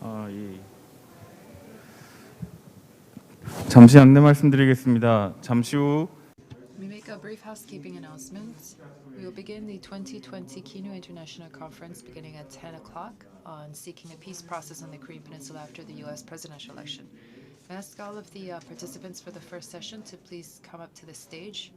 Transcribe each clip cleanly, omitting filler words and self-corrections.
예. 잠시 안내 말씀드리겠습니다. 잠시 후 We make a brief housekeeping announcement. We will begin the 2020 KINU International Conference beginning at 10 o'clock on seeking a peace process on the Korean Peninsula after the U.S. presidential election. I ask all of the participants for the first session to please come up to the stage.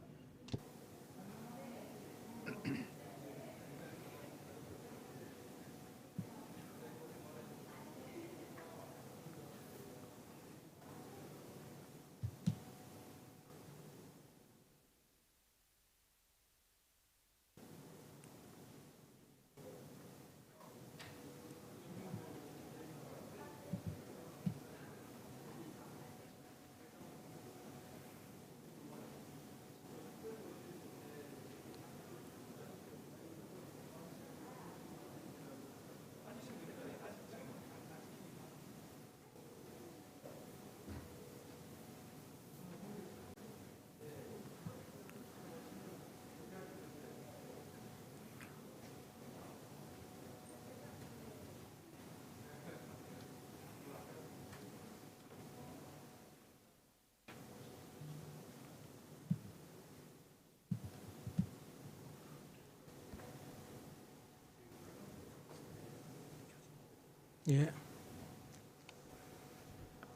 예.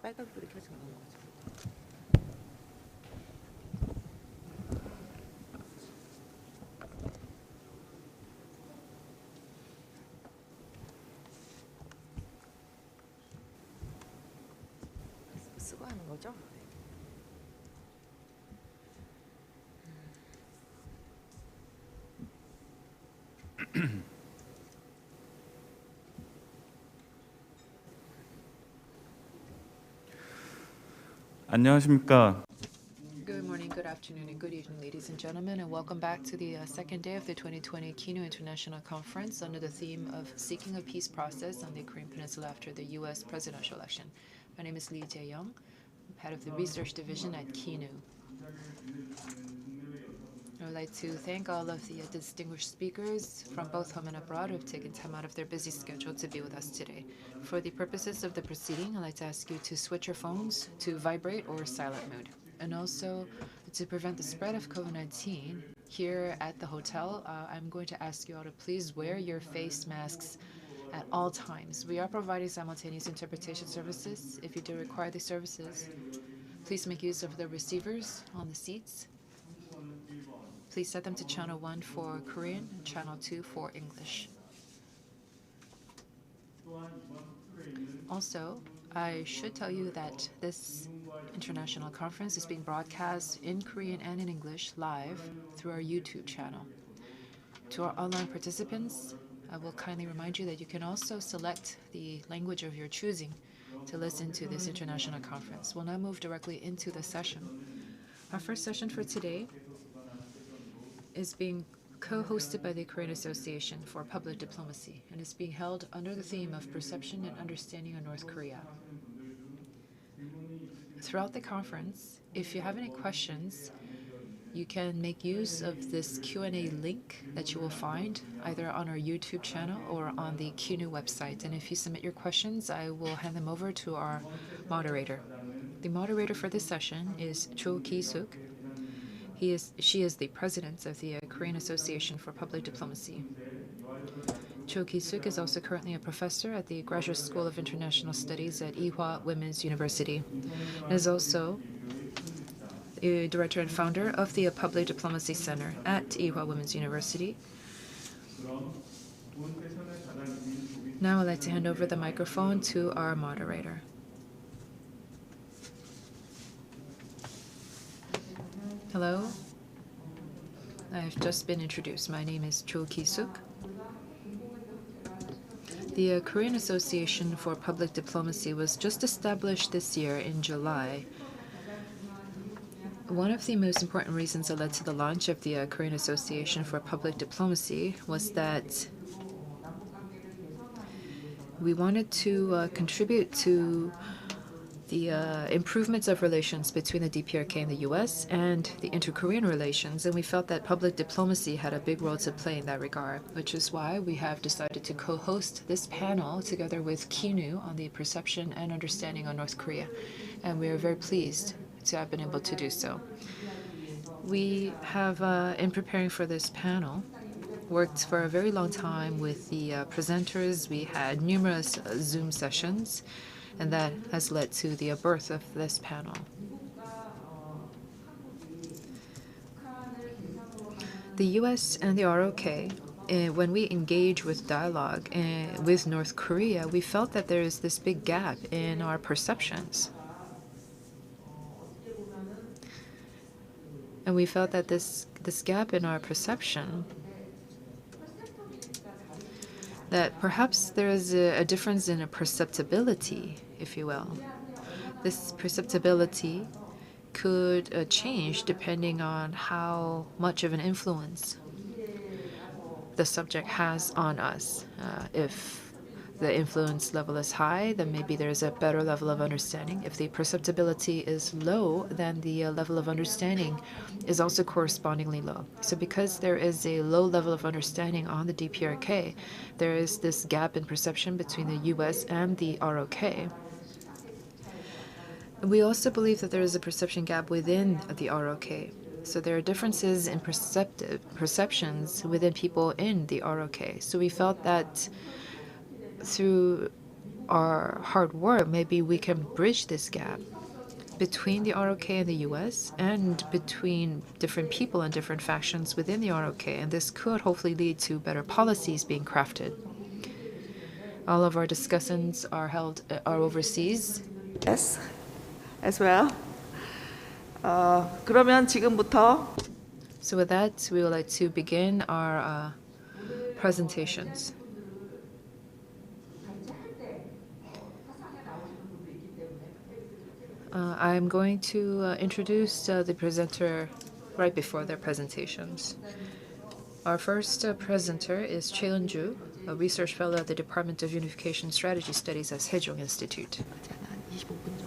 빨간불이 켜진 건 거죠. 쓰고 하는 거죠? 안녕하십니까? Good morning, good afternoon, and good evening, ladies and gentlemen, and welcome back to the second day of the 2020 KINU International Conference under the theme of Seeking a Peace Process on the Korean Peninsula after the U.S. presidential election. My name is Lee Jae-young, head of the research division at KINU. I would like to thank all of the distinguished speakers from both home and abroad who have taken time out of their busy schedule to be with us today. For the purposes of the proceeding, I'd like to ask you to switch your phones to vibrate or silent mode. And also, to prevent the spread of COVID-19, here at the hotel, I'm going to ask you all to please wear your face masks at all times. We are providing simultaneous interpretation services. If you do require these services, please make use of the receivers on the seats. Please set them to channel 1 for Korean and channel 2 for English. Also, I should tell you that this international conference is being broadcast in Korean and in English live through our YouTube channel. To our online participants, I will kindly remind you that you can also select the language of your choosing to listen to this international conference. We'll now move directly into the session. Our first session for today is being co-hosted by the Korean Association for Public Diplomacy and is being held under the theme of Perception and Understanding of North Korea. Throughout the conference, if you have any questions, you can make use of this Q&A link that you will find either on our YouTube channel or on the KINU website. And if you submit your questions, I will hand them over to our moderator. The moderator for this session is Cho Ki-suk. She is the president of the Korean Association for Public Diplomacy. Cho Ki-suk is also currently a professor at the Graduate School of International Studies at Ewha Women's University and is also the director and founder of the Public Diplomacy Center at Ewha Women's University. Now I'd like to hand over the microphone to our moderator. Hello. I have just been introduced. My name is Cho Ki-suk. The Korean Association for Public Diplomacy was just established this year in July. One of the most important reasons that led to the launch of the Korean Association for Public Diplomacy was that we wanted to contribute to the improvements of relations between the DPRK and the US and the inter-Korean relations, and we felt that public diplomacy had a big role to play in that regard, which is why we have decided to co-host this panel together with KINU on the perception and understanding of North Korea, and we are very pleased to have been able to do so. We have, in preparing for this panel, worked for a very long time with the presenters. We had numerous Zoom sessions, and that has led to the birth of this panel. The US and the ROK, when we engage with dialogue with North Korea, we felt that there is this big gap in our perceptions. And we felt that this gap in our perception, that perhaps there is a difference in a perceptibility, if you will. This perceptibility could change depending on how much of an influence the subject has on us. If the influence level is high, then maybe there's a better level of understanding. If the perceptibility is low, then the level of understanding is also correspondingly low. So because there is a low level of understanding on the DPRK, there is this gap in perception between the US and the ROK. We also believe that there is a perception gap within the ROK. So there are differences in perceptions within people in the ROK. So we felt that through our hard work, maybe we can bridge this gap between the ROK and the US and between different people and different factions within the ROK. And this could hopefully lead to better policies being crafted. All of our discussions are overseas. Yes, as well. 그러면 지금부터 So with that, we would like to begin our presentations. I'm going to introduce the presenter right before their presentations. Our first presenter is Cheon-ju, a research fellow at the Department of Unification Strategy Studies at Sejong Institute. 25분 정도.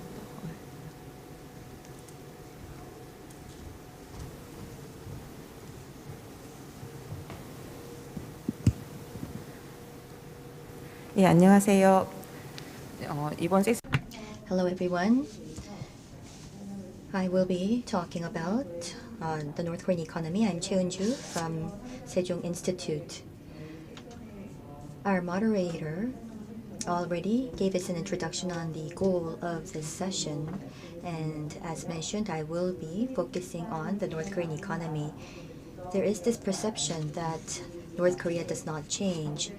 예, 안녕하세요. 이번 세션 Hello everyone. I will be talking about the North Korean economy. I'm Cheon-ju from Sejong Institute. Our moderator already gave us an introduction on the goal of this session, and as mentioned, I will be focusing on the North Korean economy. There is this perception that North Korea does not change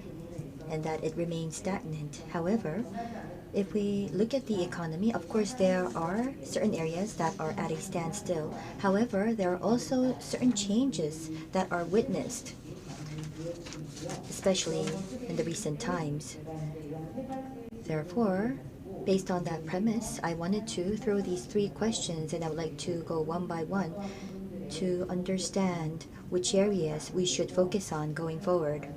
and that it remains stagnant. However, if we look at the economy, of course, there are certain areas that are at a standstill. However, there are also certain changes that are witnessed, especially in the recent times. Therefore, based on that premise, I wanted to throw these three questions, and I would like to go one by one to understand which areas we should focus on going forward.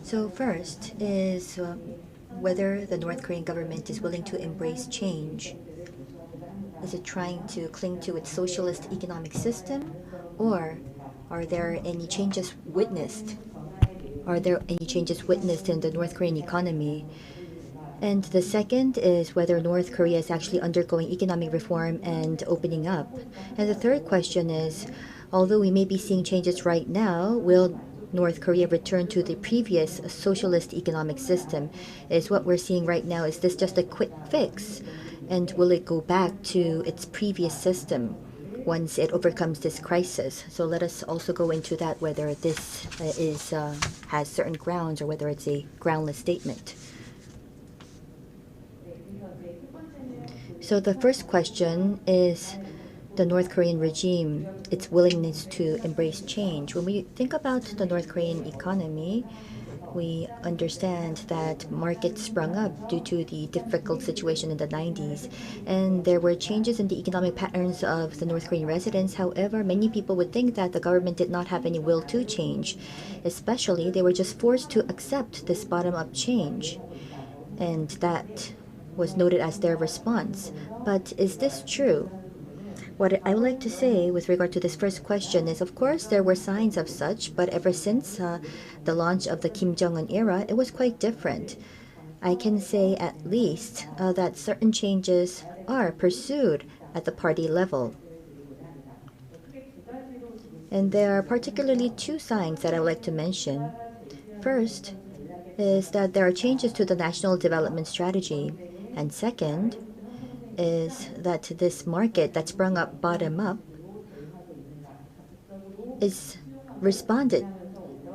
So first is whether the North Korean government is willing to embrace change. Is it trying to cling to its socialist economic system, or are there any changes witnessed? Are there any changes witnessed in the North Korean economy? And the second is whether North Korea is actually undergoing economic reform and opening up. And the third question is, although we may be seeing changes right now, will North Korea return to the previous socialist economic system? Is what we're seeing right now, is this just a quick fix? And will it go back to its previous system once it overcomes this crisis? So let us also go into that, whether this has certain grounds or whether it's a groundless statement. So the first question is the North Korean regime, its willingness to embrace change. When we think about the North Korean economy, we understand that markets sprung up due to the difficult situation in the 90s, and there were changes in the economic patterns of the North Korean residents. However, many people would think that the government did not have any will to change. Especially, they were just forced to accept this bottom-up change. and that was noted as their response. But is this true? What I would like to say with regard to this first question is, of course, there were signs of such, but ever since the launch of the Kim Jong-un era, it was quite different. I can say at least that certain changes are pursued at the party level. And there are particularly two signs that I would like to mention. First is that there are changes to the national development strategy. And second is that this market that sprung up bottom up is responded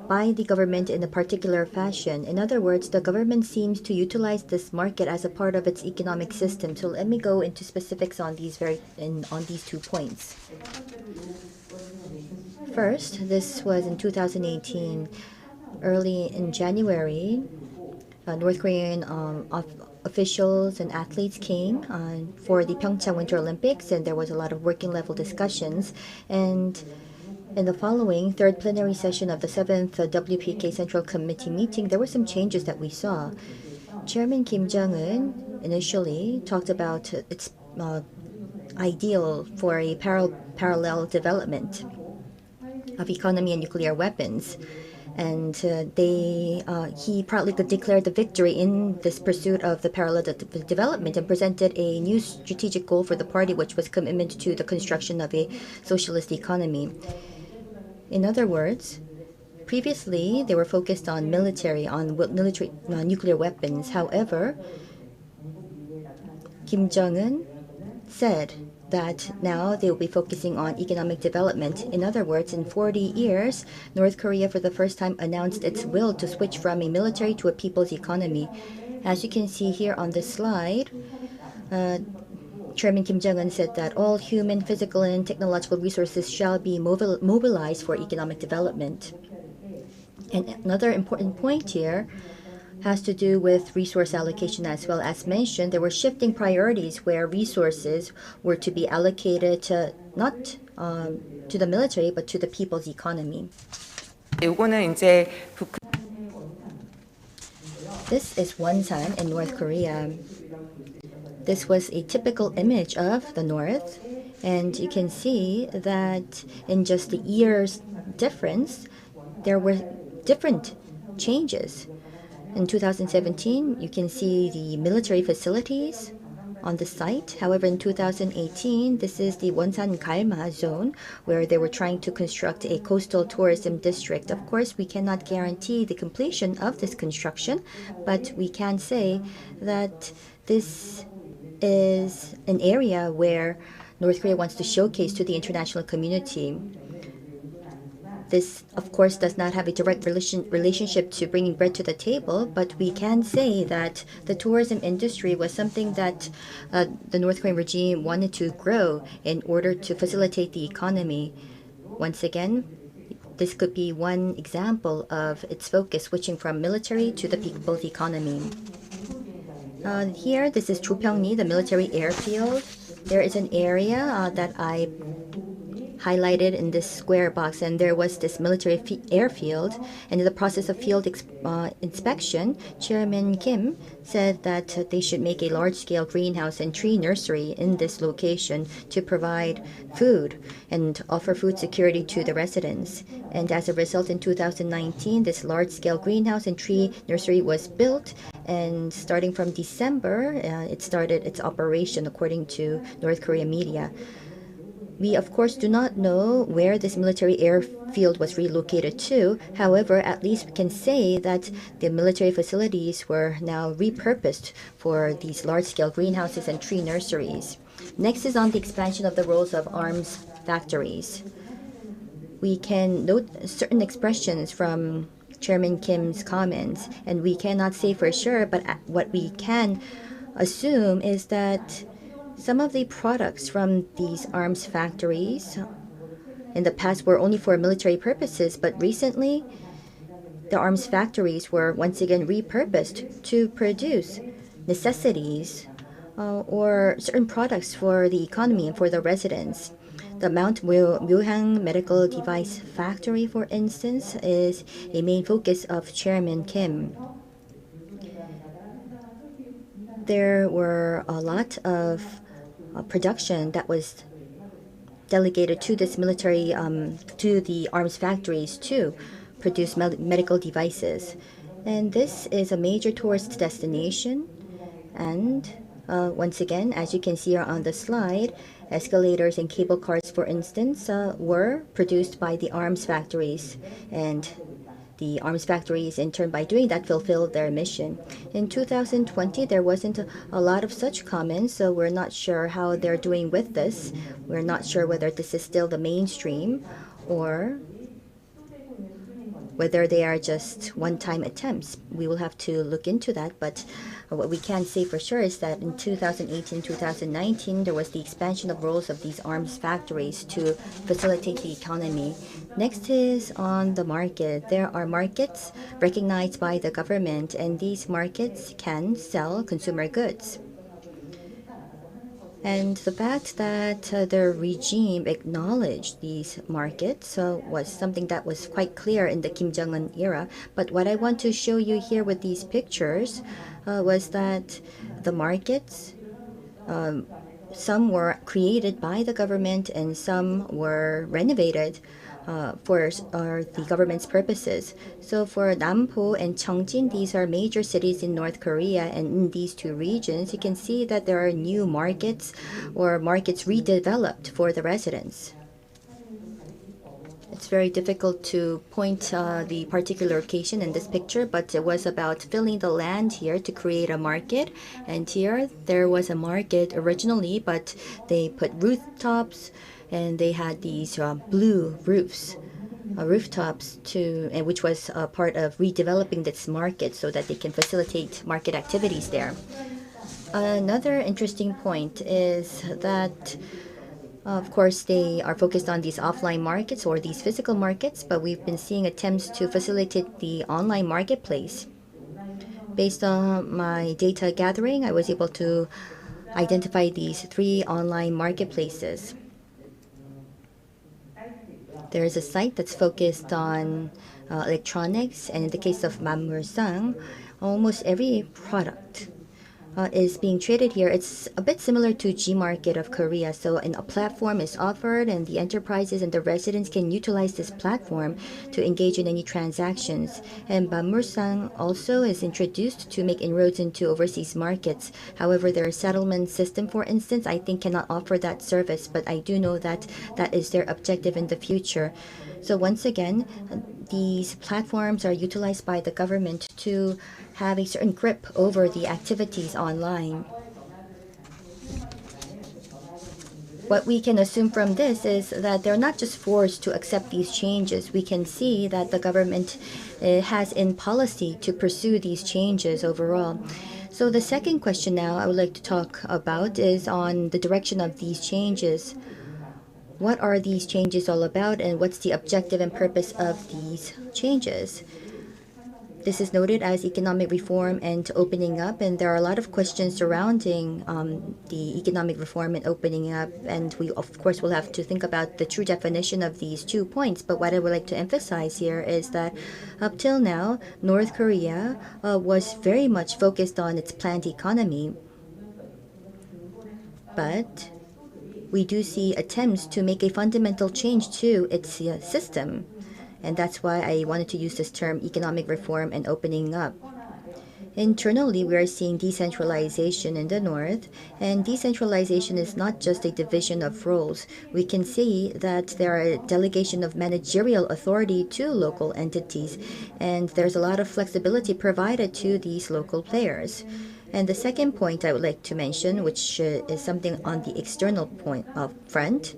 by the government in a particular fashion. In other words, the government seems to utilize this market as a part of its economic system. So let me go into specifics on these on these 2 points. First, this was in 2018, early in January. North Korean officials and athletes came for the Pyeongchang Winter Olympics, and there was a lot of working level discussions. And in the following third plenary session of the 7th WPK Central Committee meeting, there were some changes that we saw. Chairman Kim Jong-un initially talked about its ideal for a parallel development of economy and nuclear weapons. And he proudly declared the victory in this pursuit of the parallel development and presented a new strategic goal for the party, which was commitment to the construction of a socialist economy. In other words, previously they were focused on military nuclear weapons. However, Kim Jong-un said that now they will be focusing on economic development. In other words, in 40 years, North Korea for the first time announced its will to switch from a military to a people's economy. As you can see here on this slide, Chairman Kim Jong-un said that all human, physical, and technological resources shall be mobilized for economic development. And another important point here has to do with resource allocation as well. As mentioned, there were shifting priorities where resources were to be allocated to not to the military but to the people's economy. 요거는 이제 This is Wonsan in North Korea. This was a typical image of the North, and you can see that in just a year's difference, there were different changes. In 2017, you can see the military facilities on the site. However, in 2018, this is the Wonsan Galma zone where they were trying to construct a coastal tourism district. Of course, we cannot guarantee the completion of this construction, but we can say that this is an area where North Korea wants to showcase to the international community. This, of course, does not have a direct relationship to bringing bread to the table, but we can say that the tourism industry was something that the North Korean regime wanted to grow in order to facilitate the economy. Once again, this could be one example of its focus switching from military to the people's economy. Here, this is Chopyeongni, the military airfield. There is an area that I highlighted in this square box, and there was this military airfield, and in the process of field inspection, Chairman Kim said that they should make a large-scale greenhouse and tree nursery in this location to provide food and offer food security to the residents. And as a result, in 2019, this large-scale greenhouse and tree nursery was built, and starting from December, it started its operation according to North Korean media. We, of course, do not know where this military airfield was relocated to. However, at least we can say that the military facilities were now repurposed for these large-scale greenhouses and tree nurseries. Next is on the expansion of the roles of arms factories. We can note certain expressions from Chairman Kim's comments, and we cannot say for sure, but what we can assume is that some of the products from these arms factories in the past were only for military purposes, but recently the arms factories were once again repurposed to produce necessities or certain products for the economy and for the residents. The Mount Myohang Medical Device Factory, for instance, is a main focus of Chairman Kim. there were a lot of production that was delegated to this military, to the arms factories to produce medical devices. And this is a major tourist destination. And once again, as you can see on the slide, escalators and cable cars, for instance, were produced by the arms factories. And the arms factories, in turn, by doing that, fulfilled their mission. In 2020, there wasn't a lot of such comments, so we're not sure how they're doing with this. We're not sure whether this is still the mainstream or whether they are just one-time attempts. We will have to look into that, but what we can say for sure is that in 2018, 2019, there was the expansion of roles of these arms factories to facilitate the economy. Next is on the market. There are markets recognized by the government, and these markets can sell consumer goods. And the fact that the regime acknowledged these markets was something that was quite clear in the Kim Jong-un era. But what I want to show you here with these pictures was that the markets, some were created by the government and some were renovated for the government's purposes. So for Nampo and Cheongjin, these are major cities in North Korea, and in these two regions, you can see that there are new markets or markets redeveloped for the residents. It's very difficult to point the particular location in this picture, but it was about filling the land here to create a market. And here there was a market originally, but they put rooftops and they had these blue roofs, rooftops which was part of redeveloping this market so that they can facilitate market activities there. Another interesting point is that of course, they are focused on these offline markets or these physical markets, but we've been seeing attempts to facilitate the online marketplace. Based on my data gathering, I was able to identify these 3 online marketplaces. There is a site that's focused on electronics, and in the case of Manmursang, almost every product is being traded here. It's a bit similar to Gmarket of Korea. So a platform is offered and the enterprises and the residents can utilize this platform to engage in any transactions. And Manmursang also is introduced to make inroads into overseas markets. However, their settlement system, for instance, I think cannot offer that service, but I do know that that is their objective in the future. So once again, these platforms are utilized by the government to have a certain grip over the activities online. What we can assume from this is that they're not just forced to accept these changes. We can see that the government has in policy to pursue these changes overall. So the second question now I would like to talk about is on the direction of these changes. What are these changes all about, and what's the objective and purpose of these changes? This is noted as economic reform and opening up, and there are a lot of questions surrounding the economic reform and opening up, and we of course will have to think about the true definition of these 2 points. But what I would like to emphasize here is that up till now, North Korea was very much focused on its planned economy, but we do see attempts to make a fundamental change to its system. And that's why I wanted to use this term economic reform and opening up. Internally, we are seeing decentralization in the north, and decentralization is not just a division of roles. We can see that there are a delegation of managerial authority to local entities, and there's a lot of flexibility provided to these local players. And the second point I would like to mention, which is something on the external point of front.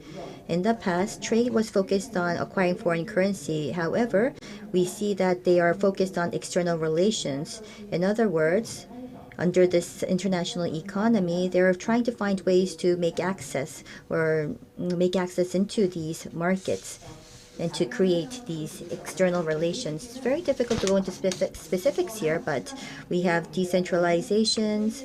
In the past, trade was focused on acquiring foreign currency. However, we see that they are focused on external relations. In other words, under this international economy, they're trying to find ways to make access into these markets and to create these external relations. It's very difficult to go into specifics here, but we have decentralizations,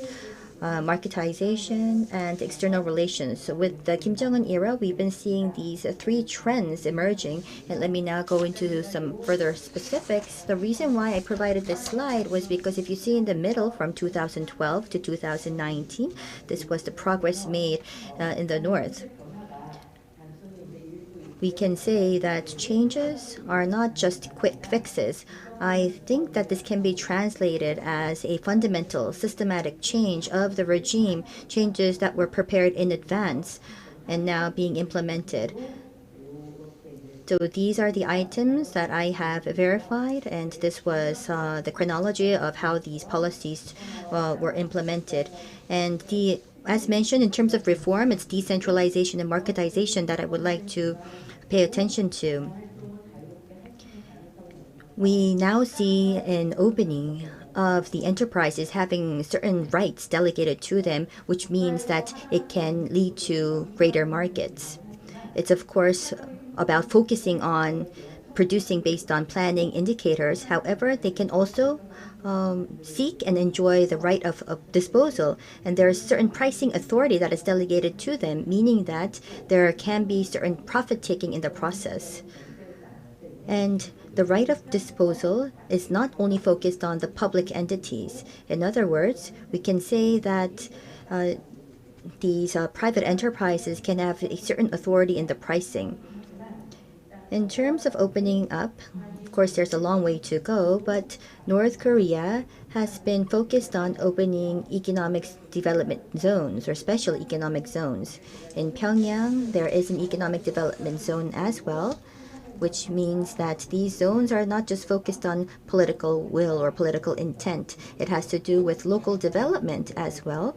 marketization, and external relations. So with the Kim Jong-un era, we've been seeing these three trends emerging. And let me now go into some further specifics. The reason why I provided this slide was because if you see in the middle from 2012 to 2019, this was the progress made in the North. We can say that changes are not just quick fixes. I think that this can be translated as a fundamental, systematic change of the regime, changes that were prepared in advance and now being implemented. So these are the items that I have verified, and this was the chronology of how these policies were implemented. And as mentioned, in terms of reform, it's decentralization and marketization that I would like to pay attention to. We now see an opening of the enterprises having certain rights delegated to them, which means that it can lead to greater markets. It's of course about focusing on producing based on planning indicators. However, they can also seek and enjoy the right of disposal, and there is certain pricing authority that is delegated to them, meaning that there can be certain profit taking in the process. And the right of disposal is not only focused on the public entities. In other words, we can say that these private enterprises can have a certain authority in the pricing. In terms of opening up, of course, there's a long way to go, but North Korea has been focused on opening economic development zones or special economic zones. In Pyongyang, there is an economic development zone as well, which means that these zones are not just focused on political will or political intent. It has to do with local development as well.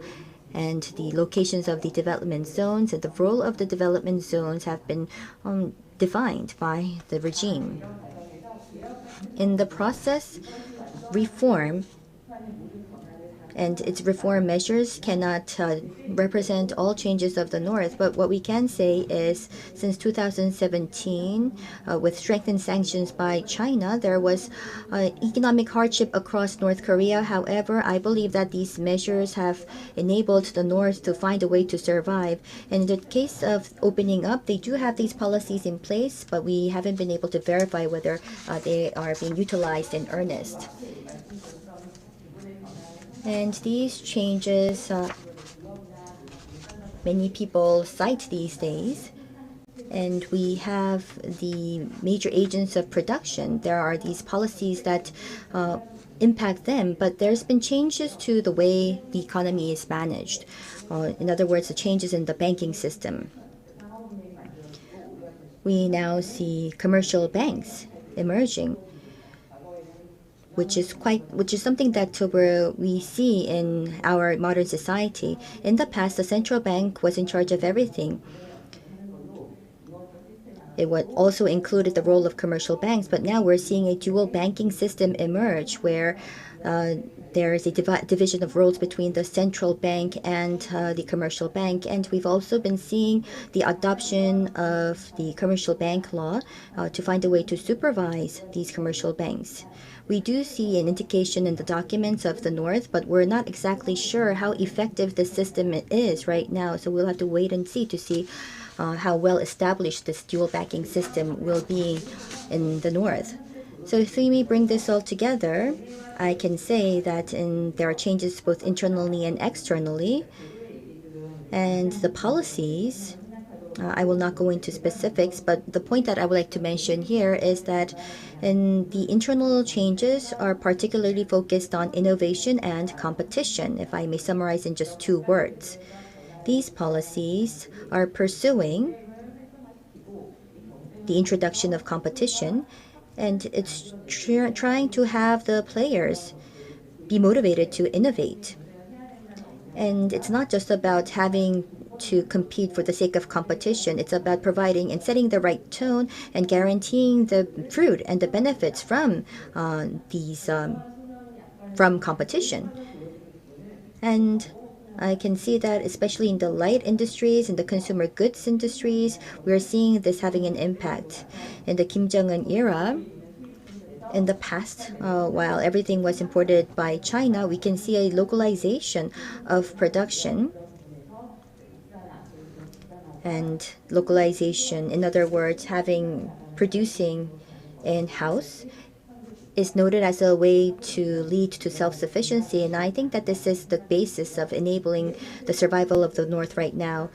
And the locations of the development zones and the role of the development zones have been defined by the regime. In the process, reform and its reform measures cannot represent all changes of the North. But what we can say is since 2017, with strengthened sanctions by China, there was economic hardship across North Korea. However, I believe that these measures have enabled the North to find a way to survive. And in the case of opening up, they do have these policies in place, but we haven't been able to verify whether they are being utilized in earnest. And these changes, many people cite these days. And we have the major agents of production. There are these policies that impact them, but there's been changes to the way the economy is managed. In other words, the changes in the banking system. We now see commercial banks emerging, which is something that we see in our modern society. In the past, the central bank was in charge of everything. It also included the role of commercial banks, but now we're seeing a dual banking system emerge where there is a division of roles between the central bank and the commercial bank. And we've also been seeing the adoption of the commercial bank law to find a way to supervise these commercial banks. We do see an indication in the documents of the North, but we're not exactly sure how effective this system is right now. So we'll have to wait and see to see how well established this dual banking system will be in the North. So if we may bring this all together, I can say that there are changes both internally and externally. And the policies, I will not go into specifics, but the point that I would like to mention here is that the internal changes are particularly focused on innovation and competition, if I may summarize in just 2 words. These policies are pursuing the introduction of competition, and it's trying to have the players be motivated to innovate. And it's not just about having to compete for the sake of competition. It's about providing and setting the right tone and guaranteeing the fruit and the benefits from from competition. And I can see that especially in the light industries, in the consumer goods industries, we're seeing this having an impact. In the Kim Jong-un era, In the past, while everything was imported by China, we can see a localization of production. And localization, in other words, having producing in-house, is noted as a way to lead to self-sufficiency. And I think that this is the basis of enabling the survival of the North right now.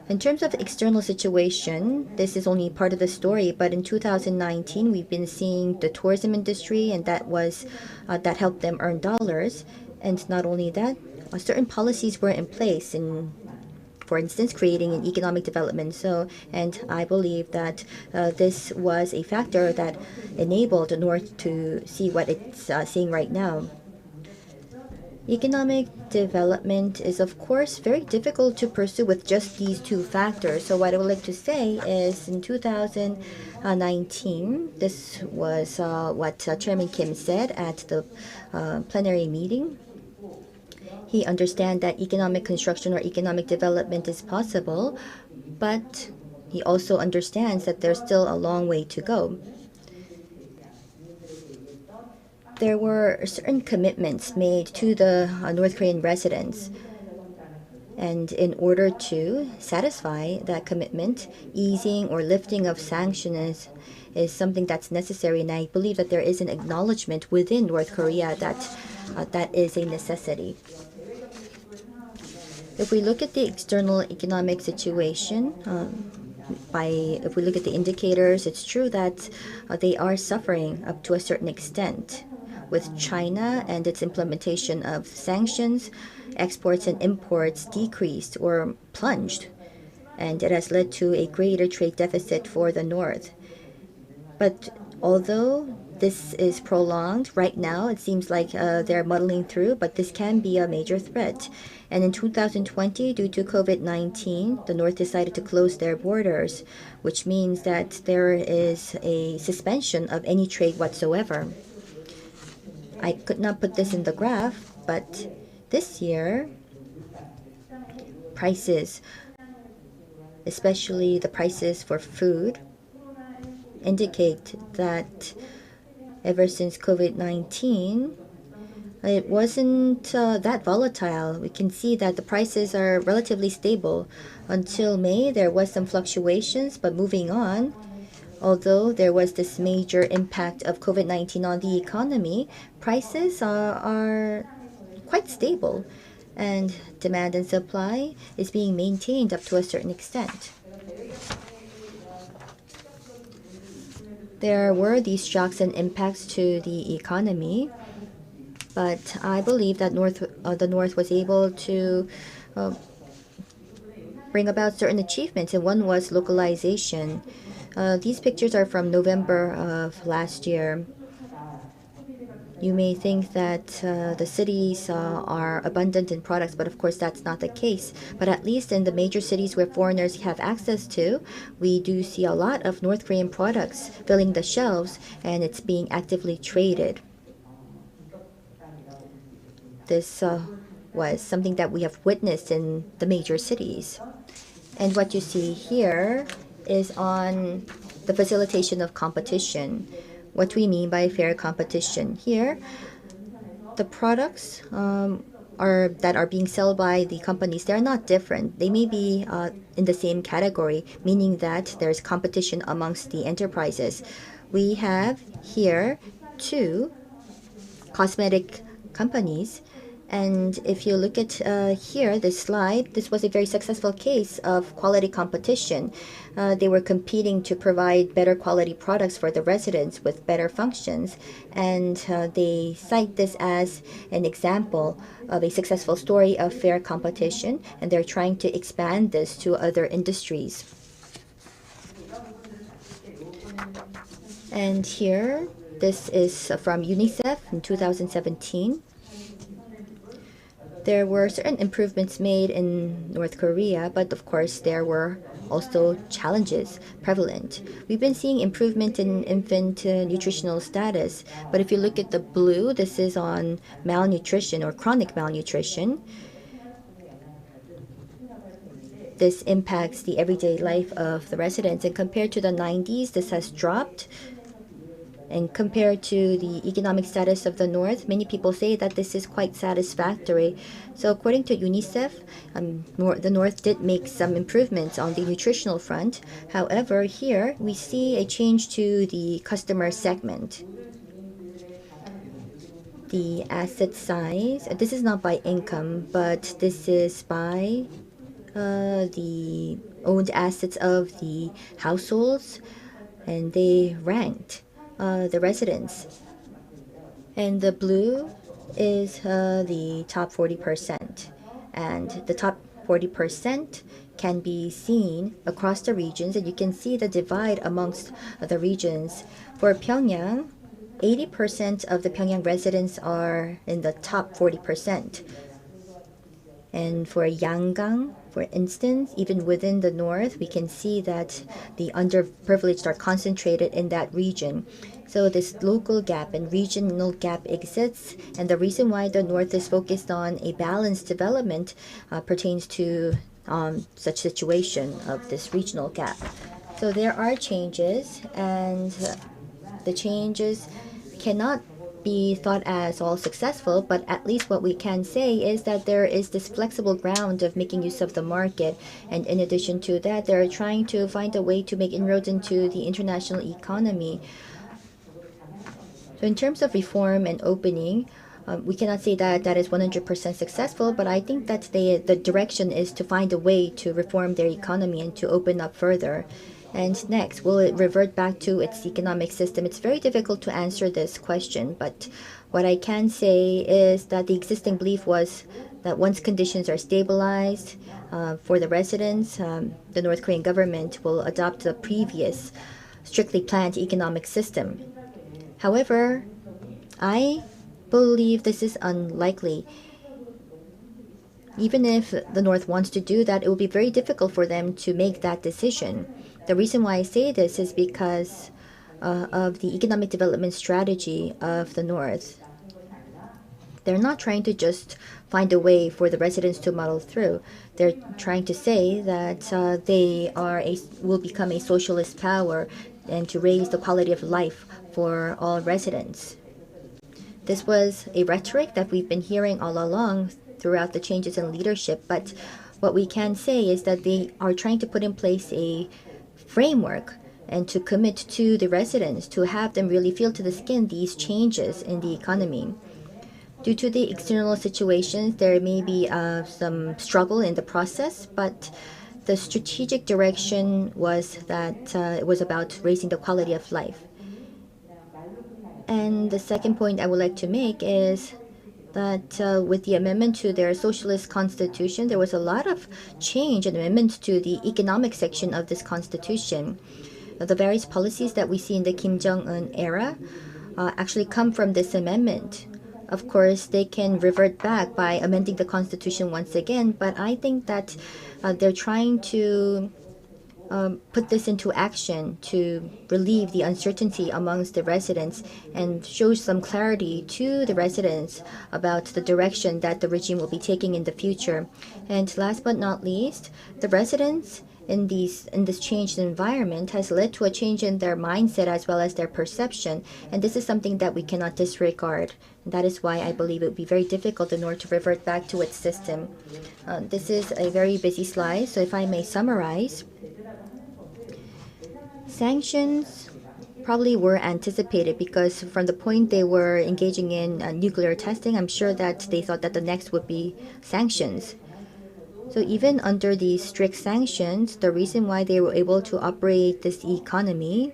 In terms of the external situation, this is only part of the story, but in 2019, we've been seeing the tourism industry, and that helped them earn dollars. And not only that, certain policies were in place in, for instance, creating an economic development zone. And I believe that this was a factor that enabled the North to see what it's seeing right now. Economic development is, of course, very difficult to pursue with just these two factors. So what I would like to say is in 2019, this was what Chairman Kim said at the plenary meeting. He understands that economic construction or economic development is possible, but he also understands that there's still a long way to go. There were certain commitments made to the North Korean residents. And in order to satisfy that commitment, easing or lifting of sanctions is something that's necessary. And I believe that there is an acknowledgement within North Korea that that is a necessity. If we look at the external economic situation, if we look at the indicators, it's true that they are suffering up to a certain extent. With China and its implementation of sanctions, exports and imports decreased or plunged, and it has led to a greater trade deficit for the North. But although this is prolonged, right now it seems like they're muddling through, but this can be a major threat. And in 2020, due to COVID-19, the North decided to close their borders, which means that there is a suspension of any trade whatsoever. I could not put this in the graph, but this year, prices, especially the prices for food, indicate that ever since COVID-19, it wasn't that volatile. We can see that the prices are relatively stable. Until May, there was some fluctuations, but moving on, although there was this major impact of COVID-19 on the economy, prices are quite stable, and demand and supply is being maintained up to a certain extent. There were these shocks and impacts to the economy, but I believe that the North was able to bring about certain achievements, and one was localization. These pictures are from November of last year. You may think that the cities are abundant in products, but of course that's not the case. But at least in the major cities where foreigners have access to, we do see a lot of North Korean products filling the shelves, and it's being actively traded. This was something that we have witnessed in the major cities. And what you see here is on the facilitation of competition. What we mean by fair competition here, the products that are being sold by the companies, they're not different. They may be in the same category, meaning that there's competition amongst the enterprises. We have here two cosmetic companies. And if you look at here, this slide, this was a very successful case of quality competition. They were competing to provide better quality products for the residents with better functions. And they cite this as an example of a successful story of fair competition. And they're trying to expand this to other industries. And here, this is from UNICEF in 2017. There were certain improvements made in North Korea, but of course there were also challenges prevalent. We've been seeing improvement in infant nutritional status, but if you look at the blue, this is on malnutrition or chronic malnutrition. This impacts the everyday life of the residents, and compared to the 90s, this has dropped. And compared to the economic status of the North, many people say that this is quite satisfactory. So according to UNICEF, the North did make some improvements on the nutritional front. However, here we see a change to the customer segment. The asset size, this is not by income, but this is by the owned assets of the households, and they ranked the residents. And the blue is the top 40%. And the top 40% can be seen across the regions, and you can see the divide amongst the regions. For Pyongyang, 80% of the Pyongyang residents are in the top 40%. And for Yangang, for instance, even within the north, we can see that the underprivileged are concentrated in that region. So this local gap and regional gap exists, and the reason why the north is focused on a balanced development pertains to such situation of this regional gap. So there are changes, and the changes cannot be thought as all successful, but at least what we can say is that there is this flexible ground of making use of the market, and in addition to that, they're trying to find a way to make inroads into the international economy. So in terms of reform and opening, we cannot say that that is 100% successful, but I think that the direction is to find a way to reform their economy and to open up further. And next, will it revert back to its economic system? It's very difficult to answer this question, but what I can say is that the existing belief was that once conditions are stabilized for the residents, the North Korean government will adopt the previous strictly planned economic system. However, I believe this is unlikely. Even if the North wants to do that, it will be very difficult for them to make that decision. The reason why I say this is because of the economic development strategy of the North. They're not trying to just find a way for the residents to muddle through. They're trying to say that they will become a socialist power and to raise the quality of life for all residents. This was a rhetoric that we've been hearing all along throughout the changes in leadership, but what we can say is that they are trying to put in place a framework and to commit to the residents, to have them really feel to the skin these changes in the economy. Due to the external situations, there may be some struggle in the process, but the strategic direction was that it was about raising the quality of life. And the second point I would like to make is that with the amendment to their socialist constitution, there was a lot of change and amendments to the economic section of this constitution. The various policies that we see in the Kim Jong-un era actually come from this amendment. Of course, they can revert back by amending the constitution once again, but I think that they're trying to put this into action to relieve the uncertainty amongst the residents and show some clarity to the residents about the direction that the regime will be taking in the future. And last but not least, the residents in this changed environment has led to a change in their mindset as well as their perception, and this is something that we cannot disregard. And that is why I believe it would be very difficult in order to revert back to its system. This is a very busy slide, so if I may summarize, sanctions probably were anticipated because from the point they were engaging in nuclear testing, I'm sure that they thought that the next would be sanctions. So even under these strict sanctions, the reason why they were able to operate this economy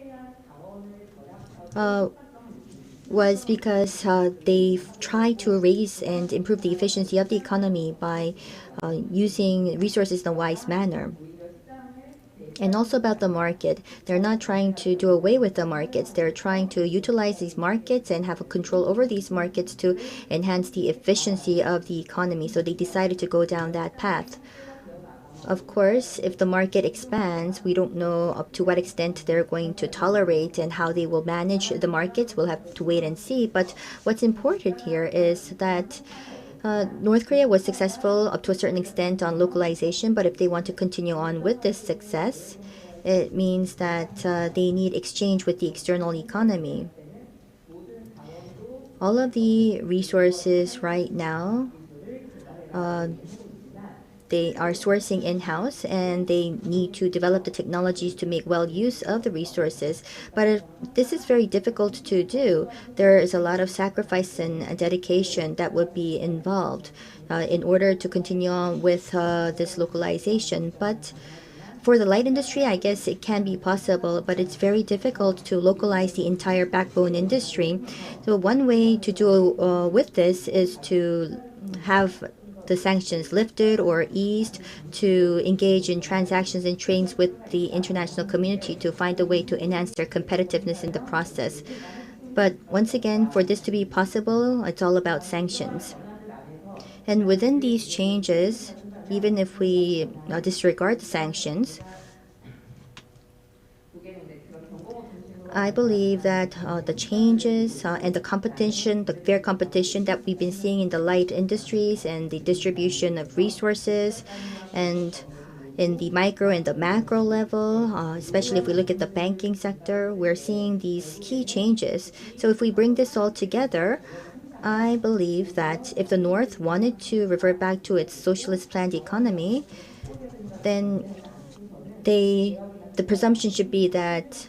was because they tried to raise and improve the efficiency of the economy by using resources in a wise manner. And also about the market, they're not trying to do away with the markets. They're trying to utilize these markets and have a control over these markets to enhance the efficiency of the economy. So they decided to go down that path. Of course, if the market expands, we don't know up to what extent they're going to tolerate and how they will manage the markets. We'll have to wait and see. But what's important here is that North Korea was successful up to a certain extent on localization, but if they want to continue on with this success, it means that they need exchange with the external economy. All of the resources right now, they are sourcing in-house and they need to develop the technologies to make well use of the resources. But this is very difficult to do. There is a lot of sacrifice and dedication that would be involved in order to continue on with this localization. But for the light industry, I guess it can be possible, but it's very difficult to localize the entire backbone industry. So one way to do with this is to have the sanctions lifted or eased, to engage in transactions and trades with the international community to find a way to enhance their competitiveness in the process. But once again, for this to be possible, it's all about sanctions. And within these changes, even if we disregard the sanctions, I believe that the changes and the competition, the fair competition that we've been seeing in the light industries and the distribution of resources and in the micro and the macro level, especially if we look at the banking sector, we're seeing these key changes. So if we bring this all together, I believe that if the North wanted to revert back to its socialist planned economy, then the presumption should be that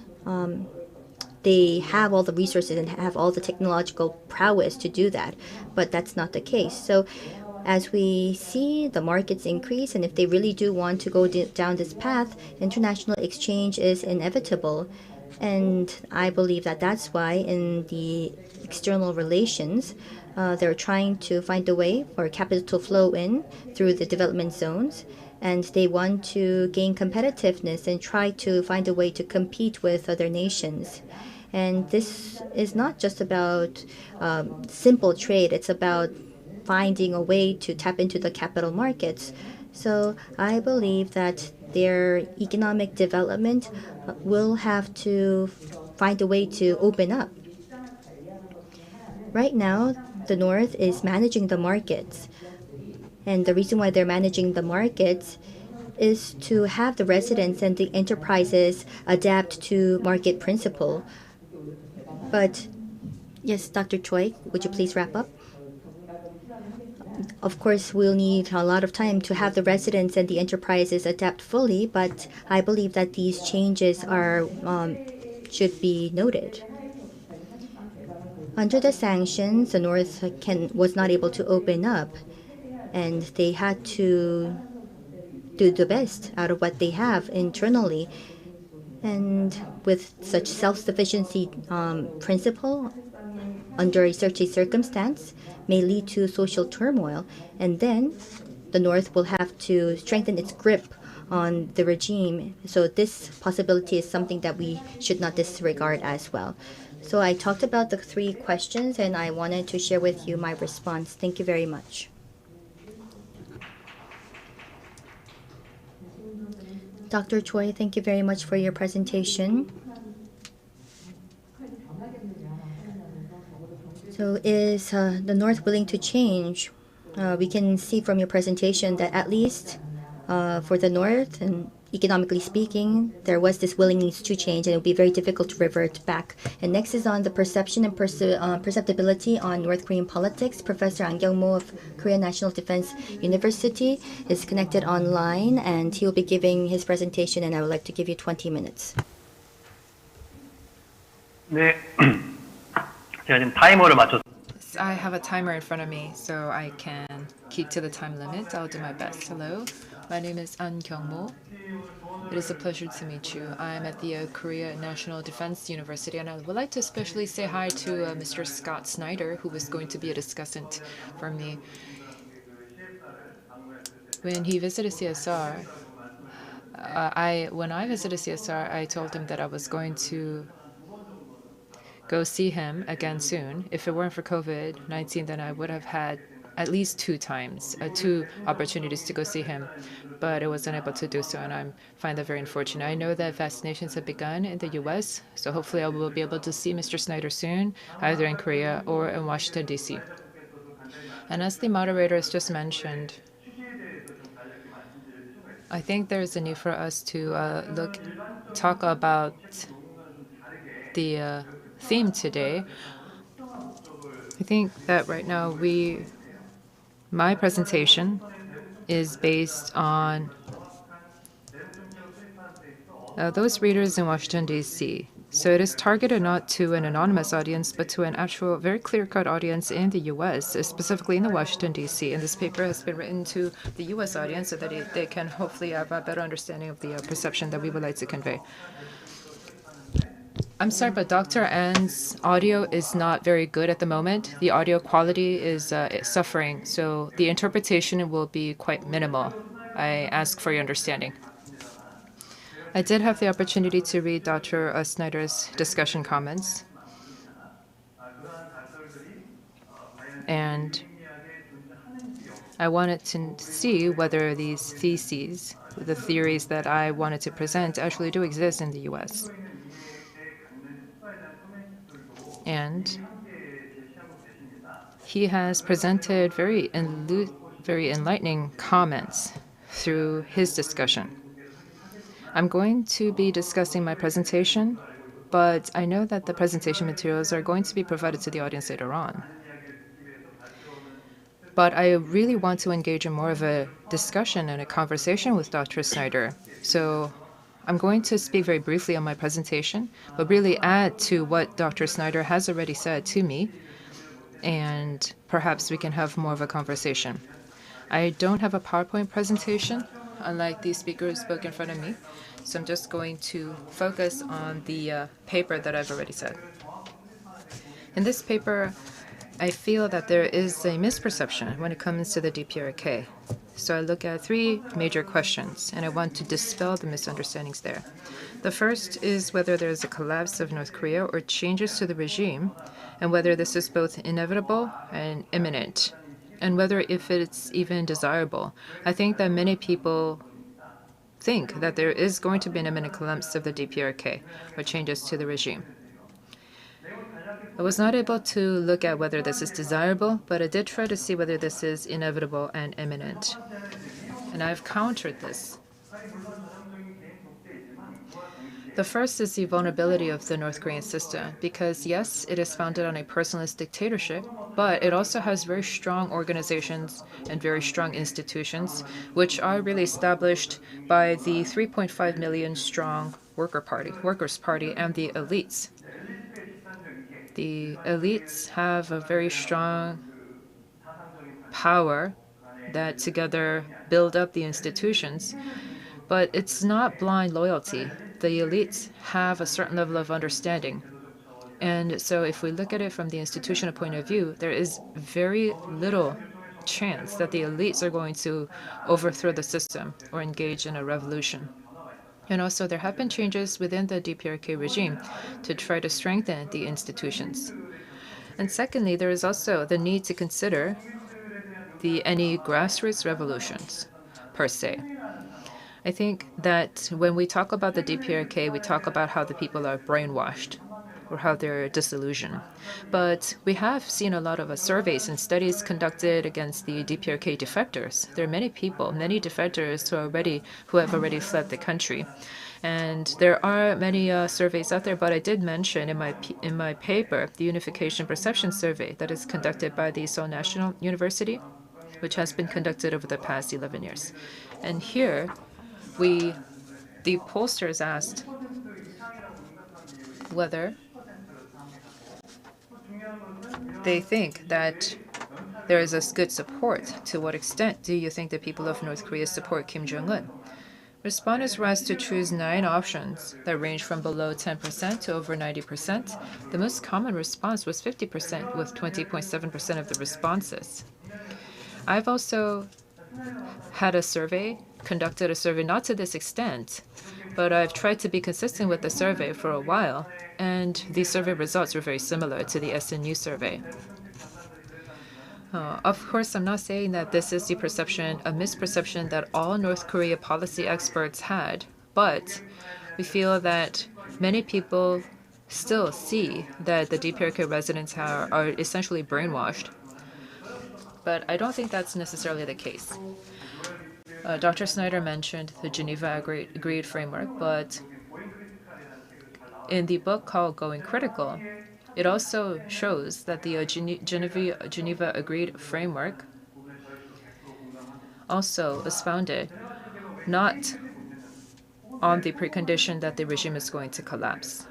they have all the resources and have all the technological prowess to do that, but that's not the case. So as we see the markets increase, and if they really do want to go down this path, international exchange is inevitable. And I believe that that's why in the external relations, they're trying to find a way for capital to flow in through the development zones. And they want to gain competitiveness and try to find a way to compete with other nations. And this is not just about simple trade, it's about finding a way to tap into the capital markets. So I believe that their economic development will have to find a way to open up. Right now, the North is managing the markets. And the reason why they're managing the markets is to have the residents and the enterprises adapt to market principle. But yes, Dr. Choi, would you please wrap up? Of course, we'll need a lot of time to have the residents and the enterprises adapt fully, but I believe that these changes are should be noted. Under the sanctions, the North was not able to open up, and they had to do the best out of what they have internally. And with such self-sufficiency principle, under such a circumstance, may lead to social turmoil. And then the North will have to strengthen its grip on the regime. So this possibility is something that we should not disregard as well. So I talked about the 3 questions, and I wanted to share with you my response. Thank you very much. Dr. Choi, thank you very much for your presentation. So is the North willing to change? We can see from your presentation that at least for the North, and economically speaking, there was this willingness to change, and it would be very difficult to revert back. And next is on the perception and perceptibility on North Korean politics. Professor An Kyung-mo of Korean National Defense University is connected online, and he will be giving his presentation, and I would like to give you 20 minutes. 네, 제가 지금 타이머를 맞췄. I have a timer in front of me, so I can keep to the time limit. I'll do my best. Hello, my name is An Kyung-mo. It is a pleasure to meet you. I'm at the Korea National Defense University, and I would like to especially say hi to Mr. Scott Snyder, who is going to be a discussant for me. When he visited CSR, when I visited CSR, I told him that I was going to go see him again soon. If it weren't for COVID-19, then I would have had at least 2 opportunities to go see him, but I wasn't able to do so, and I find that very unfortunate. I know that vaccinations have begun in the U.S., so hopefully I will be able to see Mr. Snyder soon, either in Korea or in Washington, D.C. And as the moderator has just mentioned, I think there is a need for us to talk about the theme today. I think that right now my presentation is based on those readers in Washington, D.C. So it is targeted not to an anonymous audience, but to an actual, very clear-cut audience in the U.S., specifically in the Washington, D.C. And this paper has been written to the U.S. audience so that they can hopefully have a better understanding of the perception that we would like to convey. I'm sorry, but Dr. Ann's audio is not very good at the moment. The audio quality is suffering, so the interpretation will be quite minimal. I ask for your understanding. I did have the opportunity to read Dr. Snyder's discussion comments. And I wanted to see whether these theses, the theories that I wanted to present, actually do exist in the US. And he has presented very enlightening comments through his discussion. I'm going to be discussing my presentation, but I know that the presentation materials are going to be provided to the audience later on. But I really want to engage in more of a discussion and a conversation with Dr. Snyder. So I'm going to speak very briefly on my presentation, but really add to what Dr. Snyder has already said to me, and perhaps we can have more of a conversation. I don't have a PowerPoint presentation, unlike the speaker who spoke in front of me, so I'm just going to focus on the paper that I've already said. In this paper, I feel that there is a misperception when it comes to the DPRK. So I look at three major questions, and I want to dispel the misunderstandings there. The first is whether there is a collapse of North Korea or changes to the regime, and whether this is both inevitable and imminent, and whether if it's even desirable. I think that many people think that there is going to be an imminent collapse of the DPRK or changes to the regime. I was not able to look at whether this is desirable, but I did try to see whether this is inevitable and imminent. And I've countered this. The first is the vulnerability of the North Korean system, because yes, it is founded on a personalist dictatorship, but it also has very strong organizations and very strong institutions, which are really established by the 3.5 million strong Workers' Party, and the elites. The elites have a very strong power that together build up the institutions, but it's not blind loyalty. The elites have a certain level of understanding. And so if we look at it from the institutional point of view, there is very little chance that the elites are going to overthrow the system or engage in a revolution. And also, there have been changes within the DPRK regime to try to strengthen the institutions. And secondly, there is also the need to consider any grassroots revolutions, per se. I think that when we talk about the DPRK, we talk about how the people are brainwashed or how they're disillusioned. But we have seen a lot of surveys and studies conducted against the DPRK defectors. There are many people, many defectors who have already fled the country. And there are many surveys out there, but I did mention in my paper the Unification Perception Survey that is conducted by the Seoul National University, which has been conducted over the past 11 years. And here, the pollsters asked whether they think that there is a good support. To what extent do you think the people of North Korea support Kim Jong-un? Respondents were asked to choose 9 options that range from below 10% to over 90%. The most common response was 50%, with 20.7% of the responses. I've also conducted a survey, not to this extent, but I've tried to be consistent with the survey for a while, and the survey results were very similar to the SNU survey. Of course, I'm not saying that this is a misperception that all North Korea policy experts had, but we feel that many people still see that the DPRK residents are essentially brainwashed. But I don't think that's necessarily the case. Dr. Snyder mentioned the Geneva Agreed Framework, but in the book called Going Critical, It also shows that the Geneva Agreed framework also was founded not on the precondition that the regime is going to collapse.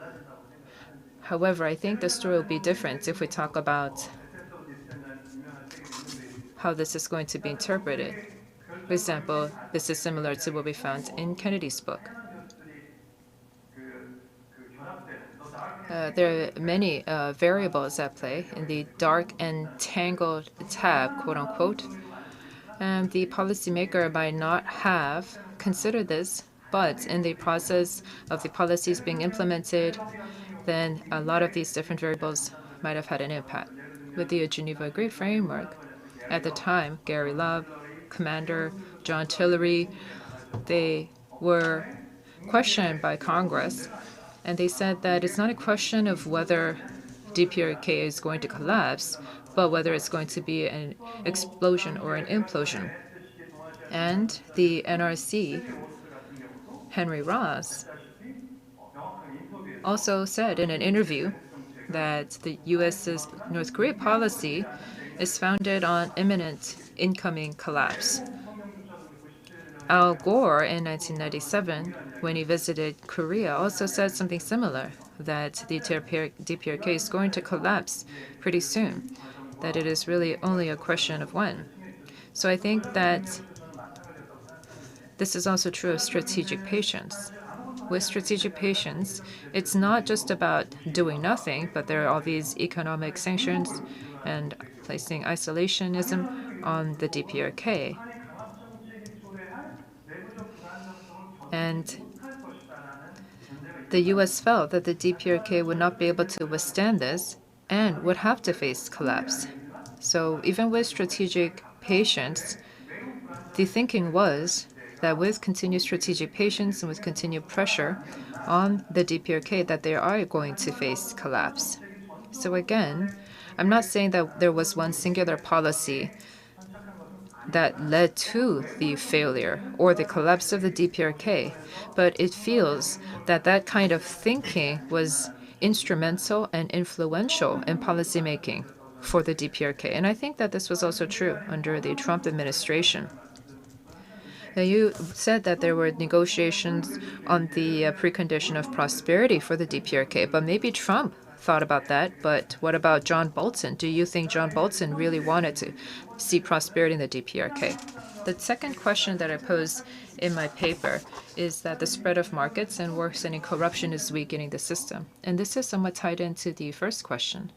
However, I think the story will be different if we talk about how this is going to be interpreted. For example, this is similar to what we found in Kennedy's book. There are many variables at play in the dark and tangled tab, quote unquote. And the policymaker might not have considered this, but in the process of the policies being implemented, then a lot of these different variables might have had an impact. With the Geneva Agreed framework, at the time, Gary Love, Commander John Tillery, they were questioned by Congress, and they said that it's not a question of whether DPRK is going to collapse, but whether it's going to be an explosion or an implosion. And the NRC, Henry Ross, also said in an interview that the U.S.'s North Korea policy is founded on imminent incoming collapse. Al Gore in 1997, when he visited Korea, also said something similar, that the DPRK is going to collapse pretty soon, that it is really only a question of when. So I think that this is also true of strategic patience. With strategic patience, it's not just about doing nothing, but there are all these economic sanctions and placing isolationism on the DPRK. And the U.S. felt that the DPRK would not be able to withstand this and would have to face collapse. So even with strategic patience, the thinking was that with continued strategic patience and with continued pressure on the DPRK, that they are going to face collapse. So again, I'm not saying that there was one singular policy that led to the failure or the collapse of the DPRK, but it feels that that kind of thinking was instrumental and influential in policymaking for the DPRK. And I think that this was also true under the Trump administration. Now, you said that there were negotiations on the precondition of prosperity for the DPRK, but maybe Trump thought about that. But what about John Bolton? Do you think John Bolton really wanted to see prosperity in the DPRK? The second question that I pose in my paper is that the spread of markets and worsening corruption is weakening the system. And this is somewhat tied into the first question.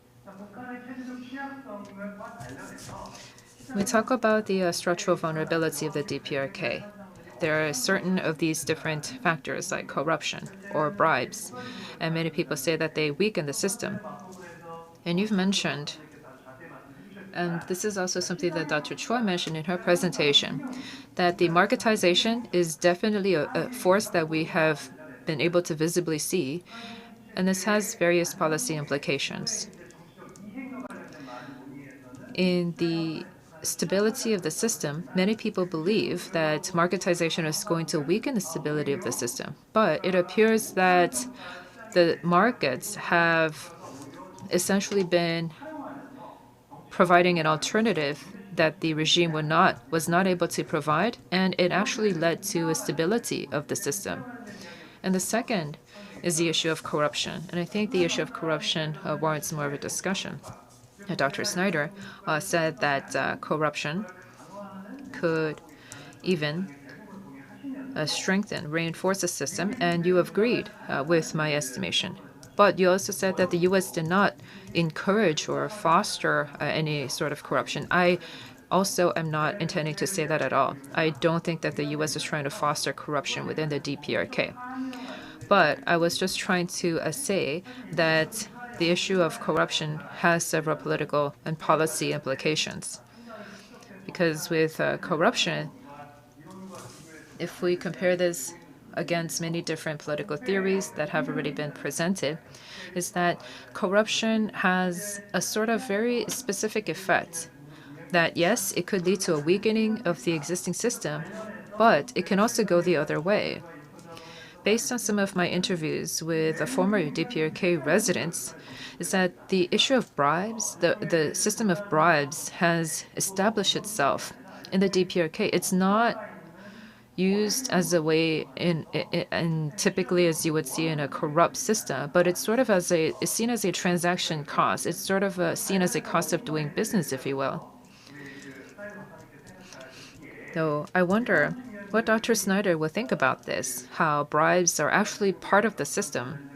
We talk about the structural vulnerability of the DPRK. There are certain of these different factors like corruption or bribes, and many people say that they weaken the system. And you've mentioned, and this is also something that Dr. Choi mentioned in her presentation, that the marketization is definitely a force that we have been able to visibly see, and this has various policy implications. In the stability of the system, many people believe that marketization is going to weaken the stability of the system. But it appears that the markets have essentially been providing an alternative that the regime was not able to provide, and it actually led to a stability of the system. And the second is the issue of corruption. And I think the issue of corruption warrants more of a discussion. Dr. Snyder said that corruption could even strengthen, reinforce the system, and you agreed with my estimation. But you also said that the U.S. did not encourage or foster any sort of corruption. I also am not intending to say that at all. I don't think that the U.S. is trying to foster corruption within the DPRK. But I was just trying to say that the issue of corruption has several political and policy implications. Because with corruption, if we compare this against many different political theories that have already been presented, is that corruption has a sort of very specific effect. That yes, it could lead to a weakening of the existing system, but it can also go the other way. based on some of my interviews with former DPRK residents, is that the issue of bribes, the system of bribes has established itself in the DPRK. It's not used as a way in typically as you would see in a corrupt system, but it's sort of it's seen as a transaction cost. It's sort of seen as a cost of doing business, if you will. Though I wonder what Dr. Snyder would think about this, how bribes are actually part of the system,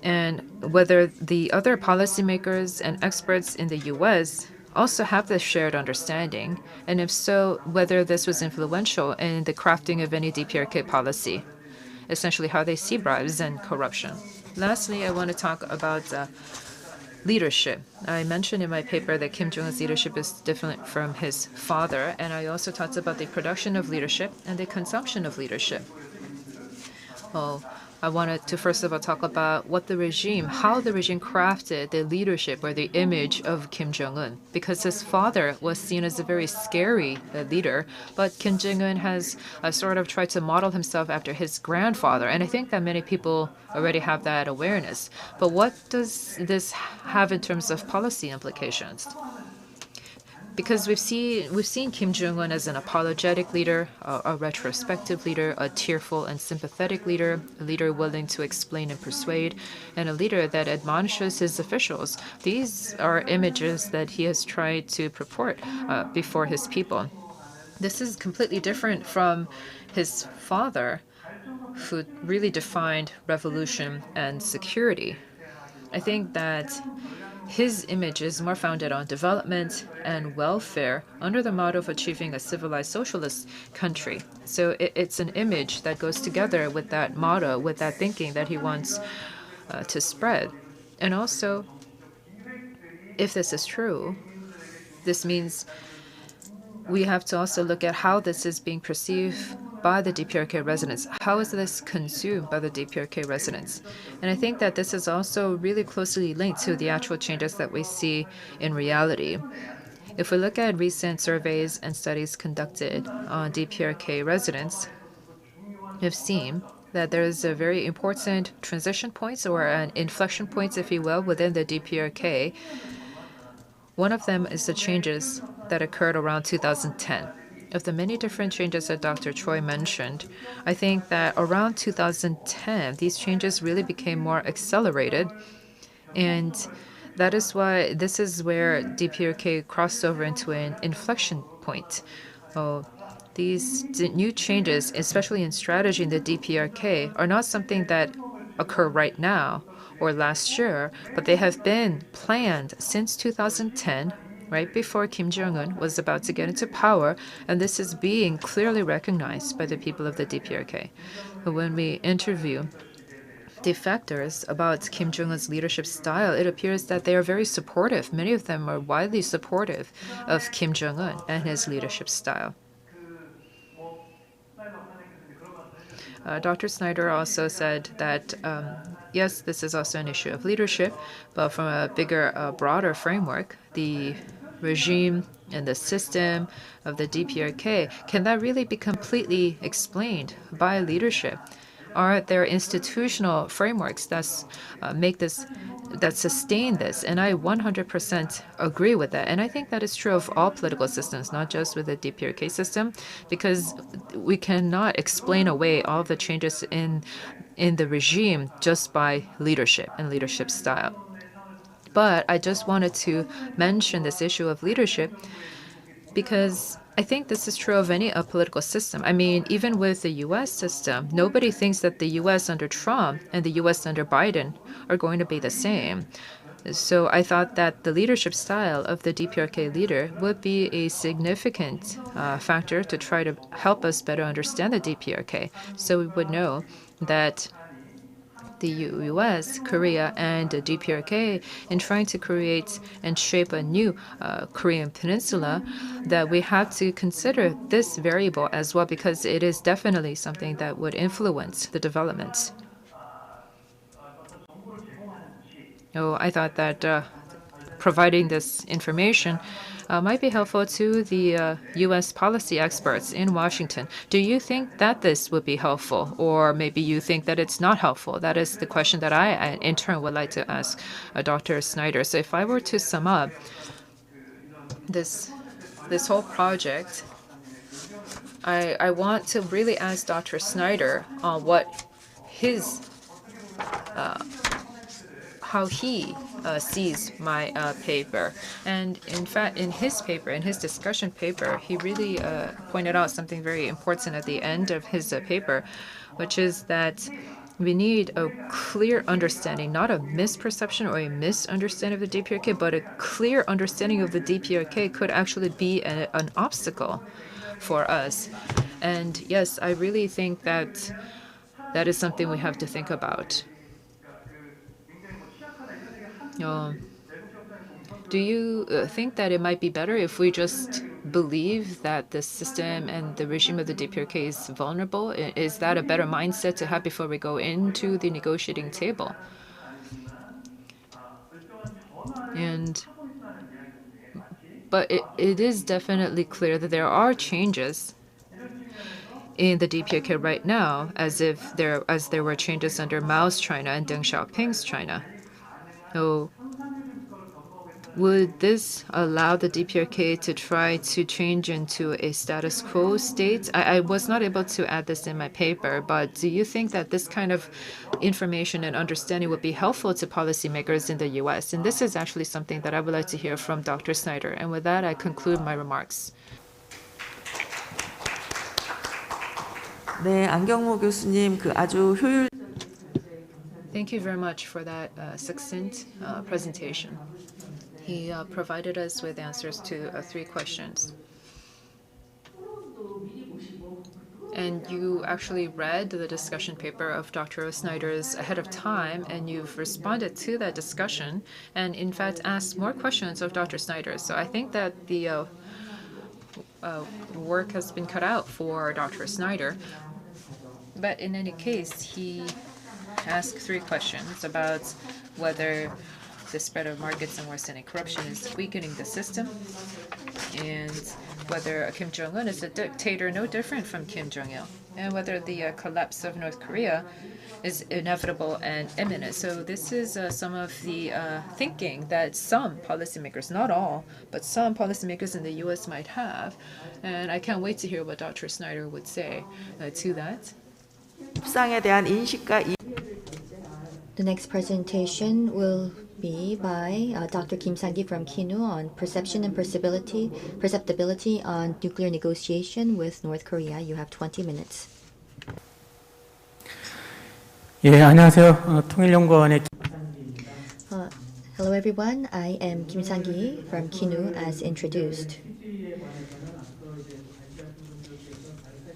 and whether the other policymakers and experts in the U.S. also have this shared understanding, and if so, whether this was influential in the crafting of any DPRK policy, essentially how they see bribes and corruption. Lastly, I want to talk about leadership. I mentioned in my paper that Kim Jong-un's leadership is different from his father, and I also talked about the production of leadership and the consumption of leadership. Well, I wanted to first of all talk about how the regime crafted the leadership or the image of Kim Jong-un, because his father was seen as a very scary leader, but Kim Jong-un has sort of tried to model himself after his grandfather, and I think that many people already have that awareness. But what does this have in terms of policy implications? Because we've seen Kim Jong-un as an apologetic leader, a retrospective leader, a tearful and sympathetic leader, a leader willing to explain and persuade, and a leader that admonishes his officials. These are images that he has tried to purport before his people. This is completely different from his father, who really defined revolution and security. I think that his image is more founded on development and welfare under the motto of achieving a civilized socialist country. So it's an image that goes together with that motto, with that thinking that he wants to spread. And also, if this is true, this means we have to also look at how this is being perceived by the DPRK residents. How is this consumed by the DPRK residents? And I think that this is also really closely linked to the actual changes that we see in reality. If we look at recent surveys and studies conducted on DPRK residents, we've seen that there is a very important transition points or an inflection points, if you will, within the DPRK. One of them is the changes that occurred around 2010. Of the many different changes that Dr. Choi mentioned, I think that around 2010, these changes really became more accelerated. And that is why this is where DPRK crossed over into an inflection point. These new changes, especially in strategy in the DPRK, are not something that occur right now or last year, but they have been planned since 2010, right before Kim Jong-un was about to get into power, and this is being clearly recognized by the people of the DPRK. When we interview defectors about Kim Jong-un's leadership style, it appears that they are very supportive. Many of them are widely supportive of Kim Jong-un and his leadership style. Dr. Snyder also said that, yes, this is also an issue of leadership, but from a bigger, broader framework, the regime and the system of the DPRK, can that really be completely explained by leadership? Are there institutional frameworks that sustain this? And I 100% agree with that. And I think that is true of all political systems, not just with the DPRK system, because we cannot explain away all the changes in the regime just by leadership and leadership style. But I just wanted to mention this issue of leadership because I think this is true of any political system. I mean, even with the U.S. system, nobody thinks that the U.S. under Trump and the U.S. under Biden are going to be the same. So I thought that the leadership style of the DPRK leader would be a significant factor to try to help us better understand the DPRK. So we would know that the U.S., Korea, and the DPRK in trying to create and shape a new Korean Peninsula, that we have to consider this variable as well, because it is definitely something that would influence the developments. I thought that providing this information might be helpful to the U.S. policy experts in Washington. Do you think that this would be helpful, or maybe you think that it's not helpful? That is the question that I in turn, would like to ask Dr. Snyder. So if I were to sum up this whole project, I want to really ask Dr. Snyder on what his how he sees my paper. And in fact, in his paper, in his discussion paper, he really pointed out something very important at the end of his paper, which is that we need a clear understanding, not a misperception or a misunderstanding of the DPRK, but a clear understanding of the DPRK could actually be an obstacle for us. And yes, I really think that that is something we have to think about. Do you think that it might be better if we just believe that the system and the regime of the DPRK is vulnerable? Is that a better mindset to have before we go into the negotiating table? But it is definitely clear that there are changes in the DPRK right now, as there were changes under Mao's China and Deng Xiaoping's China. So would this allow the DPRK to try to change into a status quo state? I was not able to add this in my paper, but do you think that this kind of information and understanding would be helpful to policymakers in the U.S.? And this is actually something that I would like to hear from Dr. Snyder. And with that, I conclude my remarks. 네, 안경모 교수님 아주 효율. Thank you very much for that succinct presentation. He provided us with answers to 3 questions. And you actually read the discussion paper of Dr. Snyder's ahead of time, and you've responded to that discussion, and in fact asked more questions of Dr. Snyder. So I think that the work has been cut out for Dr. Snyder. But in any case, he asked 3 questions about whether the spread of markets and worsening corruption is weakening the system, and whether Kim Jong-un is a dictator no different from Kim Jong-il, and whether the collapse of North Korea is inevitable and imminent. So this is some of the thinking that some policymakers, not all, but some policymakers in the U.S. might have. And I can't wait to hear what Dr. Snyder would say to that. 협상에 대한 인식과 The next presentation will be by Dr. Kim Sang-gi from KINU on perception and perceptibility on nuclear negotiation with North Korea. You have 20 minutes. 예, 안녕하세요. 통일연구원의 Hello everyone, I am Kim Sang-gi from KINU as introduced.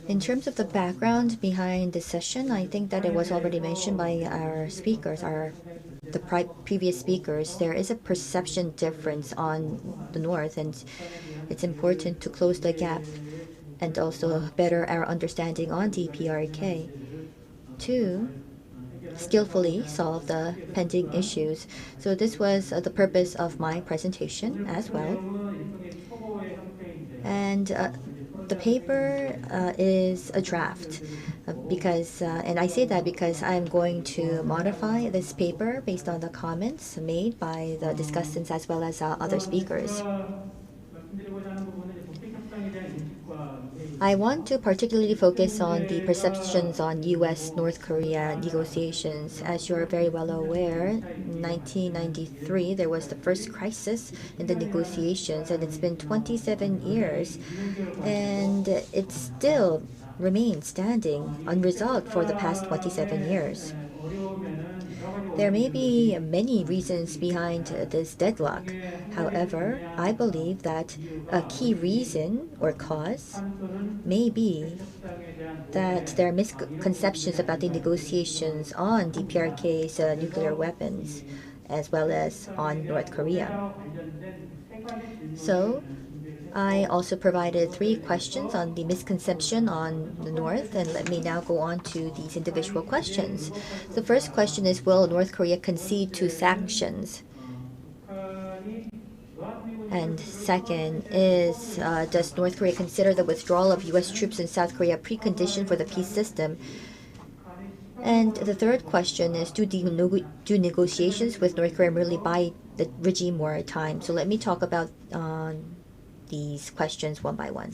In terms of the background behind this session, I think that it was already mentioned by our speakers, the previous speakers. There is a perception difference on the North, and it's important to close the gap and also better our understanding on DPRK to skillfully solve the pending issues. So this was the purpose of my presentation as well. And the paper is a draft and I say that because I'm going to modify this paper based on the comments made by the discussants as well as other speakers. I want to particularly focus on the perceptions on U.S.-North Korea negotiations. As you're very well aware, in 1993, there was the first crisis in the negotiations, and it's been 27 years, and it still remains standing unresolved for the past 27 years. There may be many reasons behind this deadlock. However, I believe that a key reason or cause may be that there are misconceptions about the negotiations on DPRK's nuclear weapons as well as on North Korea. So, I also provided 3 questions on the misconception on the North, and let me now go on to these individual questions. The first question is, will North Korea concede to sanctions? And second is, does North Korea consider the withdrawal of U.S. troops in South Korea a precondition for the peace system? And the third question is, do negotiations with North Korea really buy the regime more time? So let me talk about these questions one by one.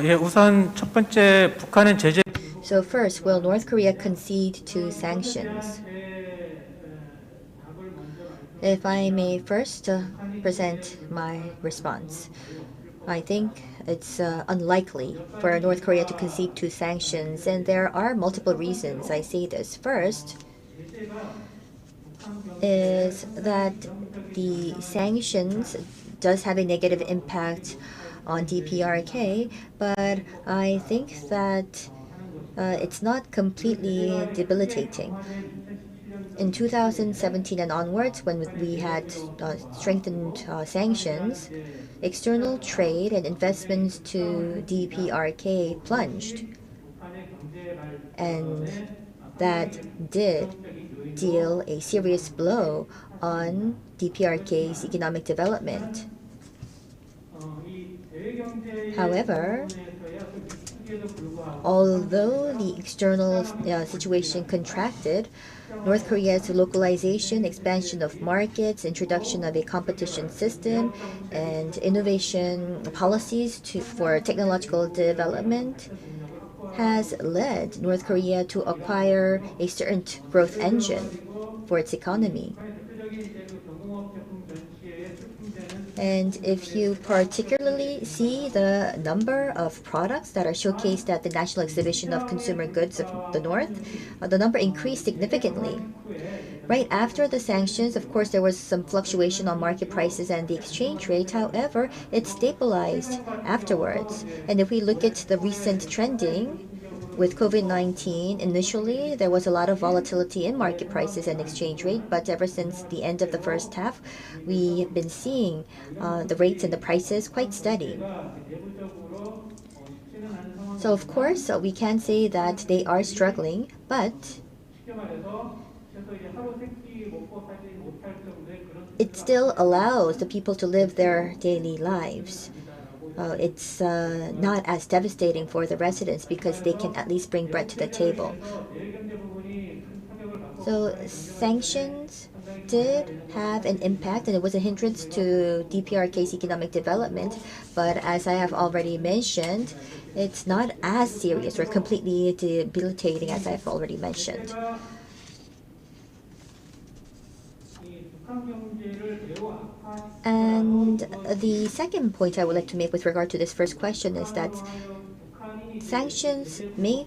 예, 우선 첫 번째 북한은 제재 So first, will North Korea concede to sanctions? If I may first present my response. I think it's unlikely for North Korea to concede to sanctions, and there are multiple reasons I say this. First is that the sanctions does have a negative impact on DPRK, but I think that it's not completely debilitating. In 2017 and onwards, when we had strengthened sanctions, external trade and investments to DPRK plunged. And that did deal a serious blow on DPRK's economic development. However, although the external situation contracted, North Korea's localization, expansion of markets, introduction of a competition system, and innovation policies for technological development has led North Korea to acquire a certain growth engine for its economy. And if you particularly see the number of products that are showcased at the National Exhibition of Consumer Goods of the North, the number increased significantly. Right after the sanctions, of course, there was some fluctuation on market prices and the exchange rate. However, it stabilized afterwards. And if we look at the recent trending, with COVID-19, initially there was a lot of volatility in market prices and exchange rate, but ever since the end of the first half, we've been seeing the rates and the prices quite steady. So of course, we can say that they are struggling, but it still allows the people to live their daily lives. It's not as devastating for the residents because they can at least bring bread to the table. So sanctions did have an impact, and it was a hindrance to DPRK's economic development. But as I have already mentioned, it's not as serious or completely debilitating as I've already mentioned. And the second point I would like to make with regard to this first question is that sanctions may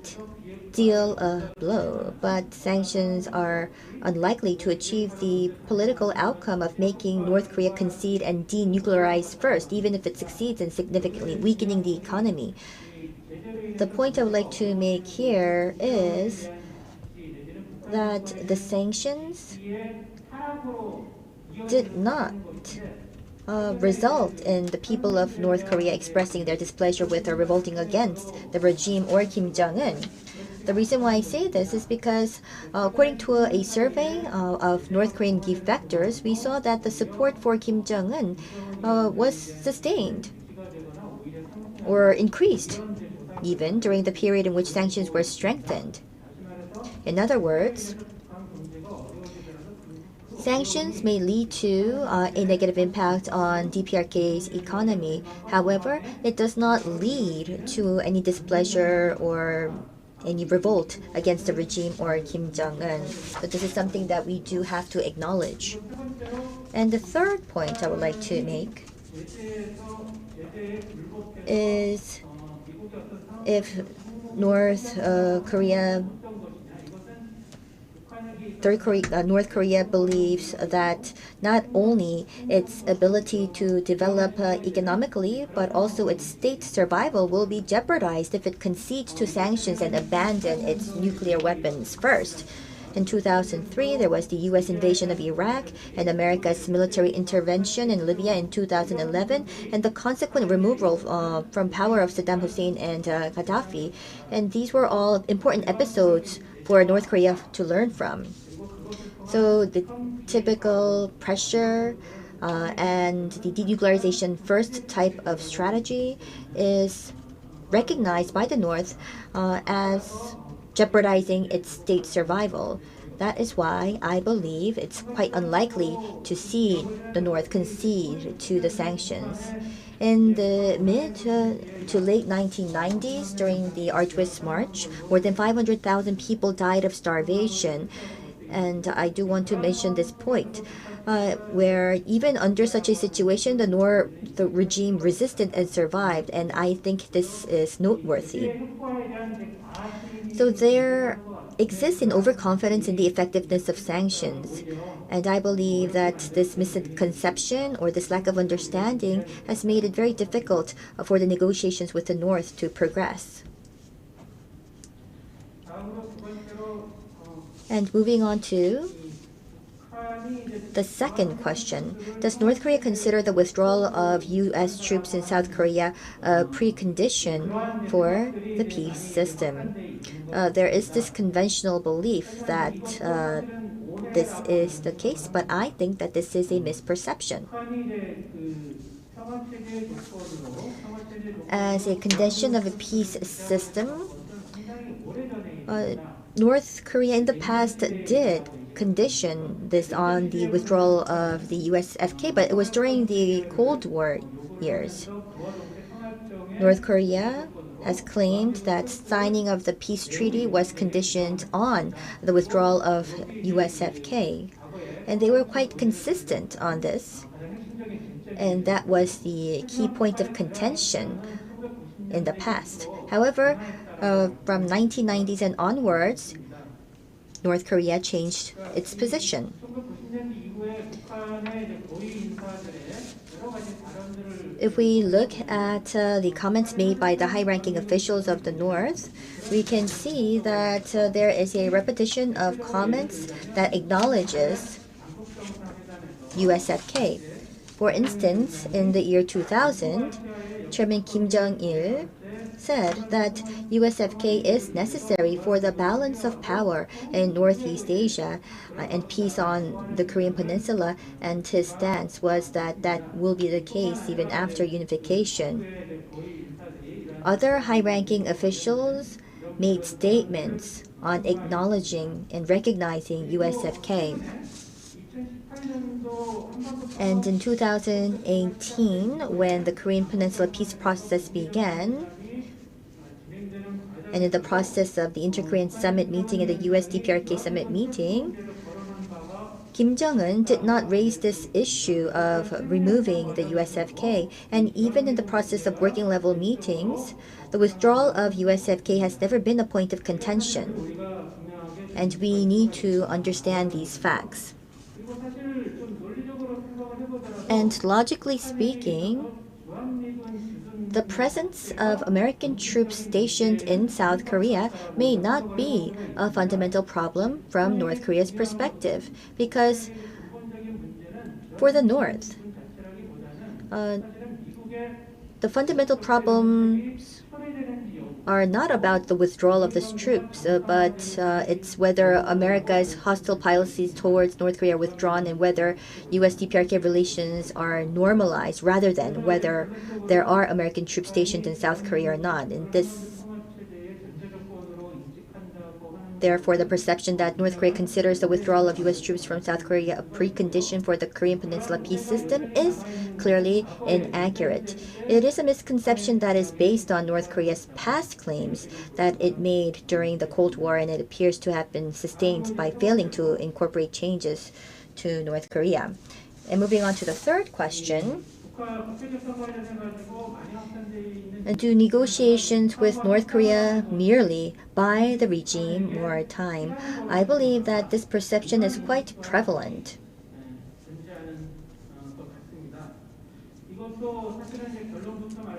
deal a blow, but sanctions are unlikely to achieve the political outcome of making North Korea concede and denuclearize first, even if it succeeds in significantly weakening the economy. The point I would like to make here is that the sanctions did not result in the people of North Korea expressing their displeasure with or revolting against the regime or Kim Jong-un. The reason why I say this is because according to a survey of North Korean defectors, we saw that the support for Kim Jong-un was sustained or increased even during the period in which sanctions were strengthened. In other words, sanctions may lead to a negative impact on DPRK's economy. However, it does not lead to any displeasure or any revolt against the regime or Kim Jong-un. But this is something that we do have to acknowledge. And the third point I would like to make is if North Korea believes that not only its ability to develop economically, but also its state survival will be jeopardized if it concedes to sanctions and abandon its nuclear weapons first. In 2003, there was the U.S. invasion of Iraq and America's military intervention in Libya in 2011, and the consequent removal from power of Saddam Hussein and Gaddafi. And these were all important episodes for North Korea to learn from. So the typical pressure and the denuclearization first type of strategy is recognized by the North as jeopardizing its state survival. That is why I believe it's quite unlikely to see the North concede to the sanctions. In the mid to late 1990s, during the R-Twist March, more than 500,000 people died of starvation. And I do want to mention this point, where even under such a situation, the regime resisted and survived, and I think this is noteworthy. So there exists an overconfidence in the effectiveness of sanctions, and I believe that this misconception or this lack of understanding has made it very difficult for the negotiations with the North to progress. And moving on to the second question, does North Korea consider the withdrawal of U.S. troops in South Korea a precondition for the peace system? There is this conventional belief that this is the case, but I think that this is a misperception. As a condition of a peace system, North Korea in the past did condition this on the withdrawal of the USFK, but it was during the Cold War years. North Korea has claimed that signing of the peace treaty was conditioned on the withdrawal of USFK, and they were quite consistent on this, and that was the key point of contention in the past. However, from 1990s and onwards, North Korea changed its position. If we look at the comments made by the high-ranking officials of the North, we can see that there is a repetition of comments that acknowledges USFK. For instance, in the year 2000, Chairman Kim Jong-il said that USFK is necessary for the balance of power in Northeast Asia and peace on the Korean Peninsula, and his stance was that that will be the case even after unification. Other high-ranking officials made statements on acknowledging and recognizing USFK. And in 2018, when the Korean Peninsula peace process began, and in the process of the Inter-Korean Summit meeting and the US-DPRK Summit meeting, Kim Jong-un did not raise this issue of removing the USFK. And even in the process of working level meetings, the withdrawal of USFK has never been a point of contention. And we need to understand these facts. And logically speaking, the presence of American troops stationed in South Korea may not be a fundamental problem from North Korea's perspective, because for the North, the fundamental problems are not about the withdrawal of these troops, but it's whether America's hostile policies towards North Korea are withdrawn and whether US-DPRK relations are normalized, rather than whether there are American troops stationed in South Korea or not. And therefore, the perception that North Korea considers the withdrawal of US troops from South Korea a precondition for the Korean Peninsula peace system is clearly inaccurate. It is a misconception that is based on North Korea's past claims that it made during the Cold War, and it appears to have been sustained by failing to incorporate changes to North Korea. And moving on to the third question, do negotiations with North Korea merely buy the regime more time? I believe that this perception is quite prevalent.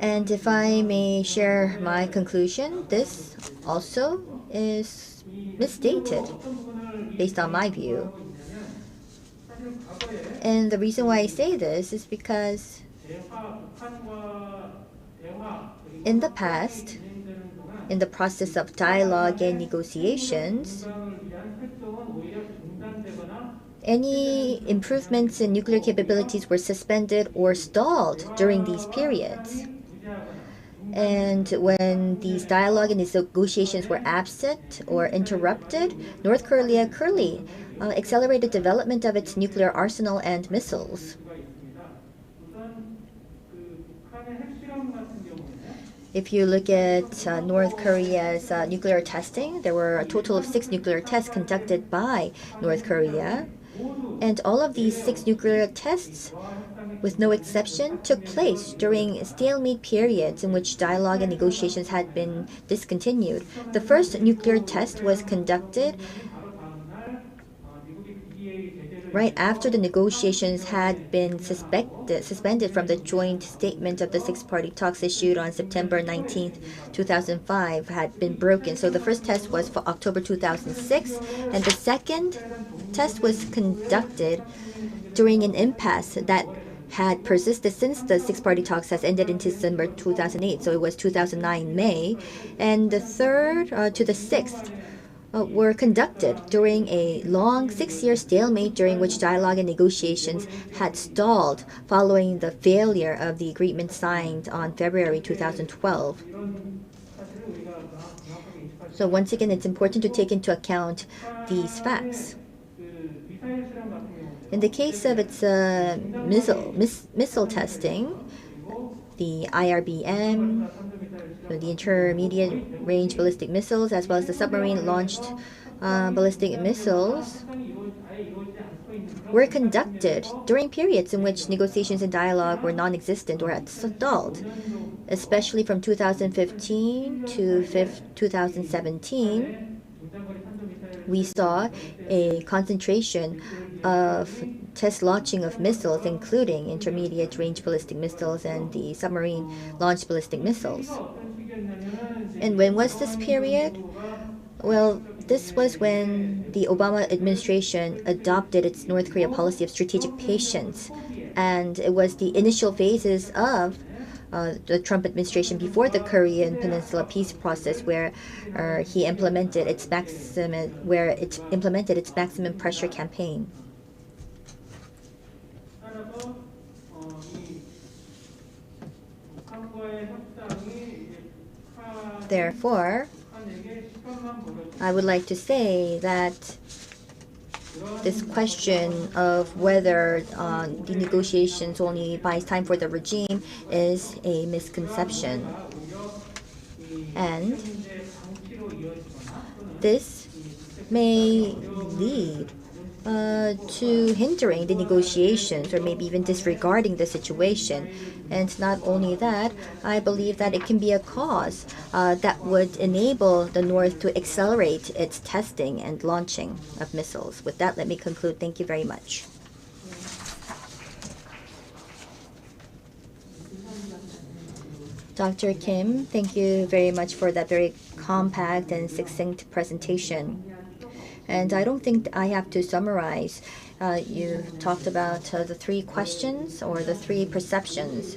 And if I may share my conclusion, this also is misstated based on my view. And the reason why I say this is because in the past, in the process of dialogue and negotiations, any improvements in nuclear capabilities were suspended or stalled during these periods. And when these dialogue and these negotiations were absent or interrupted, North Korea clearly accelerated development of its nuclear arsenal and missiles. If you look at North Korea's nuclear testing, there were a total of 6 nuclear tests conducted by North Korea. And all of these 6 nuclear tests, with no exception, took place during stalemate periods in which dialogue and negotiations had been discontinued. The first nuclear test was conducted right after the negotiations had been suspended from the joint statement of the 6-party talks issued on September 19, 2005, had been broken. So the first test was for October 2006, and the second test was conducted during an impasse that had persisted since the 6-party talks has ended in December 2008. So it was 2009 May, and the third to the 6th were conducted during a long 6-year stalemate during which dialogue and negotiations had stalled following the failure of the agreement signed on February 2012. So once again, it's important to take into account these facts. In the case of its missile testing, the IRBM, the intermediate range ballistic missiles, as well as the submarine launched ballistic missiles, were conducted during periods in which negotiations and dialogue were non-existent or had stalled, especially from 2015 to 2017. We saw a concentration of test launching of missiles, including intermediate range ballistic missiles and the submarine launched ballistic missiles. And when was this period? Well, this was when the Obama administration adopted its North Korea policy of strategic patience, and it was the initial phases of the Trump administration before the Korean Peninsula peace process, where it implemented its maximum pressure campaign. Therefore, I would like to say that this question of whether the negotiations only buys time for the regime is a misconception. And this may lead to hindering the negotiations or maybe even disregarding the situation. And not only that, I believe that it can be a cause that would enable the North to accelerate its testing and launching of missiles. With that, let me conclude. Thank you very much. Dr. Kim, thank you very much for that very compact and succinct presentation. And I don't think I have to summarize. You talked about the 3 questions or the 3 perceptions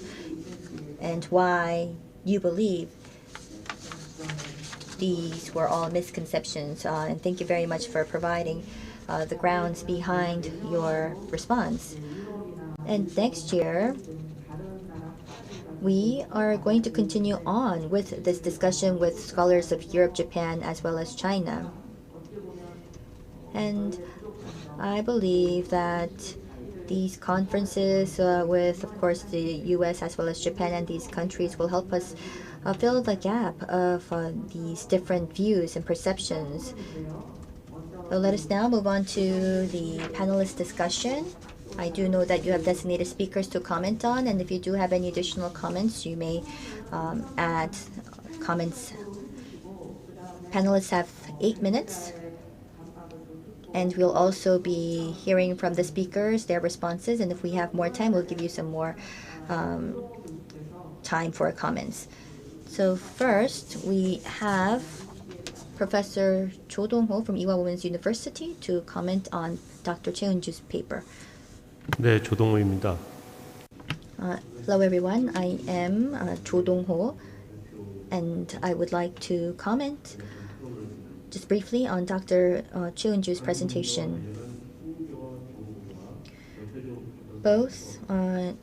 and why you believe these were all misconceptions. And thank you very much for providing the grounds behind your response. And next year, we are going to continue on with this discussion with scholars of Europe, Japan, as well as China. And I believe that these conferences with, of course, the U.S. as well as Japan and these countries will help us fill the gap of these different views and perceptions. So let us now move on to the panelist discussion. I do know that you have designated speakers to comment on, and if you do have any additional comments, you may add comments. Panelists have 8 minutes. And we'll also be hearing from the speakers, their responses. And if we have more time, we'll give you some more time for comments. So first, we have Professor Cho Dong-ho from Ewha Women's University to comment on Dr. Cheon-ju's paper. 네, 조동호입니다. Hello everyone, I am Cho Dong-ho, and I would like to comment just briefly on Dr. Cheon-ju's presentation. Both an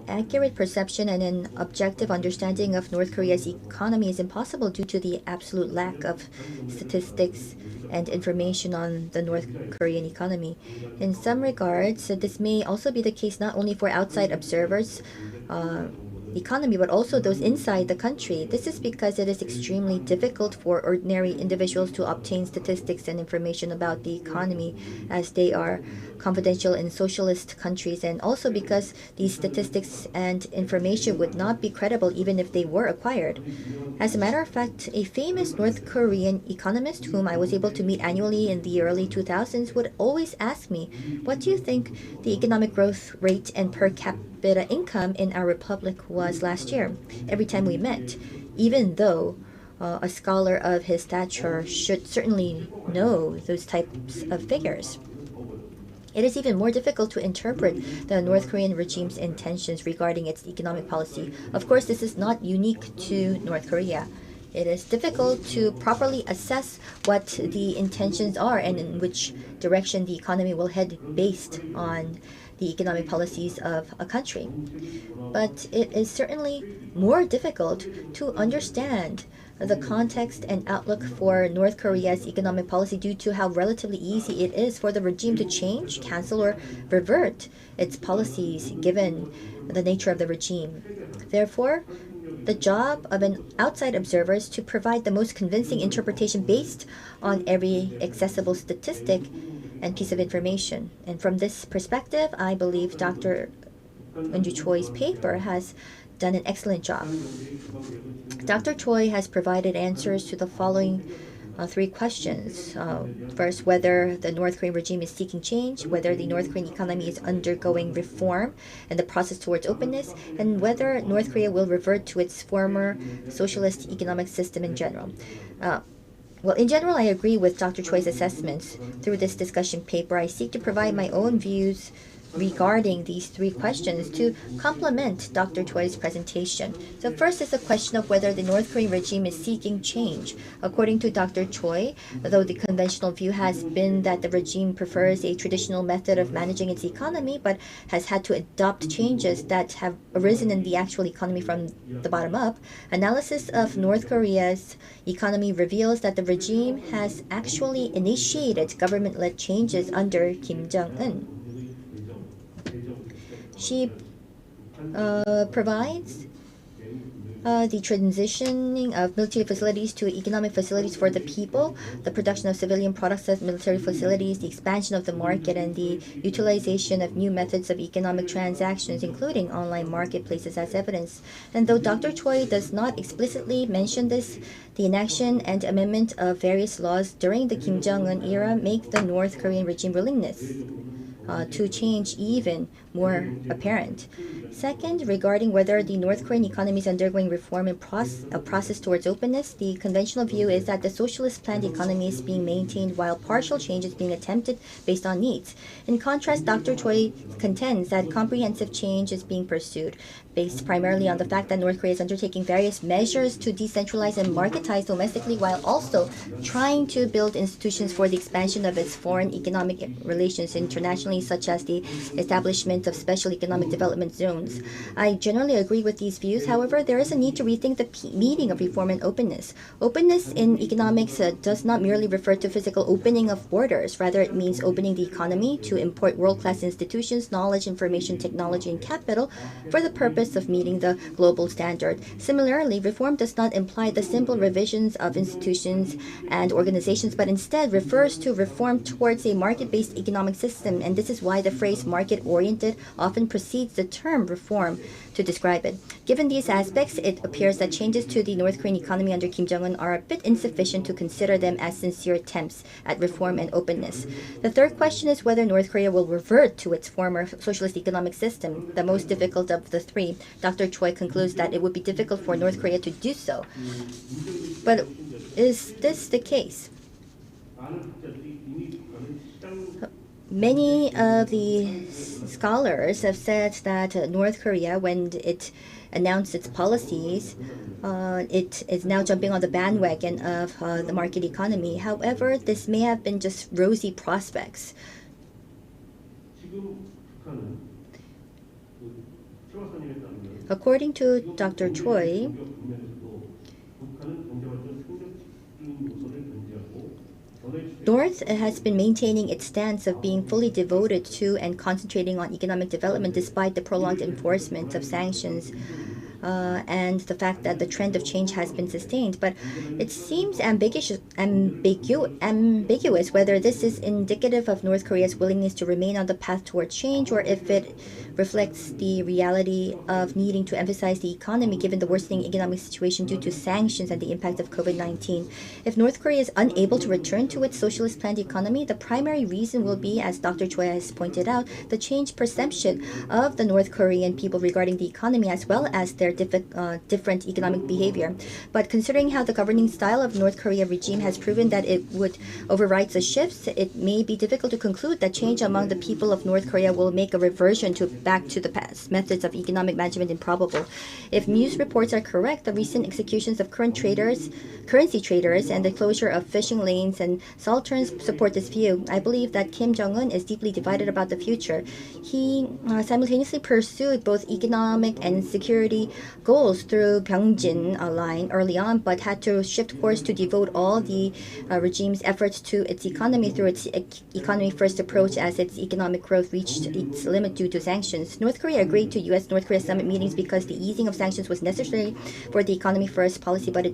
accurate perception and an objective understanding of North Korea's economy is impossible due to the absolute lack of statistics and information on the North Korean economy. In some regards, this may also be the case not only for outside observers' economy, but also those inside the country. This is because it is extremely difficult for ordinary individuals to obtain statistics and information about the economy, as they are confidential in socialist countries, and also because these statistics and information would not be credible even if they were acquired. As a matter of fact, a famous North Korean economist whom I was able to meet annually in the early 2000s would always ask me, "What do you think the economic growth rate and per capita income in our republic was last year?" Every time we met, even though a scholar of his stature should certainly know those types of figures. It is even more difficult to interpret the North Korean regime's intentions regarding its economic policy. Of course, this is not unique to North Korea. It is difficult to properly assess what the intentions are and in which direction the economy will head based on the economic policies of a country. But it is certainly more difficult to understand the context and outlook for North Korea's economic policy due to how relatively easy it is for the regime to change, cancel, or revert its policies given the nature of the regime. Therefore, the job of an outside observer is to provide the most convincing interpretation based on every accessible statistic and piece of information. And from this perspective, I believe Dr. Eun-ju Choi's paper has done an excellent job. Dr. Choi has provided answers to the following three questions. First, whether the North Korean regime is seeking change, whether the North Korean economy is undergoing reform and the process towards openness, and whether North Korea will revert to its former socialist economic system in general. Well, in general, I agree with Dr. Choi's assessments. Through this discussion paper, I seek to provide my own views regarding these three questions to complement Dr. Choi's presentation. So first is the question of whether the North Korean regime is seeking change. According to Dr. Choi, though the conventional view has been that the regime prefers a traditional method of managing its economy, but has had to adopt changes that have arisen in the actual economy from the bottom up, analysis of North Korea's economy reveals that the regime has actually initiated government-led changes under Kim Jong-un. She provides the transitioning of military facilities to economic facilities for the people, the production of civilian products at military facilities, the expansion of the market, and the utilization of new methods of economic transactions, including online marketplaces as evidence. And though Dr. Choi does not explicitly mention this, the inaction and amendment of various laws during the Kim Jong-un era make the North Korean regime willingness to change even more apparent. Second, regarding whether the North Korean economy is undergoing reform and a process towards openness, the conventional view is that the socialist planned economy is being maintained while partial change is being attempted based on needs. In contrast, Dr. Choi contends that comprehensive change is being pursued, based primarily on the fact that North Korea is undertaking various measures to decentralize and marketize domestically while also trying to build institutions for the expansion of its foreign economic relations internationally, such as the establishment of special economic development zones. I generally agree with these views. However, there is a need to rethink the meaning of reform and openness. Openness in economics does not merely refer to physical opening of borders. Rather, it means opening the economy to import world-class institutions, knowledge, information, technology, and capital for the purpose of meeting the global standard. Similarly, reform does not imply the simple revisions of institutions and organizations, but instead refers to reform towards a market-based economic system, and this is why the phrase market-oriented it often precedes the term reform to describe it. Given these aspects, it appears that changes to the North Korean economy under Kim Jong-un are a bit insufficient to consider them as sincere attempts at reform and openness. The third question is whether North Korea will revert to its former socialist economic system, the most difficult of the three. Dr. Choi concludes that it would be difficult for North Korea to do so. But is this the case? Many of the scholars have said that North Korea, when it announced its policies, it is now jumping on the bandwagon of the market economy. However, this may have been just rosy prospects. According to Dr. Choi, North has been maintaining its stance of being fully devoted to and concentrating on economic development despite the prolonged enforcement of sanctions and the fact that the trend of change has been sustained. But it seems ambiguous whether this is indicative of North Korea's willingness to remain on the path towards change or if it reflects the reality of needing to emphasize the economy given the worsening economic situation due to sanctions and the impact of COVID-19. If North Korea is unable to return to its socialist planned economy, the primary reason will be, as Dr. Choi has pointed out, the changed perception of the North Korean people regarding the economy as well as their different economic behavior. But considering how the governing style of North Korea regime has proven that it would override the shifts, it may be difficult to conclude that change among the people of North Korea will make a reversion back to the past methods of economic management improbable. If news reports are correct, the recent executions of currency traders, and the closure of fishing lanes and salt turns support this view. I believe that Kim Jong-un is deeply divided about the future. He simultaneously pursued both economic and security goals through Pyeongjin line early on, but had to shift course to devote all the regime's efforts to its economy through its economy-first approach as its economic growth reached its limit due to sanctions. North Korea agreed to U.S.-North Korea summit meetings because the easing of sanctions was necessary for the economy-first policy, but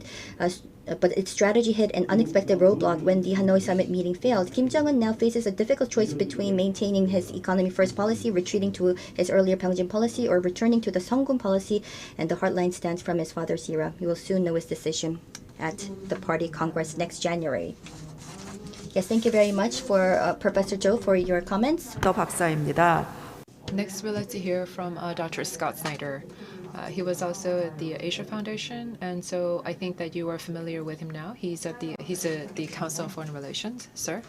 its strategy hit an unexpected roadblock when the Hanoi summit meeting failed. Kim Jong-un now faces a difficult choice between maintaining his economy-first policy, retreating to his earlier Pyeongjin policy, or returning to the Songun policy and the hardline stance from his father's era. We will soon know his decision at the party congress next January. Yes, thank you very much for Professor Cho for your comments. 더 박사입니다. Next, we'd like to hear from Dr. Scott Snyder. He was also at the Asia Foundation, and so I think that you are familiar with him now. He's at the Council on Foreign Relations. Sir?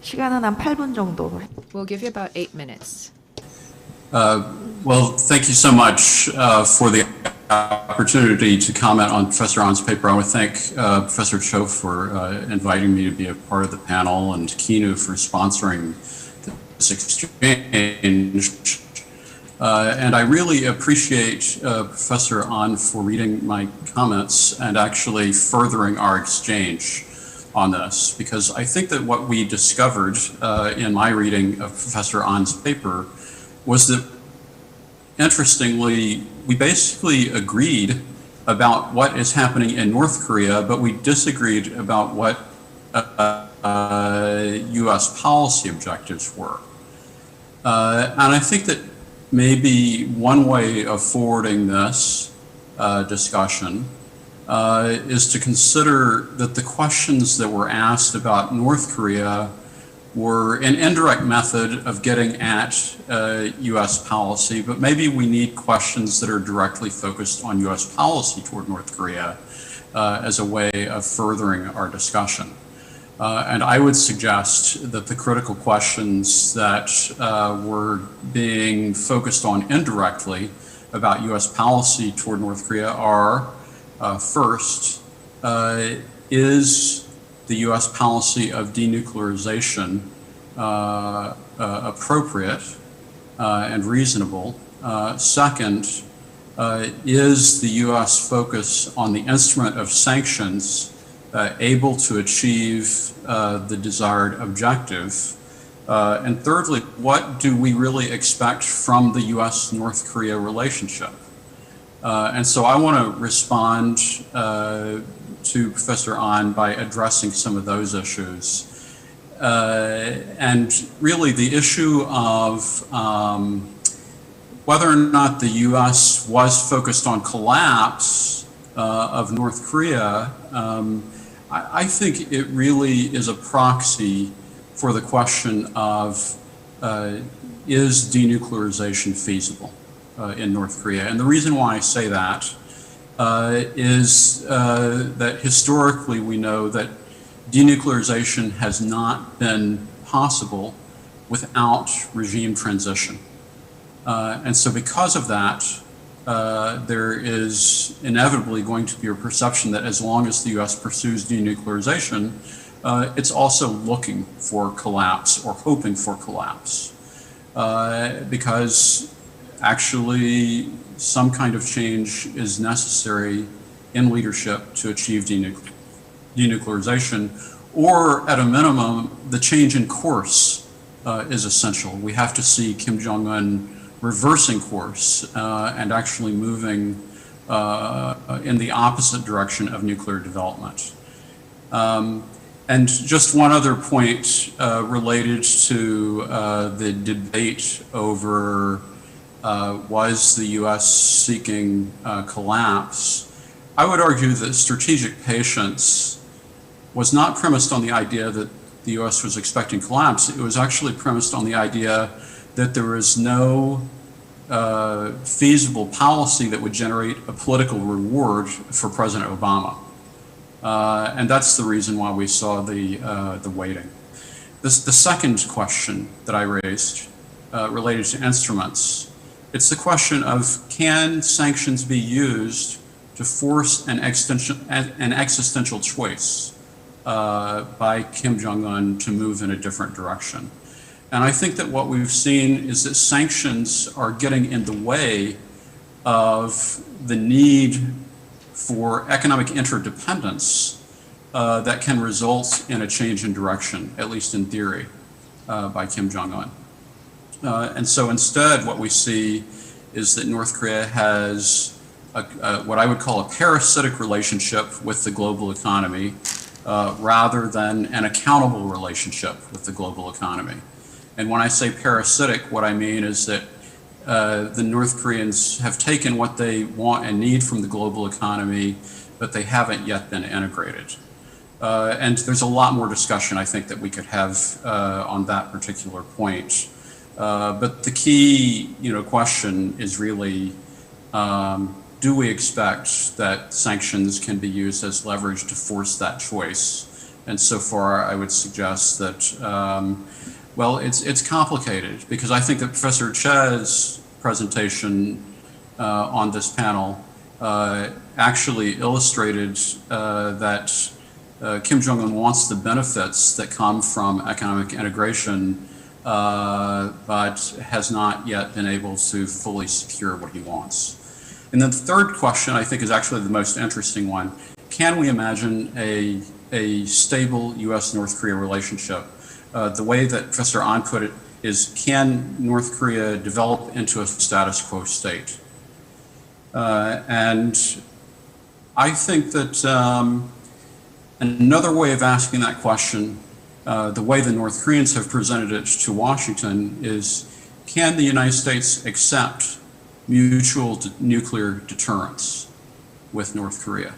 시간은 한 8분 정도. We'll give you about 8 minutes. Well, thank you so much for the opportunity to comment on Professor On's paper. I want to thank Professor Cho for inviting me to be a part of the panel and KINU for sponsoring this exchange. And I really appreciate Professor On for reading my comments and actually furthering our exchange on this, because I think that what we discovered in my reading of Professor On's paper was that, interestingly, we basically agreed about what is happening in North Korea, but we disagreed about what U.S. policy objectives were. And I think that maybe one way of forwarding this discussion is to consider that the questions that were asked about North Korea were an indirect method of getting at U.S. policy, but maybe we need questions that are directly focused on U.S. policy toward North Korea as a way of furthering our discussion. And I would suggest that the critical questions that were being focused on indirectly about U.S. policy toward North Korea are, first, is the U.S. policy of denuclearization appropriate and reasonable? Second, is the U.S. focus on the instrument of sanctions able to achieve the desired objective? And thirdly, what do we really expect from the U.S.-North Korea relationship? And so I want to respond to Professor On by addressing some of those issues. and really the issue of whether or not the U.S. was focused on collapse of North Korea, I think it really is a proxy for the question of is denuclearization feasible in North Korea? And the reason why I say that is that historically we know that denuclearization has not been possible without regime transition. And so because of that, there is inevitably going to be a perception that as long as the U.S. pursues denuclearization, it's also looking for collapse or hoping for collapse. Because actually some kind of change is necessary in leadership to achieve denuclearization, or at a minimum, the change in course is essential. We have to see Kim Jong-un reversing course and actually moving in the opposite direction of nuclear development. And just one other point related to the debate over was the U.S. seeking collapse. I would argue that strategic patience was not premised on the idea that the U.S. was expecting collapse. It was actually premised on the idea that there is no feasible policy that would generate a political reward for President Obama. And that's the reason why we saw the waiting. The second question that I raised related to instruments, it's the question of can sanctions be used to force an existential choice by Kim Jong-un to move in a different direction. And I think that what we've seen is that sanctions are getting in the way of the need for economic interdependence that can result in a change in direction, at least in theory, by Kim Jong-un. And so instead, what we see is that North Korea has what I would call a parasitic relationship with the global economy rather than an accountable relationship with the global economy. And when I say parasitic, what I mean is that the North Koreans have taken what they want and need from the global economy, but they haven't yet been integrated. And there's a lot more discussion, I think, that we could have on that particular point. But the key, question is really, do we expect that sanctions can be used as leverage to force that choice? And so far, I would suggest that, well, it's complicated because I think that Professor Che's presentation on this panel actually illustrated that Kim Jong-un wants the benefits that come from economic integration, but has not yet been able to fully secure what he wants. And then the third question, I think, is actually the most interesting one. Can we imagine a stable U.S.-North Korea relationship? The way that Professor Ahn put it is, can North Korea develop into a status quo state? And I think that another way of asking that question, the way the North Koreans have presented it to Washington, is can the United States accept mutual nuclear deterrence with North Korea?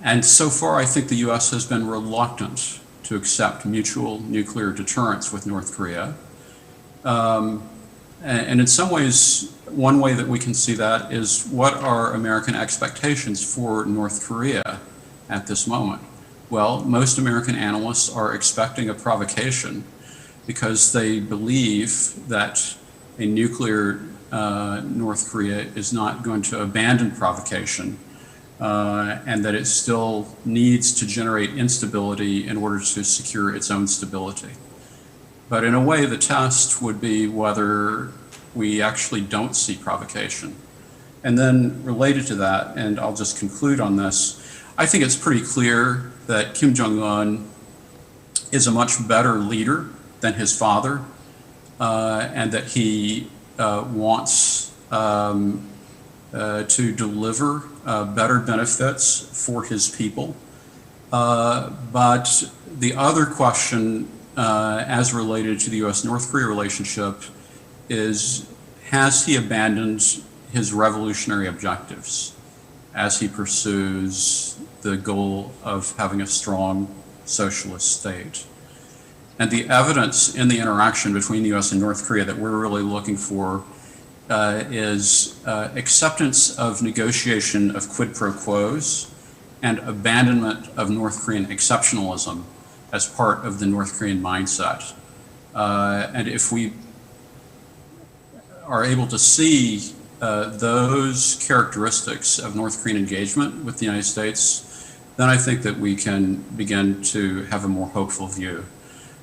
And so far, I think the U.S. has been reluctant to accept mutual nuclear deterrence with North Korea. And in some ways, one way that we can see that is what are American expectations for North Korea at this moment? Well, most American analysts are expecting a provocation because they believe that a nuclear North Korea is not going to abandon provocation and that it still needs to generate instability in order to secure its own stability. But in a way, the test would be whether we actually don't see provocation. And then related to that, and I'll just conclude on this, I think it's pretty clear that Kim Jong-un is a much better leader than his father, and that he wants to deliver better benefits for his people. But the other question, as related to the U.S.-North Korea relationship, is has he abandoned his revolutionary objectives as he pursues the goal of having a strong socialist state? And the evidence in the interaction between the U.S. and North Korea that we're really looking for is acceptance of negotiation of quid pro quos and abandonment of North Korean exceptionalism as part of the North Korean mindset. And if we are able to see those characteristics of North Korean engagement with the United States, then I think that we can begin to have a more hopeful view.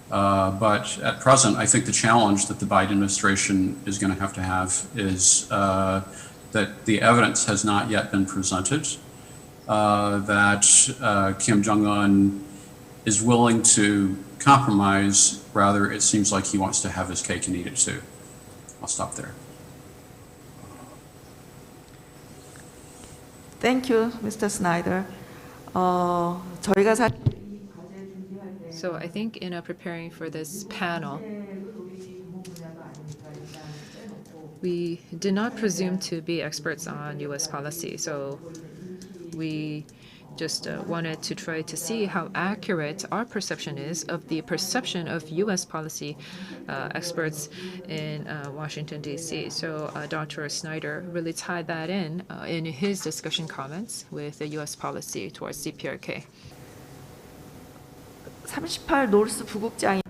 But at present, I think the challenge that the Biden administration is going to have is that the evidence has not yet been presented, that Kim Jong-un is willing to compromise. Rather, it seems like he wants to have his cake and eat it too. I'll stop there. Thank you, Mr. Snyder. 저희가 사실 So I think in preparing for this panel, we did not presume to be experts on U.S. policy. So we just wanted to try to see how accurate our perception is of the perception of U.S. policy experts in Washington, D.C. So Dr. Snyder really tied that in his discussion comments with the U.S. policy towards CPRK. 38 노스 부국장이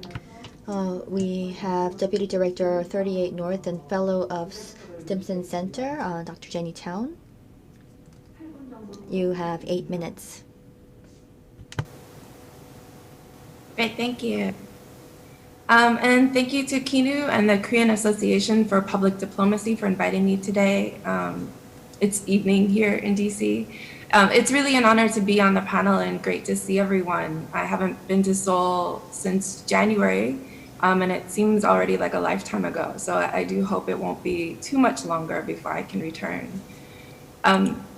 We have Deputy Director 38 North and Fellow of Stimson Center, Dr. Jenny Town. You have 8 minutes. Great, thank you. And thank you to KINU and the Korean Association for Public Diplomacy for inviting me today. It's evening here in DC. It's really an honor to be on the panel and great to see everyone. I haven't been to Seoul since January, and it seems already like a lifetime ago. So I do hope it won't be too much longer before I can return.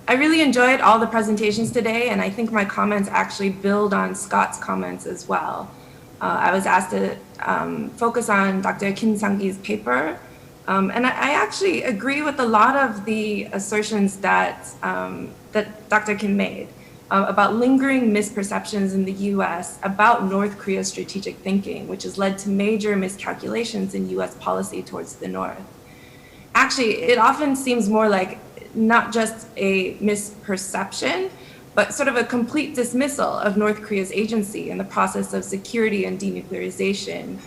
I really enjoyed all the presentations today, and I think my comments actually build on Scott's comments as well. I was asked to focus on Dr. Kim Sang-gi's paper, and I actually agree with a lot of the assertions that Dr. Kim made about lingering misperceptions in the U.S. about North Korea's strategic thinking, which has led to major miscalculations in U.S. policy towards the North. Actually, it often seems more like not just a misperception, but sort of a complete dismissal of North Korea's agency in the process of security and denuclearization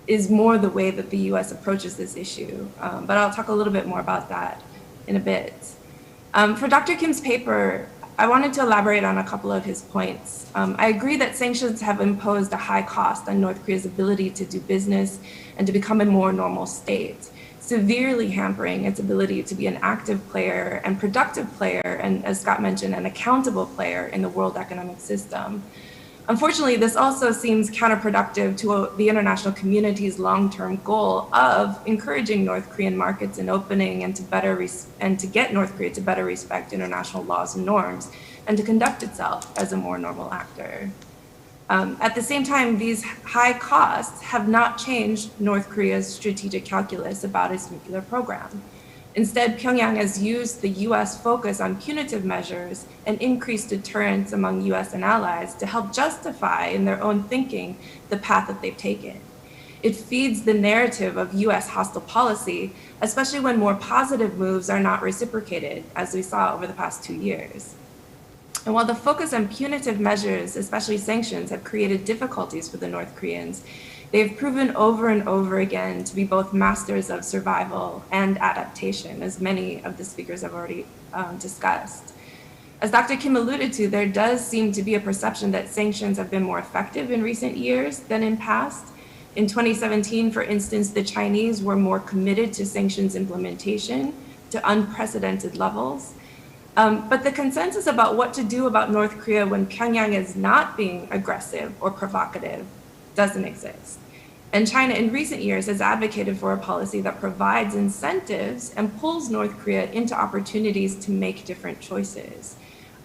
is more the way that the U.S. approaches this issue. But I'll talk a little bit more about that in a bit. For Dr. Kim's paper, I wanted to elaborate on a couple of his points. I agree that sanctions have imposed a high cost on North Korea's ability to do business and to become a more normal state, severely hampering its ability to be an active player and productive player, and as Scott mentioned, an accountable player in the world economic system. Unfortunately, this also seems counterproductive to the international community's long-term goal of encouraging North Korean markets and opening and to get North Korea to better respect international laws and norms and to conduct itself as a more normal actor. At the same time, these high costs have not changed North Korea's strategic calculus about its nuclear program. Instead, Pyongyang has used the U.S. focus on punitive measures and increased deterrence among U.S. and allies to help justify in their own thinking the path that they've taken. It feeds the narrative of U.S. hostile policy, especially when more positive moves are not reciprocated, as we saw over the past 2 years. And while the focus on punitive measures, especially sanctions, have created difficulties for the North Koreans, they've proven over and over again to be both masters of survival and adaptation, as many of the speakers have already discussed. As Dr. Kim alluded to, there does seem to be a perception that sanctions have been more effective in recent years than in past. In 2017, for instance, the Chinese were more committed to sanctions implementation to unprecedented levels. But the consensus about what to do about North Korea when Pyongyang is not being aggressive or provocative doesn't exist. And China in recent years has advocated for a policy that provides incentives and pulls North Korea into opportunities to make different choices.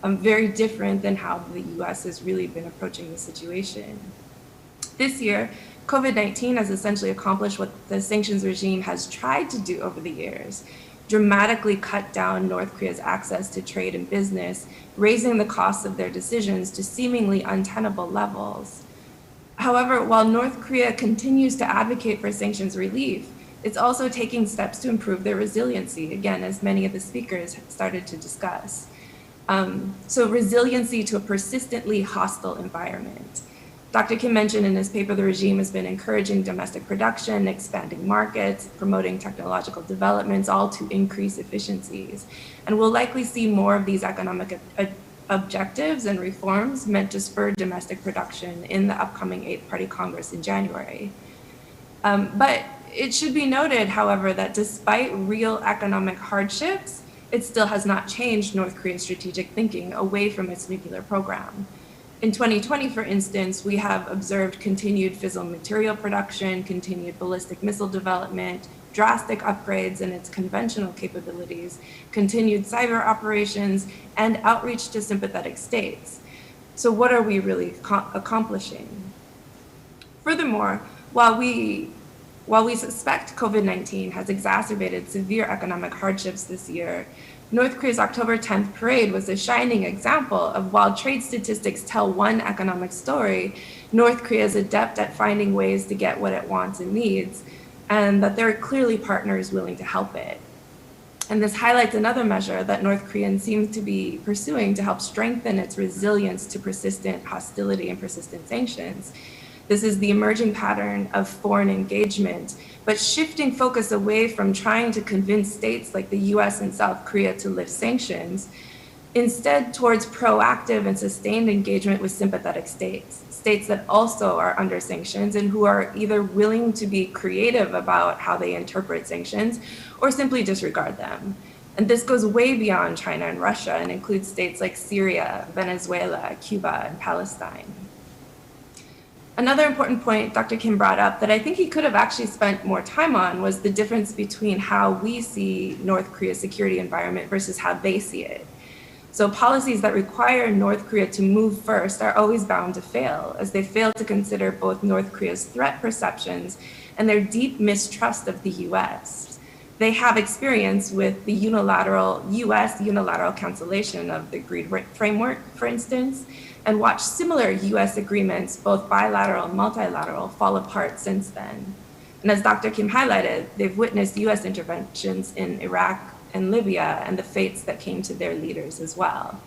very different than how the US has really been approaching the situation. This year, COVID-19 has essentially accomplished what the sanctions regime has tried to do over the years, dramatically cut down North Korea's access to trade and business, raising the costs of their decisions to seemingly untenable levels. However, while North Korea continues to advocate for sanctions relief, it's also taking steps to improve their resiliency, again, as many of the speakers started to discuss. So resiliency to a persistently hostile environment. Dr. Kim mentioned in his paper, the regime has been encouraging domestic production, expanding markets, promoting technological developments, all to increase efficiencies. And we'll likely see more of these economic objectives and reforms meant to spur domestic production in the upcoming 8th Party Congress in January. But it should be noted, however, that despite real economic hardships, it still has not changed North Korea's strategic thinking away from its nuclear program. In 2020, for instance, we have observed continued fissile material production, continued ballistic missile development, drastic upgrades in its conventional capabilities, continued cyber operations, and outreach to sympathetic states. So what are we really accomplishing? Furthermore, while we suspect COVID-19 has exacerbated severe economic hardships this year, North Korea's October 10th parade was a shining example of while trade statistics tell one economic story, North Korea is adept at finding ways to get what it wants and needs, and that there are clearly partners willing to help it. And this highlights another measure that North Koreans seem to be pursuing to help strengthen its resilience to persistent hostility and persistent sanctions. This is the emerging pattern of foreign engagement, but shifting focus away from trying to convince states like the US and South Korea to lift sanctions, instead towards proactive and sustained engagement with sympathetic states, states that also are under sanctions and who are either willing to be creative about how they interpret sanctions or simply disregard them. And this goes way beyond China and Russia and includes states like Syria, Venezuela, Cuba, and Palestine. Another important point Dr. Kim brought up that I think he could have actually spent more time on was the difference between how we see North Korea's security environment versus how they see it. So policies that require North Korea to move first are always bound to fail, as they fail to consider both North Korea's threat perceptions and their deep mistrust of the US. They have experience with the US unilateral cancellation of the agreed framework, for instance, and watched similar US agreements, both bilateral and multilateral, fall apart since then. And as Dr. Kim highlighted, they've witnessed US interventions in Iraq and Libya and the fates that came to their leaders as well.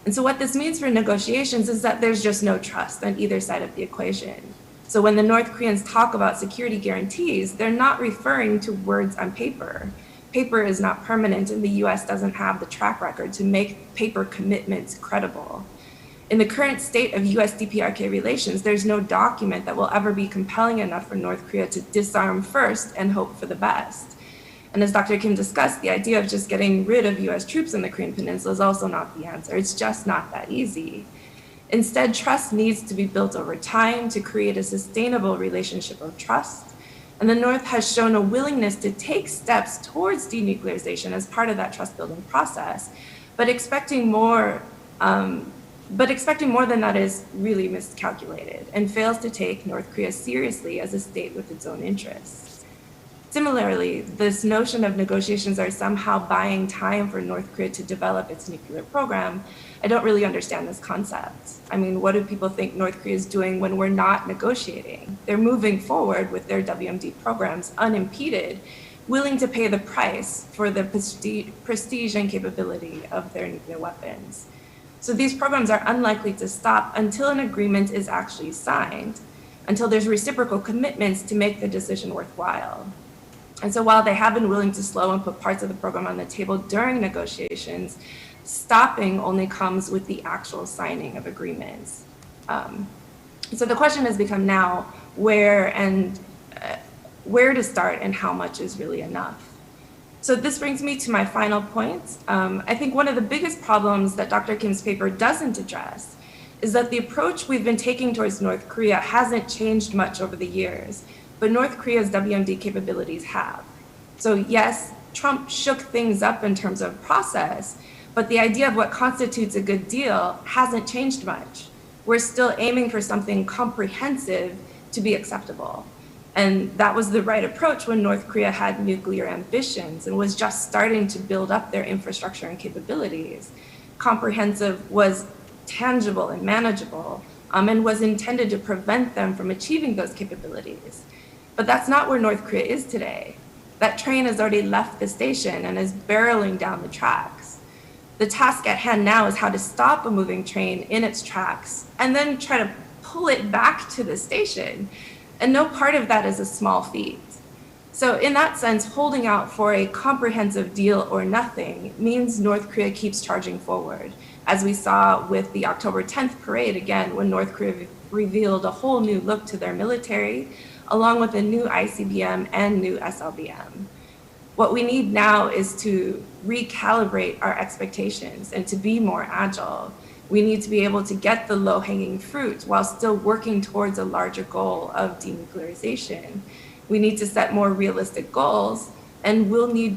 And so what this means for negotiations is that there's just no trust on either side of the equation. So when the North Koreans talk about security guarantees, they're not referring to words on paper. Paper is not permanent, and the US doesn't have the track record to make paper commitments credible. In the current state of US-DPRK relations, there's no document that will ever be compelling enough for North Korea to disarm first and hope for the best. And as Dr. Kim discussed, the idea of just getting rid of US troops in the Korean Peninsula is also not the answer. It's just not that easy. Instead, trust needs to be built over time to create a sustainable relationship of trust. And the North has shown a willingness to take steps towards denuclearization as part of that trust-building process, but expecting more than that is really miscalculated and fails to take North Korea seriously as a state with its own interests. Similarly, this notion of negotiations are somehow buying time for North Korea to develop its nuclear program, I don't really understand this concept. I mean, what do people think North Korea is doing when we're not negotiating? They're moving forward with their WMD programs unimpeded, willing to pay the price for the prestige and capability of their nuclear weapons. So these programs are unlikely to stop until an agreement is actually signed, until there's reciprocal commitments to make the decision worthwhile. And so while they have been willing to slow and put parts of the program on the table during negotiations, stopping only comes with the actual signing of agreements. So the question has become now where to start and how much is really enough. So this brings me to my final point. I think one of the biggest problems that Dr. Kim's paper doesn't address is that the approach we've been taking towards North Korea hasn't changed much over the years, but North Korea's WMD capabilities have. So yes, Trump shook things up in terms of process, But the idea of what constitutes a good deal hasn't changed much. We're still aiming for something comprehensive to be acceptable. And that was the right approach when North Korea had nuclear ambitions and was just starting to build up their infrastructure and capabilities. Comprehensive was tangible and manageable, and was intended to prevent them from achieving those capabilities. But that's not where North Korea is today. That train has already left the station and is barreling down the tracks. The task at hand now is how to stop a moving train in its tracks and then try to pull it back to the station. And no part of that is a small feat. So in that sense, holding out for a comprehensive deal or nothing means North Korea keeps charging forward, as we saw with the October 10th parade again, when North Korea revealed a whole new look to their military, along with a new ICBM and new SLBM. What we need now is to recalibrate our expectations and to be more agile. We need to be able to get the low-hanging fruit while still working towards a larger goal of denuclearization. We need to set more realistic goals, and we'll need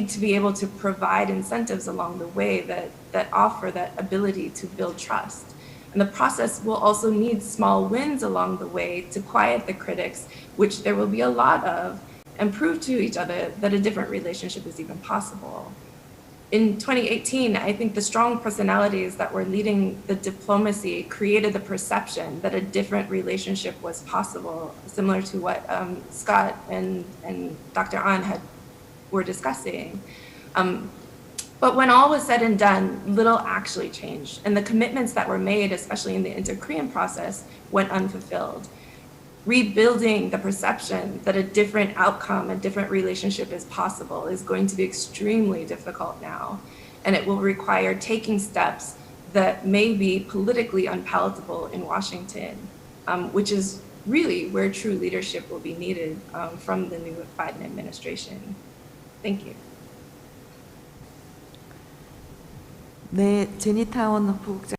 to be able to provide incentives along the way that offer that ability to build trust. And the process will also need small wins along the way to quiet the critics, which there will be a lot of, and prove to each other that a different relationship is even possible. In 2018, I think the strong personalities that were leading the diplomacy created the perception that a different relationship was possible, similar to what Scott and Dr. An were discussing. But when all was said and done, little actually changed. And the commitments that were made, especially in the inter-Korean process, went unfulfilled. Rebuilding the perception that a different outcome, a different relationship is possible is going to be extremely difficult now. And it will require taking steps that may be politically unpalatable in Washington, which is really where true leadership will be needed from the new Biden administration. Thank you. 네, 제니타운 부국장.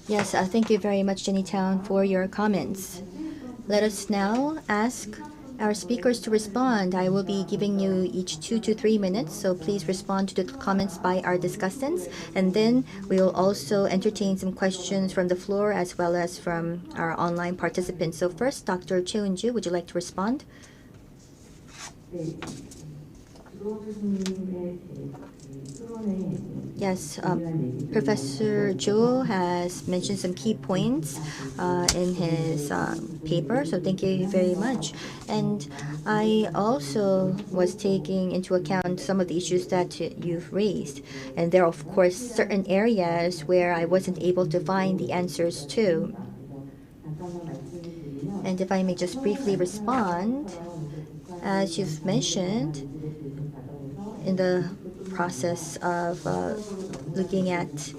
Yes, thank you very much, Jenny Town, for your comments. Let us now ask our speakers to respond. I will be giving you each 2 to 3 minutes, so please respond to the comments by our discussants. And then we will also entertain some questions from the floor as well as from our online participants. So first, Dr. Cheun-ju, would you like to respond? Yes, Professor Jo has mentioned some key points in his paper, so thank you very much. And I also was taking into account some of the issues that you've raised. And there are, of course, certain areas where I wasn't able to find the answers to. And if I may just briefly respond, as you've mentioned, in the process of looking at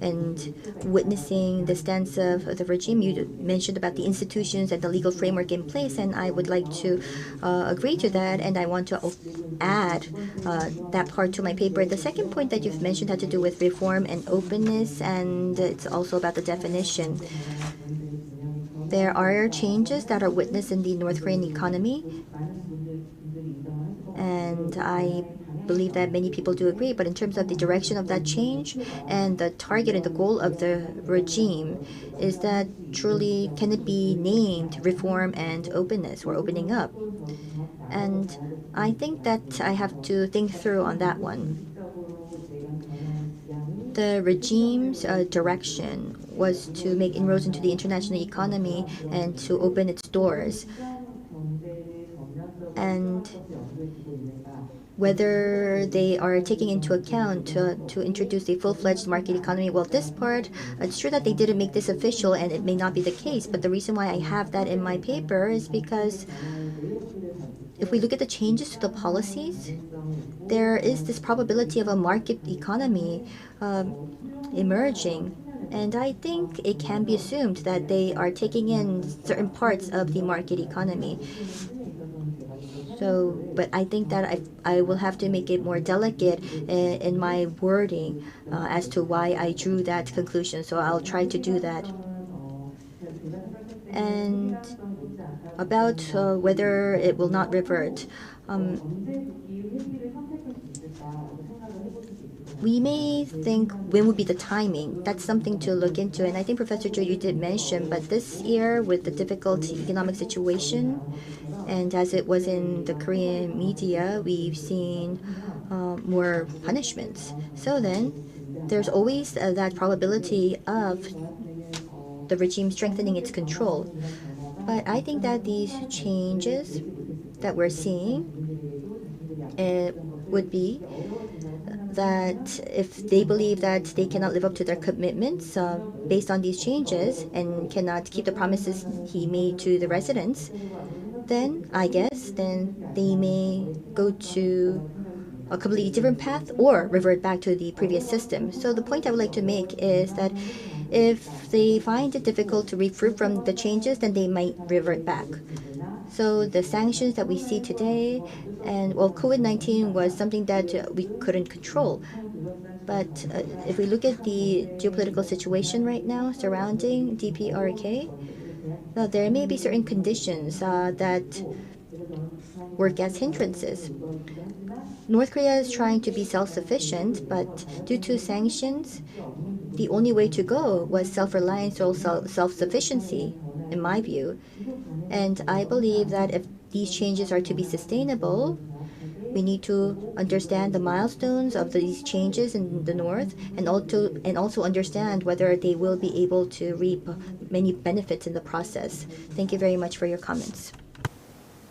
and witnessing the stance of the regime, you mentioned about the institutions and the legal framework in place, and I would like to agree to that, and I want to add that part to my paper. The second point that you've mentioned had to do with reform and openness, and it's also about the definition. There are changes that are witnessed in the North Korean economy, and I believe that many people do agree, but in terms of the direction of that change and the target and the goal of the regime, is that truly, can it be named reform and openness or opening up? And I think that I have to think through on that one. The regime's direction was to make inroads into the international economy and to open its doors. And whether they are taking into account to introduce a full-fledged market economy, well, this part, it's true that they didn't make this official and it may not be the case, but the reason why I have that in my paper is because if we look at the changes to the policies, there is this probability of a market economy emerging. And I think it can be assumed that they are taking in certain parts of the market economy. So, but I think that I will have to make it more delicate in my wording as to why I drew that conclusion. So I'll try to do that. And about whether it will not revert. we may think when would be the timing. That's something to look into. And I think, Professor Cho, you did mention, but this year with the difficult economic situation, and as it was in the Korean media, we've seen more punishments. So then, there's always that probability of the regime strengthening its control. But I think that these changes that we're seeing would be that if they believe that they cannot live up to their commitments based on these changes and cannot keep the promises he made to the residents, then I guess then they may go to a completely different path or revert back to the previous system. So the point I would like to make is that if they find it difficult to reap fruit from the changes, then they might revert back. So the sanctions that we see today, and well, COVID-19 was something that we couldn't control. But if we look at the geopolitical situation right now surrounding DPRK, now there may be certain conditions that work as hindrances. North Korea is trying to be self-sufficient, but due to sanctions, the only way to go was self-reliance or self-sufficiency, in my view. And I believe that if these changes are to be sustainable, we need to understand the milestones of these changes in the North and also understand whether they will be able to reap many benefits in the process. Thank you very much for your comments.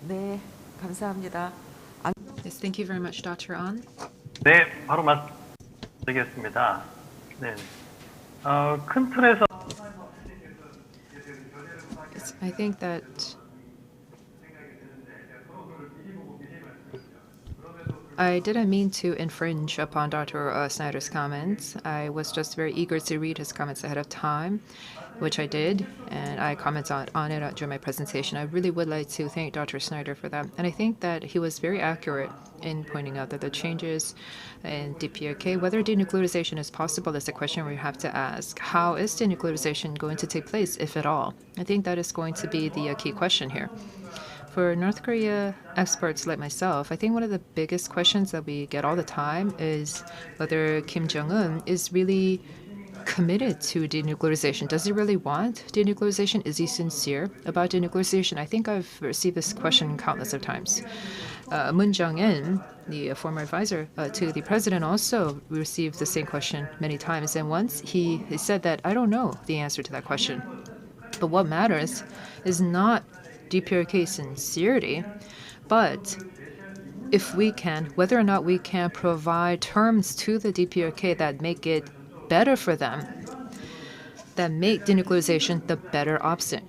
네, 감사합니다. Yes, thank you very much, Dr. An. 네, 바로 말씀드리겠습니다. 네, 큰 틀에서 Yes, I think that I didn't mean to infringe upon Dr. Snyder's comments. I was just very eager to read his comments ahead of time, which I did, and I commented on it during my presentation. I really would like to thank Dr. Snyder for that. And I think that he was very accurate in pointing out that the changes in DPRK, whether denuclearization is possible, is a question we have to ask. How is denuclearization going to take place, if at all? I think that is going to be the key question here. For North Korea experts like myself, I think one of the biggest questions that we get all the time is whether Kim Jong-un is really committed to denuclearization. Does he really want denuclearization? Is he sincere about denuclearization? I think I've received this question countless of times. Moon Jong-in, the former advisor to the president, also received the same question many times. And once he said that, I don't know the answer to that question. But what matters is not DPRK sincerity, but if we can, whether or not we can provide terms to the DPRK that make it better for them, that make denuclearization the better option.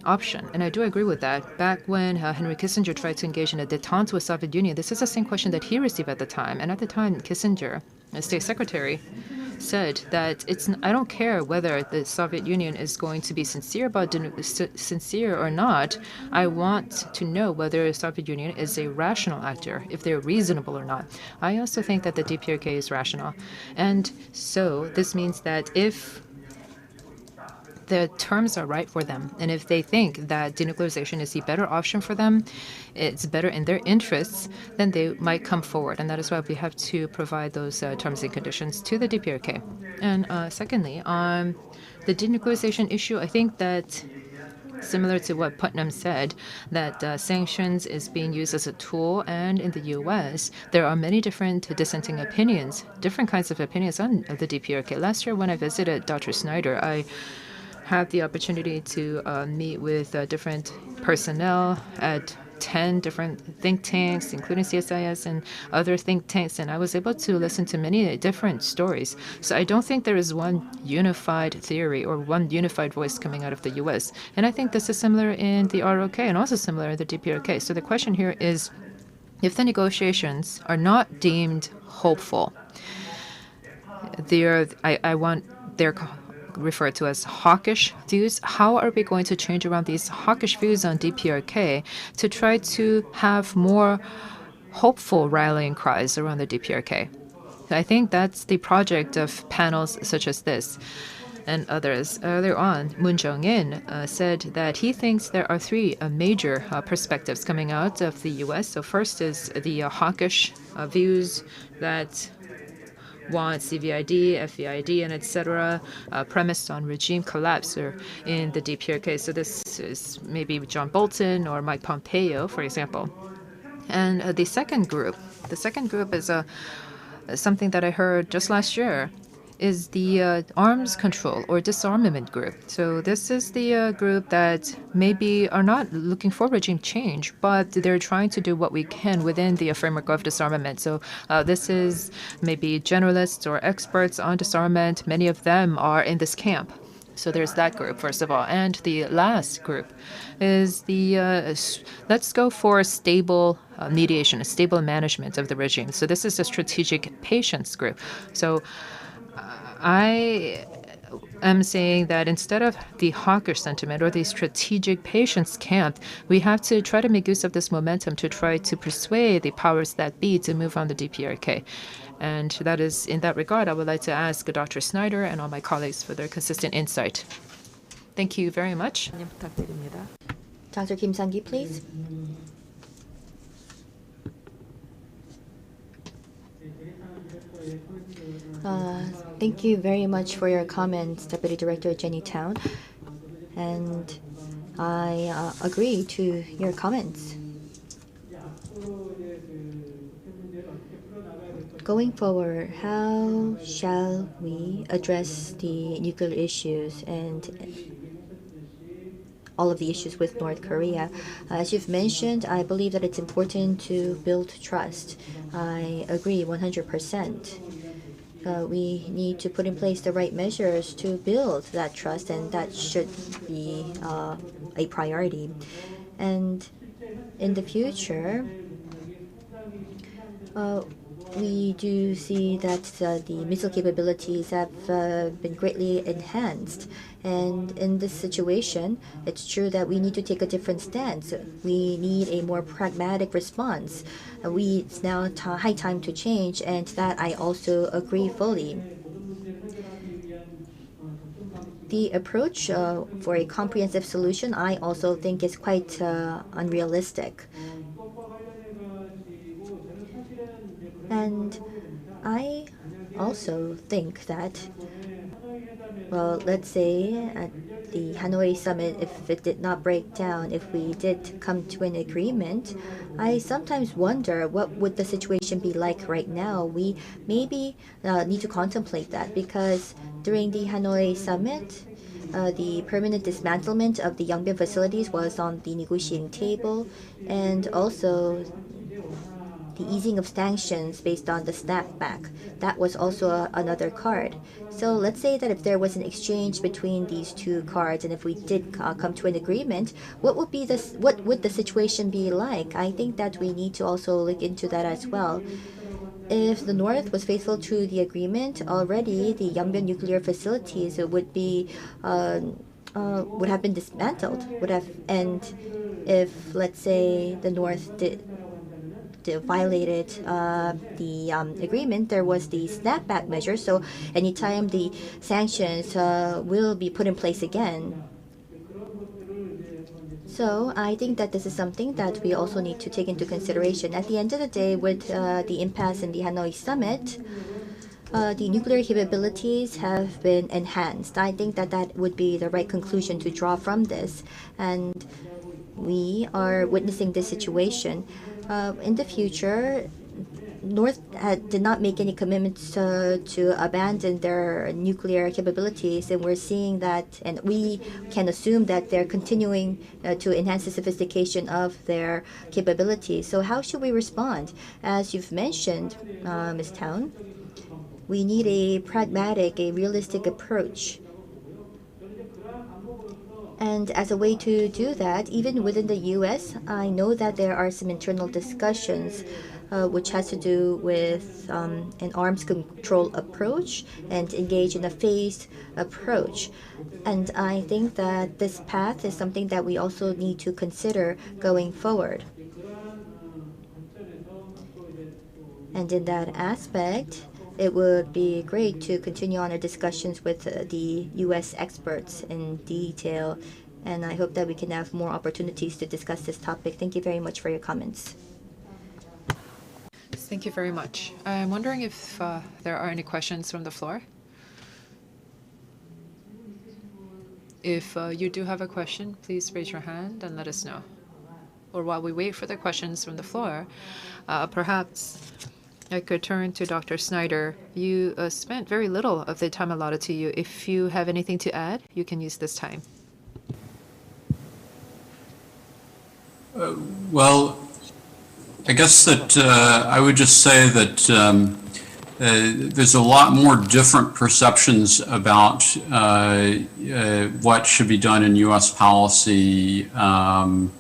And I do agree with that. Back when Henry Kissinger tried to engage in a détente with Soviet Union, this is the same question that he received at the time. And at the time, Kissinger, the state secretary, said that I don't care whether the Soviet Union is going to be sincere or not. I want to know whether the Soviet Union is a rational actor, if they're reasonable or not. I also think that the DPRK is rational. And so this means that if the terms are right for them, and if they think that denuclearization is the better option for them, it's better in their interests, then they might come forward. And that is why we have to provide those terms and conditions to the DPRK. And secondly, on the denuclearization issue, I think that similar to what Putnam said, that sanctions is being used as a tool, and in the U.S., there are many different dissenting opinions, different kinds of opinions on the DPRK. Last year when I visited Dr. Snyder, I had the opportunity to meet with different personnel at 10 different think tanks, including CSIS and other think tanks, and I was able to listen to many different stories. So I don't think there is one unified theory or one unified voice coming out of the U.S. And I think this is similar in the ROK and also similar in the DPRK. So the question here is, if the negotiations are not deemed hopeful, I want their referred to as hawkish views. How are we going to change around these hawkish views on DPRK to try to have more hopeful rallying cries around the DPRK? I think that's the project of panels such as this and others. Earlier on, Moon Jong-in said that he thinks there are three major perspectives coming out of the U.S. So first is the hawkish views that want CVID, FVID, and etc., premised on regime collapse or in the DPRK. So this is maybe John Bolton or Mike Pompeo, for example. And the second group is something that I heard just last year, is the arms control or disarmament group. So this is the group that maybe are not looking for regime change, but they're trying to do what we can within the framework of disarmament. So this is maybe generalists or experts on disarmament. Many of them are in this camp. So there's that group, first of all. And the last group is the let's go for stable mediation, a stable management of the regime. So this is a strategic patience group. So I am saying that instead of the hawkish sentiment or the strategic patience camp, we have to try to make use of this momentum to try to persuade the powers that be to move on the DPRK. And that is, in that regard, I would like to ask Dr. Snyder and all my colleagues for their consistent insight. Thank you very much. 부탁드립니다. Dr. Kim Sang-gi, please. Thank you very much for your comments, Deputy Director Jenny Town. And I agree to your comments. Going forward, how shall we address the nuclear issues and all of the issues with North Korea? As you've mentioned, I believe that it's important to build trust. I agree 100%. We need to put in place the right measures to build that trust, and that should be a priority. And in the future, we do see that the missile capabilities have been greatly enhanced. And in this situation, it's true that we need to take a different stance. We need a more pragmatic response. It's now high time to change, and that I also agree fully. The approach for a comprehensive solution, I also think, is quite unrealistic. And I also think that, well, let's say at the Hanoi summit, if it did not break down, if we did come to an agreement, I sometimes wonder what would the situation be like right now. We maybe need to contemplate that, because during the Hanoi summit, the permanent dismantlement of the Yongbyon facilities was on the negotiating table, and also the easing of sanctions based on the snapback. That was also another card. So let's say that if there was an exchange between these two cards, and if we did come to an agreement, what would the situation be like? I think that we need to also look into that as well. If the North was faithful to the agreement, already the Yongbyon nuclear facilities would have been dismantled. And if, let's say, the North violated the agreement, there was the snapback measure. So anytime the sanctions will be put in place again. So I think that this is something that we also need to take into consideration. At the end of the day, with the impasse in the Hanoi summit, the nuclear capabilities have been enhanced. I think that that would be the right conclusion to draw from this. And we are witnessing this situation. In the future, North did not make any commitments to abandon their nuclear capabilities, and we're seeing that, and we can assume that they're continuing to enhance the sophistication of their capabilities. So how should we respond? As you've mentioned, Ms. Town, we need a pragmatic, a realistic approach. And as a way to do that, even within the U.S., I know that there are some internal discussions which has to do with an arms control approach and engage in a phased approach. And I think that this path is something that we also need to consider going forward. And in that aspect, it would be great to continue on our discussions with the U.S. experts in detail, and I hope that we can have more opportunities to discuss this topic. Thank you very much for your comments. Thank you very much. I'm wondering if there are any questions from the floor. If you do have a question, please raise your hand and let us know. Or while we wait for the questions from the floor, perhaps I could turn to Dr. Snyder. You spent very little of the time allotted to you. If you have anything to add, you can use this time. Well, I guess that I would just say that there's a lot more different perceptions about what should be done in U.S. policy, and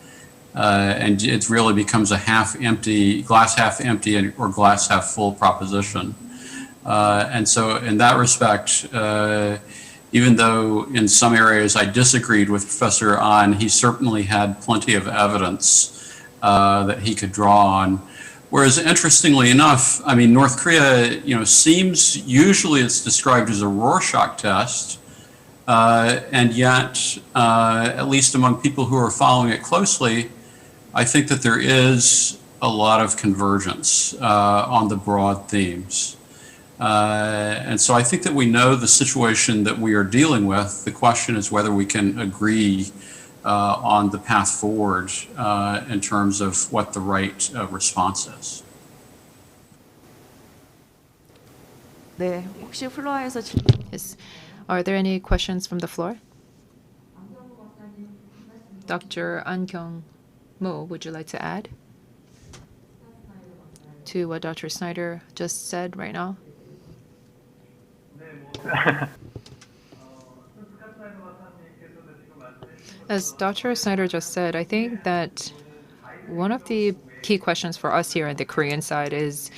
it really becomes a glass half empty or glass half full proposition. And so in that respect, even though in some areas I disagreed with Professor Ahn, he certainly had plenty of evidence that he could draw on. Whereas interestingly enough, I mean, North Korea, seems, usually it's described as a Rorschach test, and yet, at least among people who are following it closely, I think that there is a lot of convergence on the broad themes. And so I think that we know the situation that we are dealing with. The question is whether we can agree on the path forward in terms of what the right response is. 네, 혹시 플로어에서 질문 Yes. Are there any questions from the floor? Dr. An Kyung-mo, would you like to add to what Dr. Snyder just said right now? As Dr. Snyder just said, I think that one of the key questions for us here on the Korean side is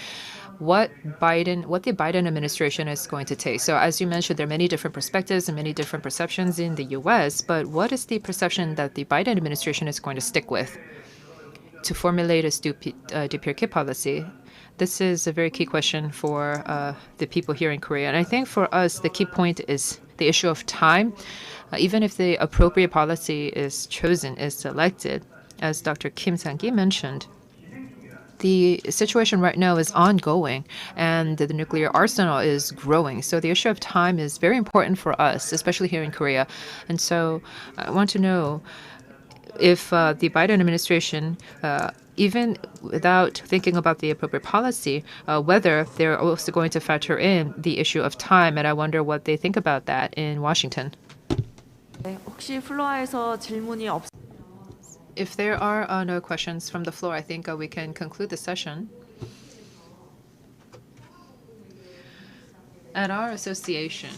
what the Biden administration is going to take. So as you mentioned, there are many different perspectives and many different perceptions in the U.S., but what is the perception that the Biden administration is going to stick with to formulate its DPRK policy? This is a very key question for the people here in Korea. And I think for us, the key point is the issue of time. Even if the appropriate policy is chosen, is selected, as Dr. Kim Sang-gi mentioned, the situation right now is ongoing and the nuclear arsenal is growing. So the issue of time is very important for us, especially here in Korea. And so I want to know if the Biden administration, even without thinking about the appropriate policy, whether they're also going to factor in the issue of time. And I wonder what they think about that in Washington. 네, 혹시 플로어에서 질문이 없 If there are no questions from the floor, I think we can conclude the session. At our association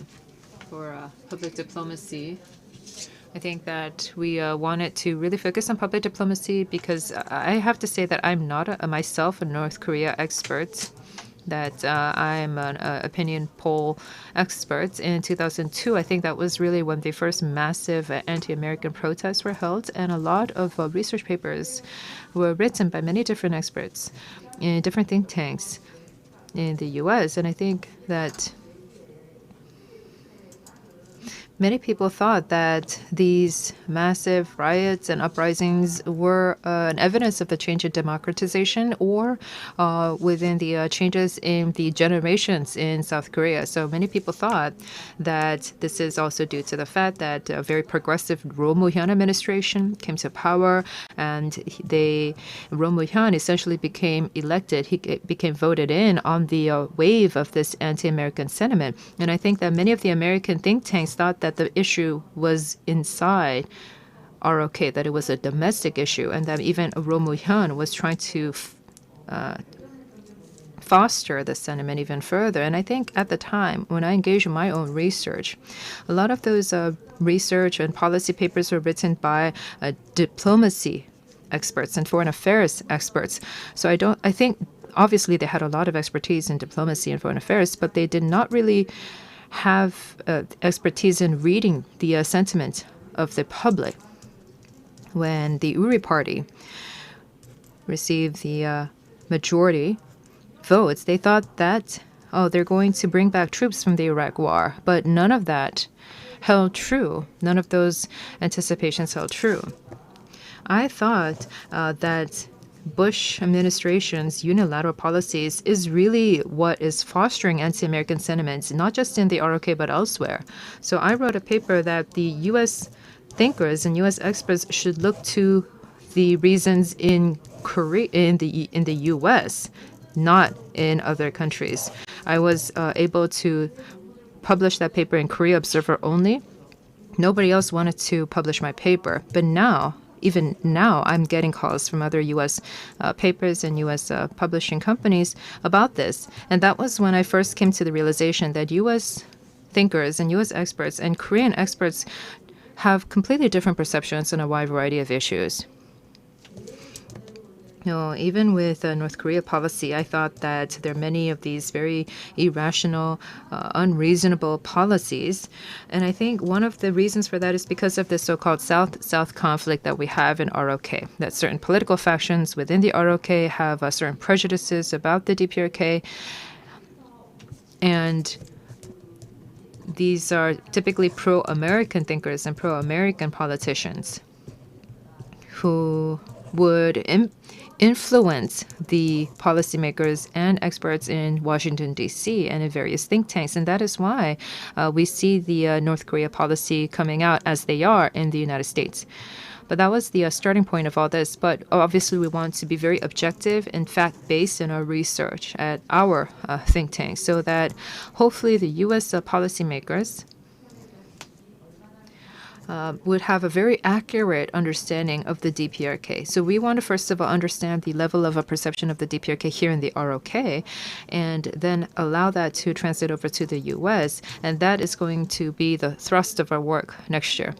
for public diplomacy, I think that we wanted to really focus on public diplomacy because I have to say that I'm not myself a North Korea expert, that I'm an opinion poll expert. In 2002, I think that was really when the first massive anti-American protests were held, and a lot of research papers were written by many different experts in different think tanks in the U.S. And I think that many people thought that these massive riots and uprisings were an evidence of the change in democratization or within the changes in the generations in South Korea. So many people thought that this is also due to the fact that a very progressive Roh Moo-hyun administration came to power, and Roh Moo-hyun essentially became elected. He became voted in on the wave of this anti-American sentiment. And I think that many of the American think tanks thought that the issue was inside ROK, that it was a domestic issue, and that even Roh Moo-hyun was trying to foster the sentiment even further. And I think at the time, when I engaged in my own research, a lot of those research and policy papers were written by diplomacy experts and foreign affairs experts. So I think obviously they had a lot of expertise in diplomacy and foreign affairs, but they did not really have expertise in reading the sentiment of the public. When the Uri party received the majority votes, they thought that, they're going to bring back troops from the Iraq War. But none of that held true. None of those anticipations held true. I thought that Bush administration's unilateral policies is really what is fostering anti-American sentiments, not just in the ROK but elsewhere. So I wrote a paper that the U.S. thinkers and U.S. experts should look to the reasons in Korea, in the U.S., not in other countries. I was able to publish that paper in Korea Observer only. Nobody else wanted to publish my paper, but now, even now, I'm getting calls from other U.S. Papers and U.S. Publishing companies about this. And that was when I first came to the realization that U.S. thinkers and U.S. experts and Korean experts have completely different perceptions on a wide variety of issues. Even with North Korea policy, I thought that there are many of these very irrational, unreasonable policies. And I think one of the reasons for that is because of the so-called South-South conflict that we have in ROK, that certain political factions within the ROK have certain prejudices about the DPRK. And these are typically pro-American thinkers and pro-American politicians who would influence the policymakers and experts in Washington, D.C. and in various think tanks. And that is why we see the North Korea policy coming out as they are in the United States. But that was the starting point of all this. But obviously, we want to be very objective and fact-based in our research at our think tank so that hopefully the U.S. Policymakers would have a very accurate understanding of the DPRK. So we want to first of all understand the level of a perception of the DPRK here in the ROK and then allow that to translate over to the US. And that is going to be the thrust of our work next year.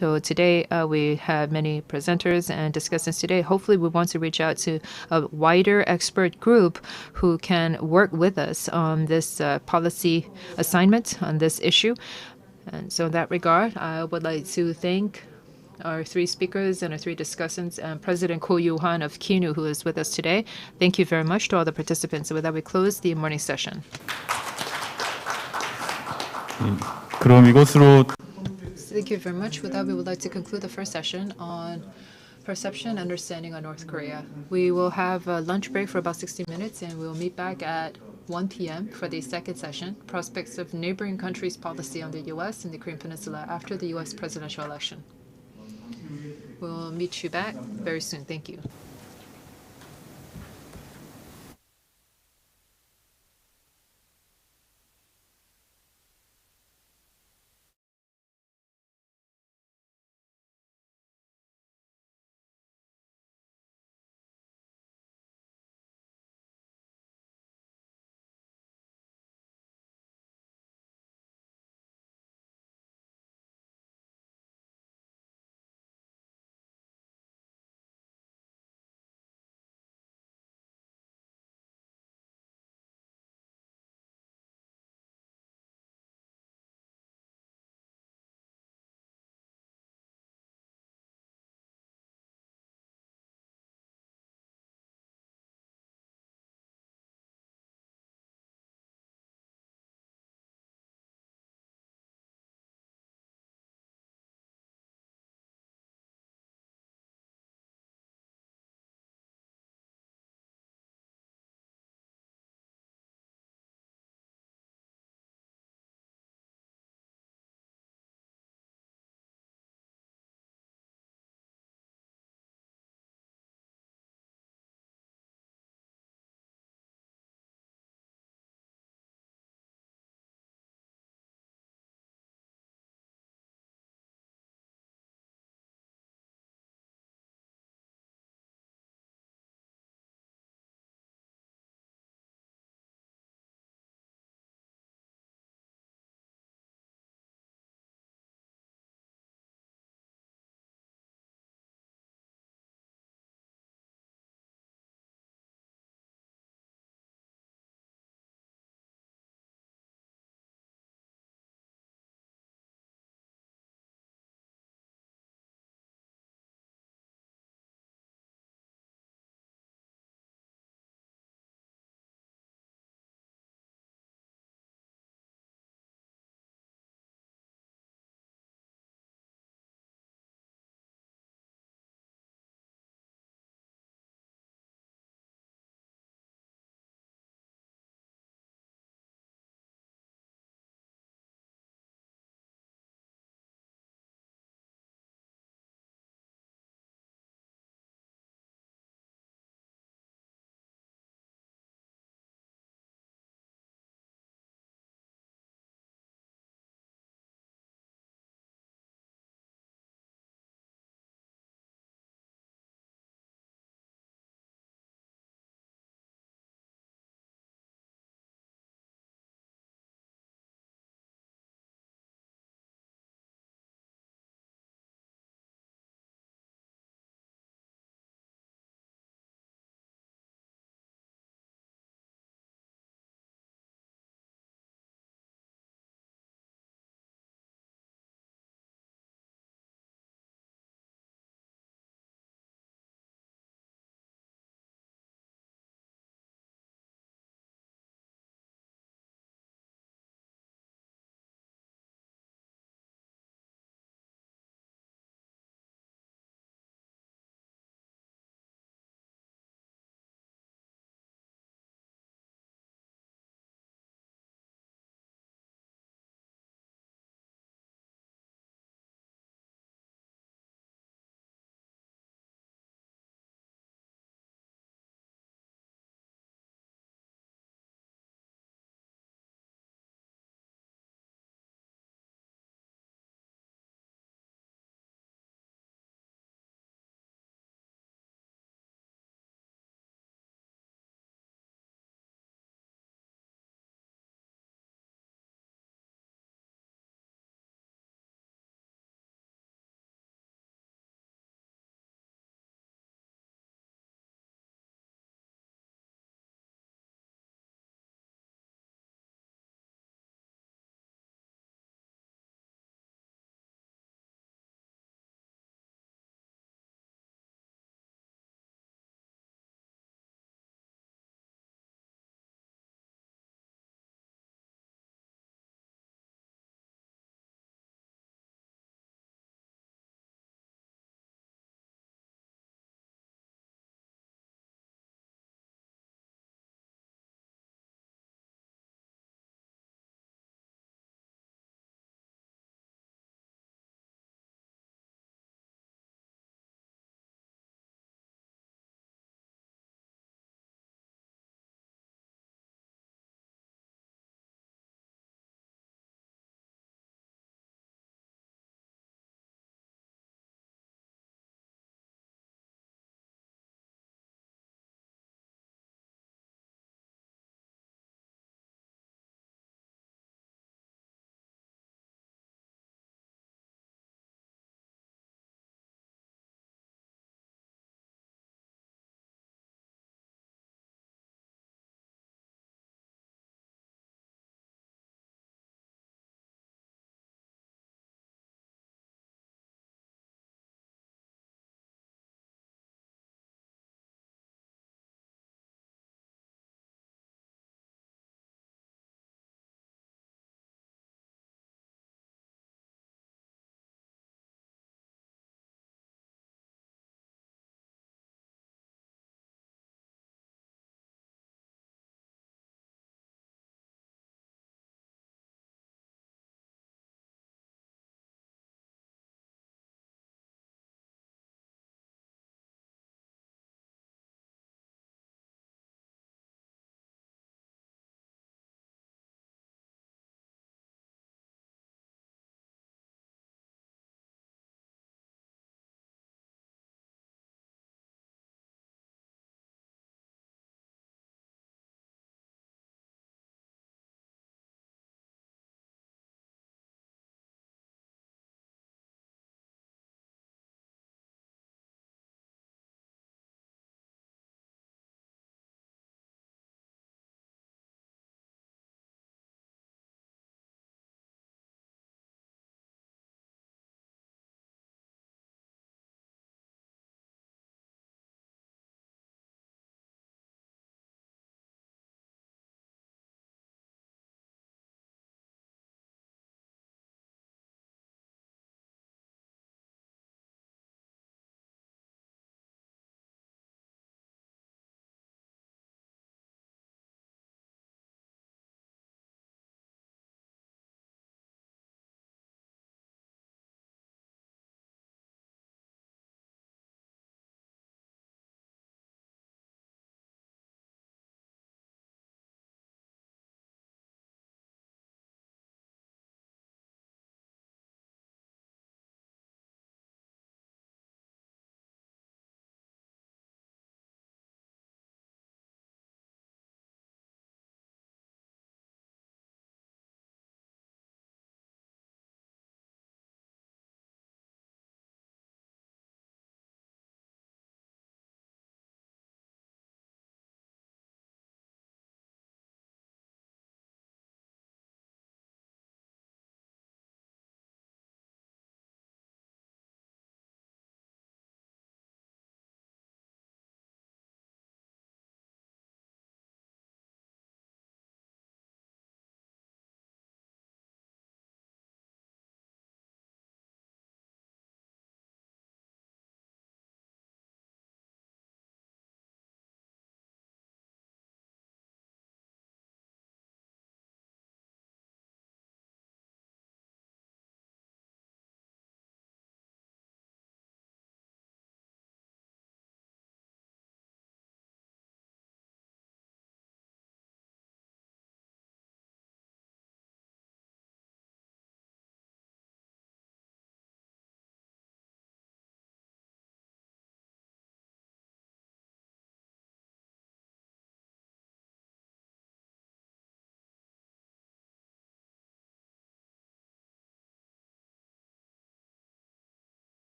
So today we have many presenters and discussants today. Hopefully we want to reach out to a wider expert group who can work with us on this policy assignment on this issue. And so in that regard, I would like to thank our three speakers and our three discussants and President Ko Yoo-han of KINU, who is with us today. Thank you very much to all the participants. So with that, we close the morning session. 그럼 이것으로 Thank you very much. With that, we would like to conclude the first session on perception and understanding of North Korea. We will have a lunch break for about 60 minutes, and we'll meet back at 1 p.m. for the second session, Prospects of Neighboring Countries' Policy on the U.S. and the Korean Peninsula after the U.S. presidential election. We'll meet you back very soon. Thank you.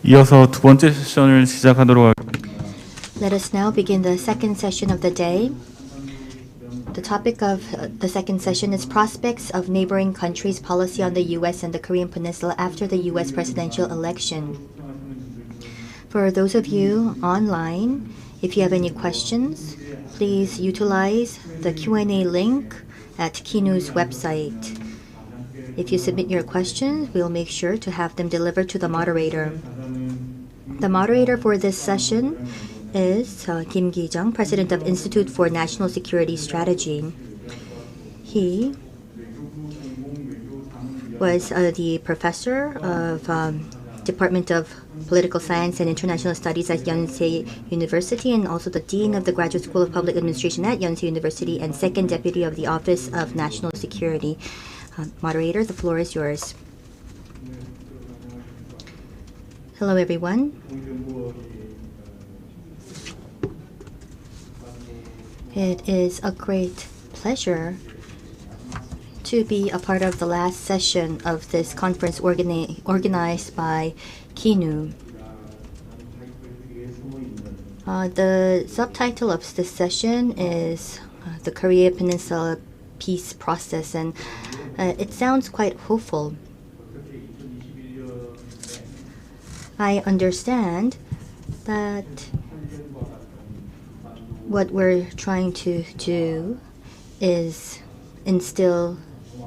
이어서 두 번째 세션을 시작하도록 Let us now begin the second session of the day. The topic of the second session is prospects of neighboring countries' policy on the U.S. and the Korean Peninsula after the U.S. presidential election. For those of you online, if you have any questions, please utilize the Q&A link at KINU's website. If you submit your questions, we'll make sure to have them delivered to the moderator. The moderator for this session is Kim Gi-jung, President of Institute for National Security Strategy. He was the professor of Department of Political Science and International Studies at Yonsei University and also the Dean of the Graduate School of Public Administration at Yonsei University and Second Deputy of the Office of National Security. Moderator, the floor is yours. Hello, everyone. It is a great pleasure to be a part of the last session of this conference organized by KINU. The subtitle of this session is the Korean Peninsula Peace Process, and it sounds quite hopeful. I understand that what we're trying to do is instill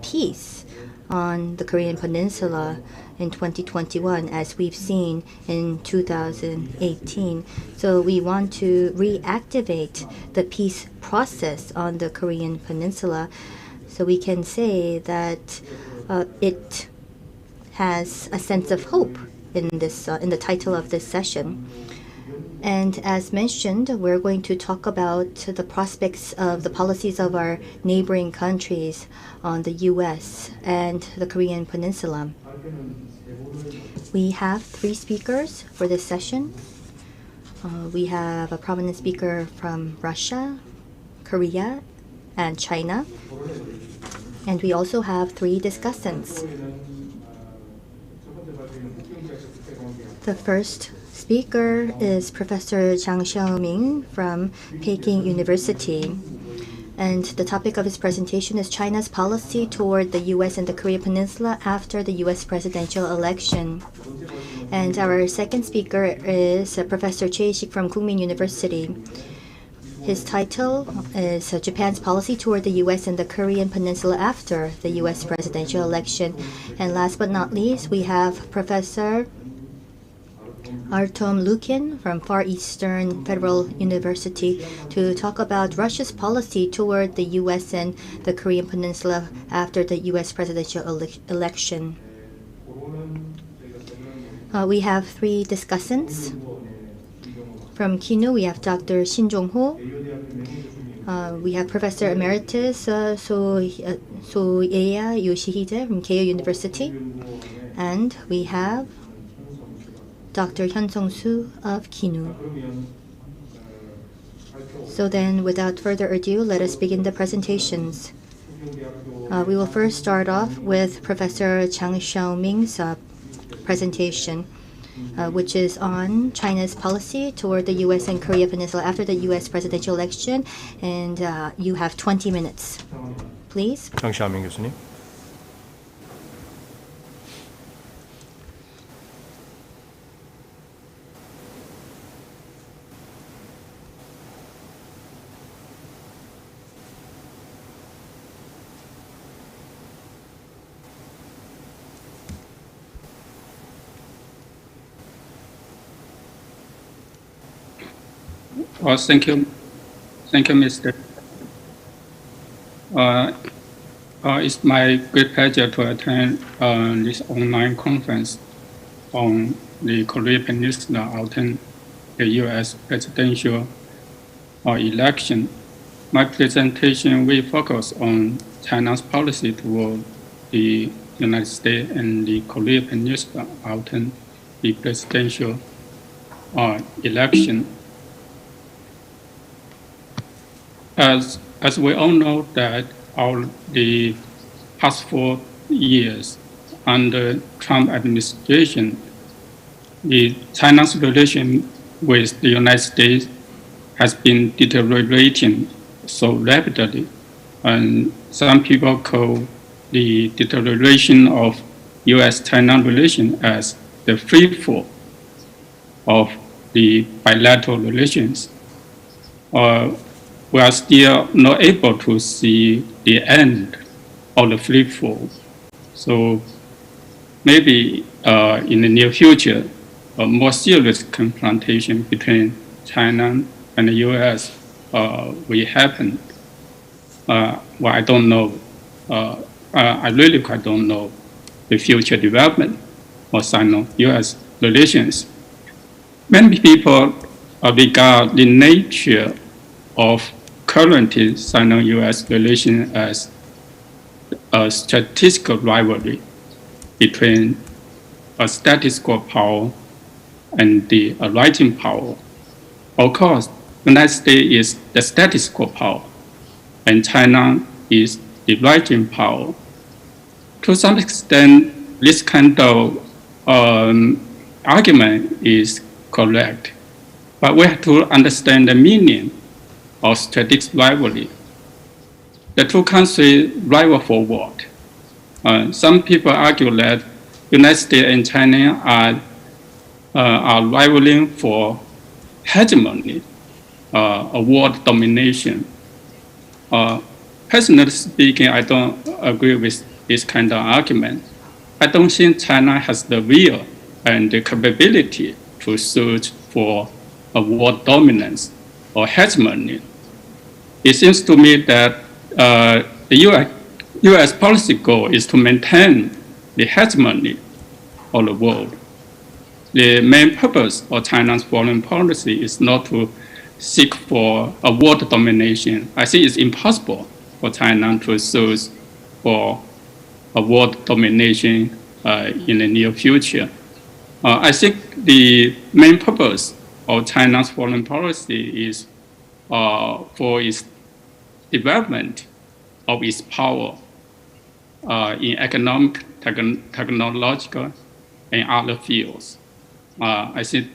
peace on the Korean Peninsula in 2021, as we've seen in 2018. So we want to reactivate the peace process on the Korean Peninsula, so we can say that it has a sense of hope in this in the title of this session. And as mentioned, we're going to talk about the prospects of the policies of our neighboring countries on the U.S. and the Korean Peninsula. We have 3 speakers for this session. We have a prominent speaker from Russia, Korea, and China. And we also have 3 discussants. The first speaker is Professor Jang Xiaoming from Peking University. And the topic of his presentation is China's policy toward the U.S. and the Korean Peninsula after the U.S. presidential election. And our second speaker is Professor Choi-sik from Kookmin University. His title is Japan's policy toward the U.S. and the Korean Peninsula after the U.S. presidential election. And last but not least, we have Professor Artem Lukin from Far Eastern Federal University to talk about Russia's policy toward the U.S. and the Korean Peninsula after the U.S. presidential election. We have 3 discussants. From KINU, we have Dr. Shin Jong-ho. We have Professor Emeritus Soeya Yoshihide from Keio University. And we have Dr. Hyun Sung-soo of KINU. So then, without further ado, let us begin the presentations. We will first start off with Professor Jang Xiaoming's presentation, which is on China's policy toward the U.S. and Korea Peninsula after the U.S. presidential election. And you have 20 minutes. Please. 장시아민 교수님. Thank you, Mr. It's my great pleasure to attend this online conference on the Korean Peninsula after the U.S. presidential election. My presentation will focus on China's policy toward the United States and the Korean Peninsula after the presidential election. As we all know that the past 4 years under Trump administration, the China's relation with the United States has been deteriorating so rapidly, and some people call the deterioration of U.S.-China relation as the free fall of the bilateral relations. We are still not able to see the end of the free fall. So maybe in the near future, a more serious confrontation between China and the U.S. Will happen. Well, I don't know. I really quite don't know the future development of Sino-U.S. relations. Many people regard the nature of current Sino-U.S. relations as a strategic rivalry between a status quo power and the rising power. Of course, the United States is the status quo power, and China is the rising power. To some extent, this kind of argument is correct, but we have to understand the meaning of strategic rivalry. The two countries rival for what? Some people argue that United States and China are rivaling for hegemony, a world domination. Personally speaking, I don't agree with this kind of argument. I don't think China has the will and the capability to search for a world dominance or hegemony. It seems to me that the U.S. policy goal is to maintain the hegemony of the world. The main purpose of China's foreign policy is not to seek for a world domination. I think it's impossible for China to search for a world domination in the near future. I think the main purpose of China's foreign policy is for its development of its power in economic, technological, and other fields. I think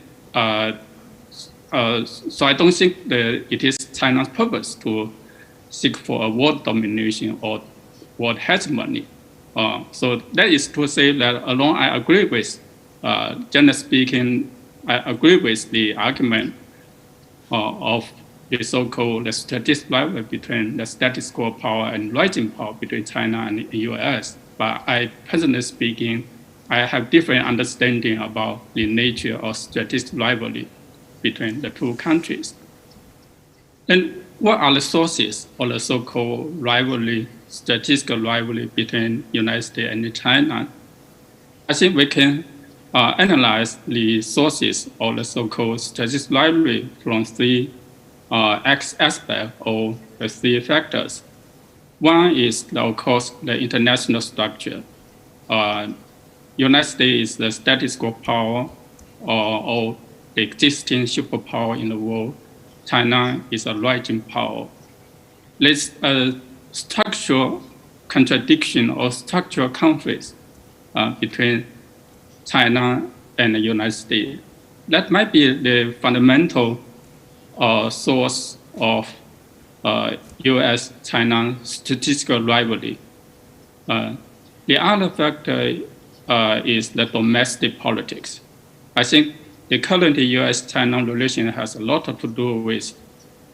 so. I don't think that it is China's purpose to seek for a world domination or world hegemony. So that is to say that although I agree with, generally speaking, I agree with the argument of the so-called strategic rivalry between the status quo power and rising power between China and the U.S. But I, personally speaking, I have different understanding about the nature of strategic rivalry between the two countries. Then what are the sources of the so-called rivalry, strategic rivalry between United States and China? I think we can analyze the sources of the so-called strategic rivalry from three aspects or the three factors. One is, of course, the international structure. United States is the status quo power or the existing superpower in the world. China is a rising power. There's a structural contradiction or structural conflicts between China and the United States. That might be the fundamental source of U.S.-China strategic rivalry. The other factor is the domestic politics. I think the current U.S.-China relation has a lot to do with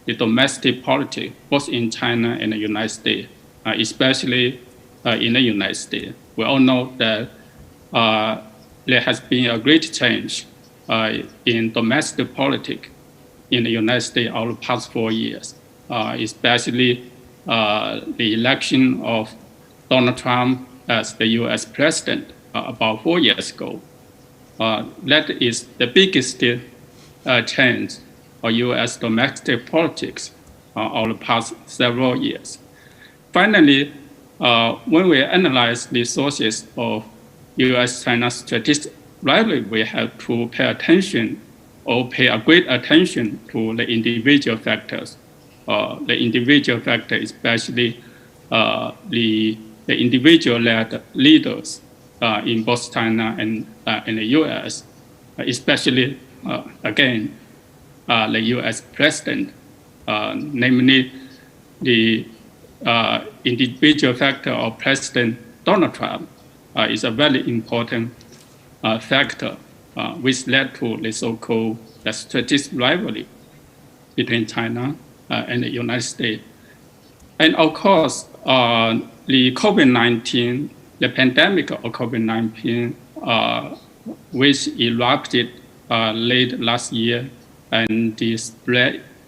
the domestic politics, both in China and the United States, especially in the United States. We all know that there has been a great change in domestic politics in the United States over the past 4 years, especially the election of Donald Trump as the U.S. president about 4 years ago. That is the biggest change of U.S. domestic politics over the past several years. Finally, when we analyze the sources of U.S.-China strategic rivalry, we have to pay attention or pay a great attention to the individual factors. The individual factor, especially the individual-led leaders in both China and in the U.S. especially again the U.S. president, namely the individual factor of President Donald Trump is a very important factor which led to the so-called strategic rivalry between China and the United States. And of course, the COVID-19, the pandemic of COVID-19, which erupted late last year and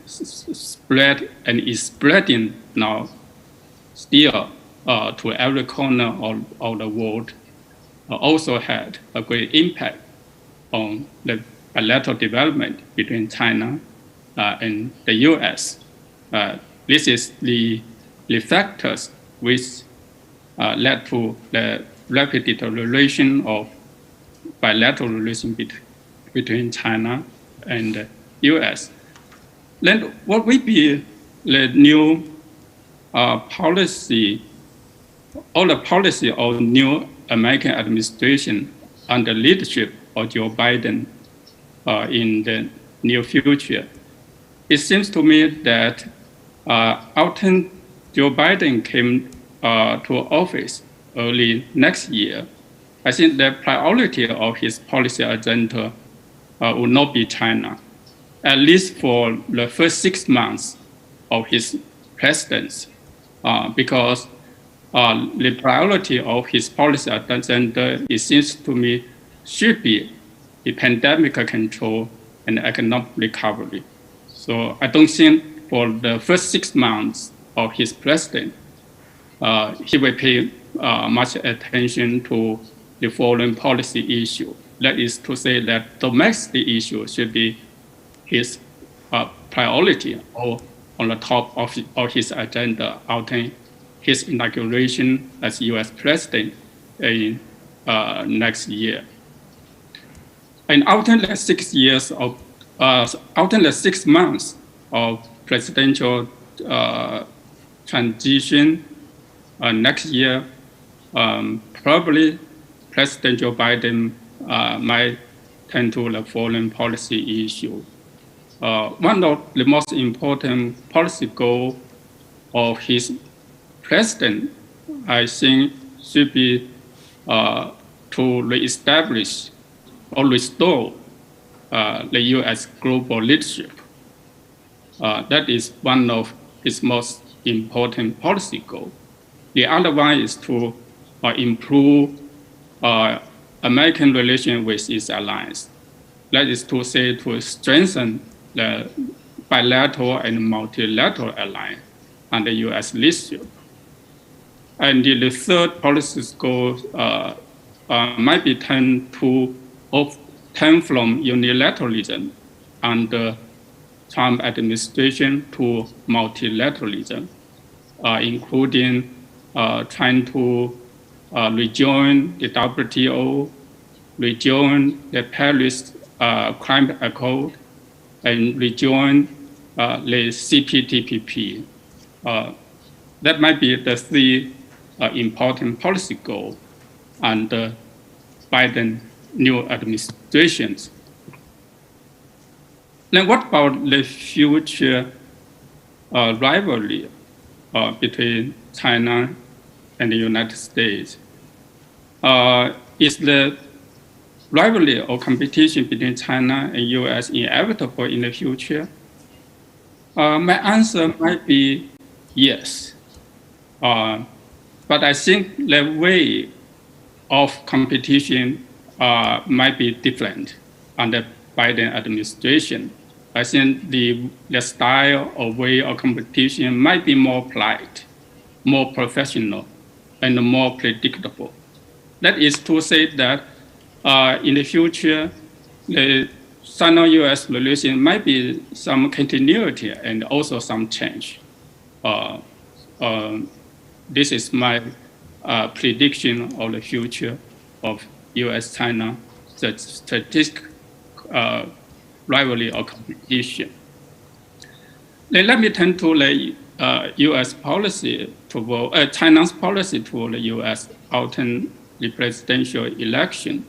spread and is spreading now still to every corner of the world, also had a great impact on the bilateral development between China and the U.S. This is the factors which led to the rapid deterioration of bilateral relations between China and the U.S. Then what will be the new policy, or the policy of new American administration under leadership of Joe Biden in the near future? It seems to me that after Joe Biden came to office early next year, I think the priority of his policy agenda will not be China, at least for the first 6 months of his presidency, because the priority of his policy agenda, it seems to me, should be the pandemic control and economic recovery. So I don't think for the first 6 months of his presidency, he will pay much attention to the foreign policy issue. That is to say that domestic issue should be his priority or on the top of his agenda after his inauguration as U.S. president in next year. And after the 6 years of, after the 6 months of presidential transition next year, probably President Joe Biden might turn to the foreign policy issue. One of the most important policy goals of his president, I think, should be to reestablish or restore the U.S. global leadership. That is one of his most important policy goals. The other one is to improve American relations with its allies. That is to say, to strengthen the bilateral and multilateral alliance under U.S. leadership. And the third policy goal might be turned from unilateralism under Trump administration to multilateralism, including trying to rejoin the WTO, rejoin the Paris Climate Accord, and rejoin the CPTPP. That might be the three important policy goals under Biden new administrations. Then what about the future rivalry between China and the United States? Is the rivalry or competition between China and U.S. inevitable in the future? My answer might be yes. But I think the way of competition might be different under Biden administration. I think the style or way of competition might be more polite, more professional, and more predictable. That is to say that in the future, the Sino-U.S. relation might be some continuity and also some change. This is my prediction of the future of U.S.-China strategic rivalry or competition. Then let me turn to the U.S. policy to China's policy toward the U.S. after the presidential election.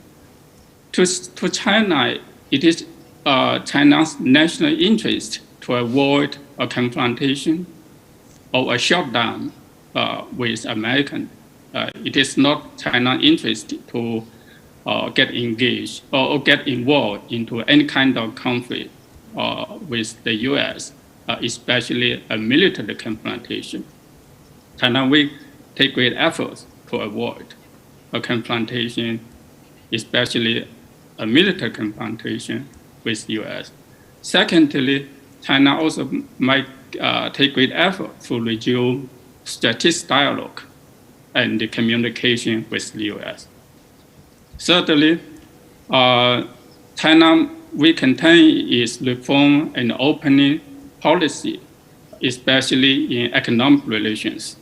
to China, it is China's national interest to avoid a confrontation or a shutdown with American. It is not China's interest to get engaged or get involved into any kind of conflict with the U.S., especially a military confrontation. China will take great efforts to avoid a confrontation, especially a military confrontation with U.S. Secondly, China also might take great effort to resume strategic dialogue and the communication with the U.S. Thirdly, China will continue its reform and opening policy, especially in economic relations.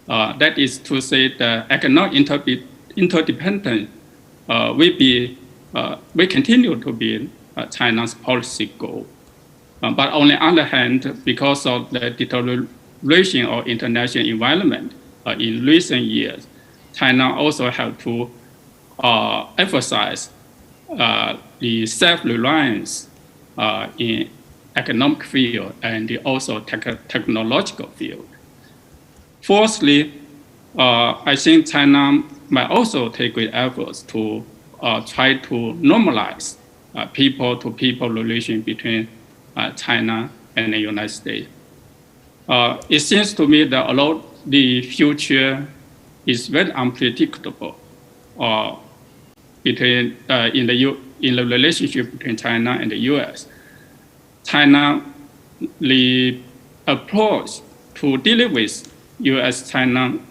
That is to say, the economic interdependence will continue to be China's policy goal. But on the other hand, because of the deterioration of international environment in recent years, China also have to emphasize the self-reliance in economic field and also technological field. Fourthly, I think China might also take great efforts to try to normalize people-to-people relation between China and the United States. It seems to me that although the future is very unpredictable in the relationship between China and the U.S., China, the approach to dealing with U.S.-China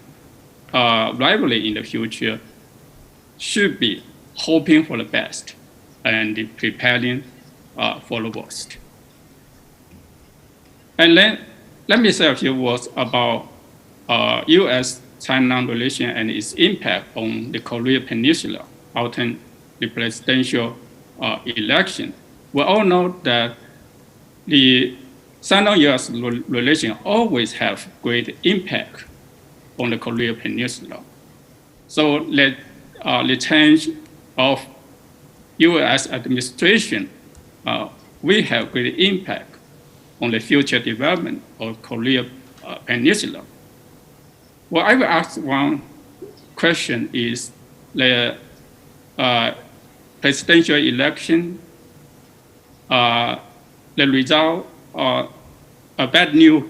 rivalry in the future should be hoping for the best and preparing for the worst. And then let me say a few words about U.S.-China relation and its impact on the Korean Peninsula after the presidential election. We all know that the Sino-U.S. relation always have great impact on the Korean Peninsula. So the change of U.S. administration will have great impact on the future development of Korean Peninsula. Well, I will ask one question is the presidential election, the result a bad news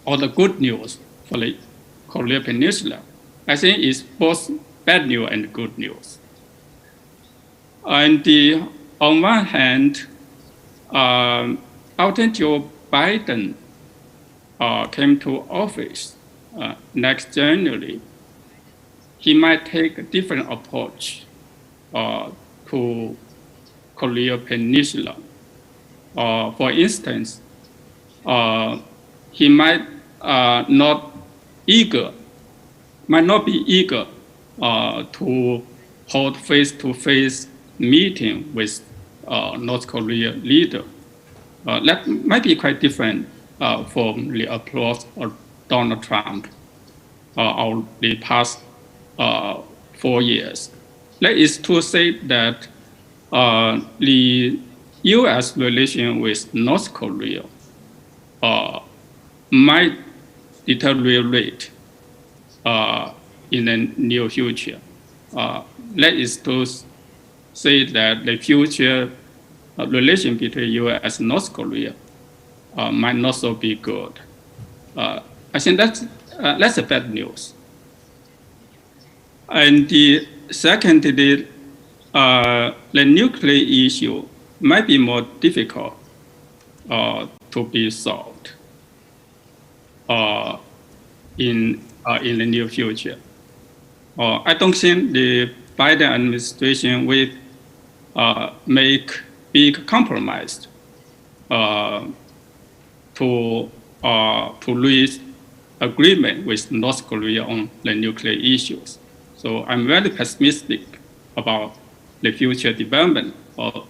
or the good news for the Korean Peninsula? I think it's both bad news and good news. And on one hand, after Joe Biden came to office next January, he might take a different approach to Korean Peninsula. For instance, he might not be eager to hold face-to-face meeting with North Korean leader. That might be quite different from the approach of Donald Trump over the past 4 years. That is to say that the U.S. relation with North Korea might deteriorate in the near future. That is to say that the future relation between U.S. and North Korea might not so be good. I think that's a bad news. And the secondly, the nuclear issue might be more difficult to be solved in the near future. I don't think the Biden administration will make big compromise to reach agreement with North Korea on the nuclear issues. So I'm very pessimistic about the future development of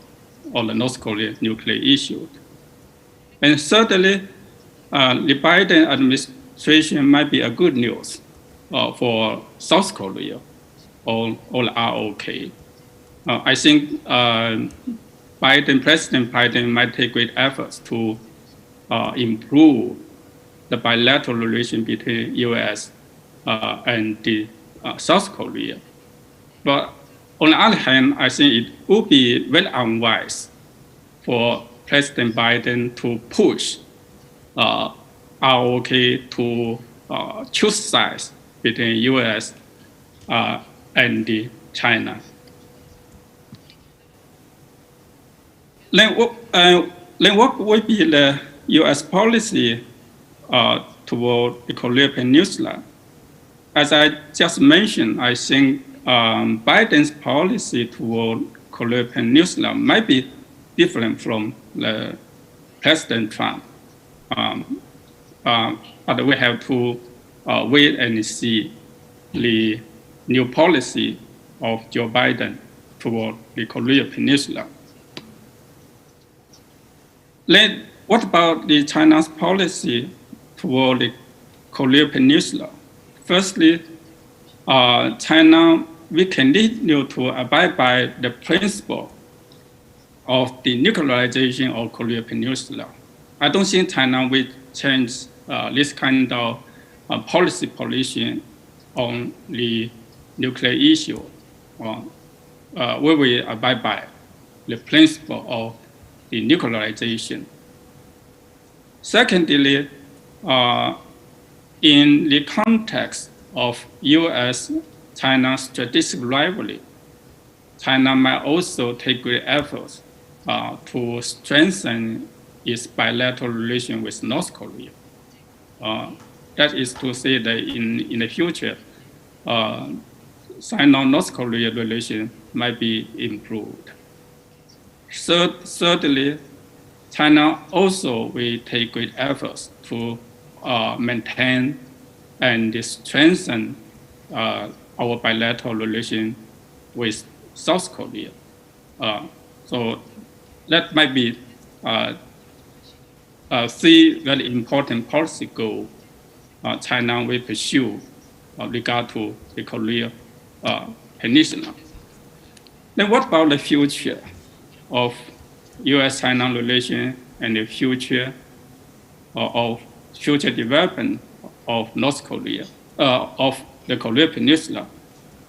the North Korean nuclear issue. And thirdly, the Biden administration might be a good news for South Korea or ROK. I think President Biden might take great efforts to improve the bilateral relation between U.S. And South Korea. But on the other hand, I think it would be very unwise for President Biden to push ROK to choose sides between U.S. And China. Then what would be the U.S. policy toward the Korean Peninsula? As I just mentioned, I think Biden's policy toward Korean Peninsula might be different from the President Trump. But we have to wait and see the new policy of Joe Biden toward the Korean Peninsula. Then, what about the China's policy toward the Korean Peninsula? Firstly, China will continue to abide by the principle of the nuclearization of Korean Peninsula. I don't think China will change this kind of policy position on the nuclear issue. We will abide by the principle of the nuclearization. Secondly, in the context of U.S.-China strategic rivalry, China might also take great efforts to strengthen its bilateral relation with North Korea. That is to say that in the future, Sino-North Korea relation might be improved. Thirdly, China also will take great efforts to maintain and strengthen our bilateral relation with South Korea. So that might be three very important policy goals China will pursue regard to the Korean Peninsula. Then what about the future of U.S.-China relation and the future of future development of North Korea, of the Korean Peninsula?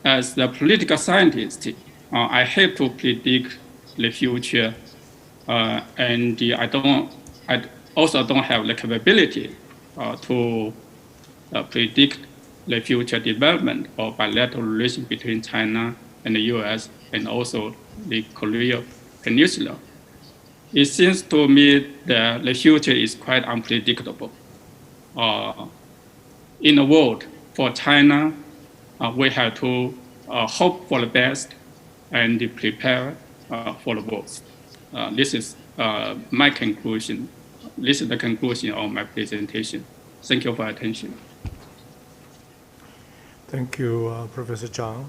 As the political scientist, I hate to predict the future, and I also don't have the capability to predict the future development of bilateral relations between China and the U.S. and also the Korean Peninsula. It seems to me that the future is quite unpredictable. In the world, for China, we have to hope for the best and prepare for the worst. This is my conclusion. This is the conclusion of my presentation. Thank you for your attention. Thank you, Professor Zhang,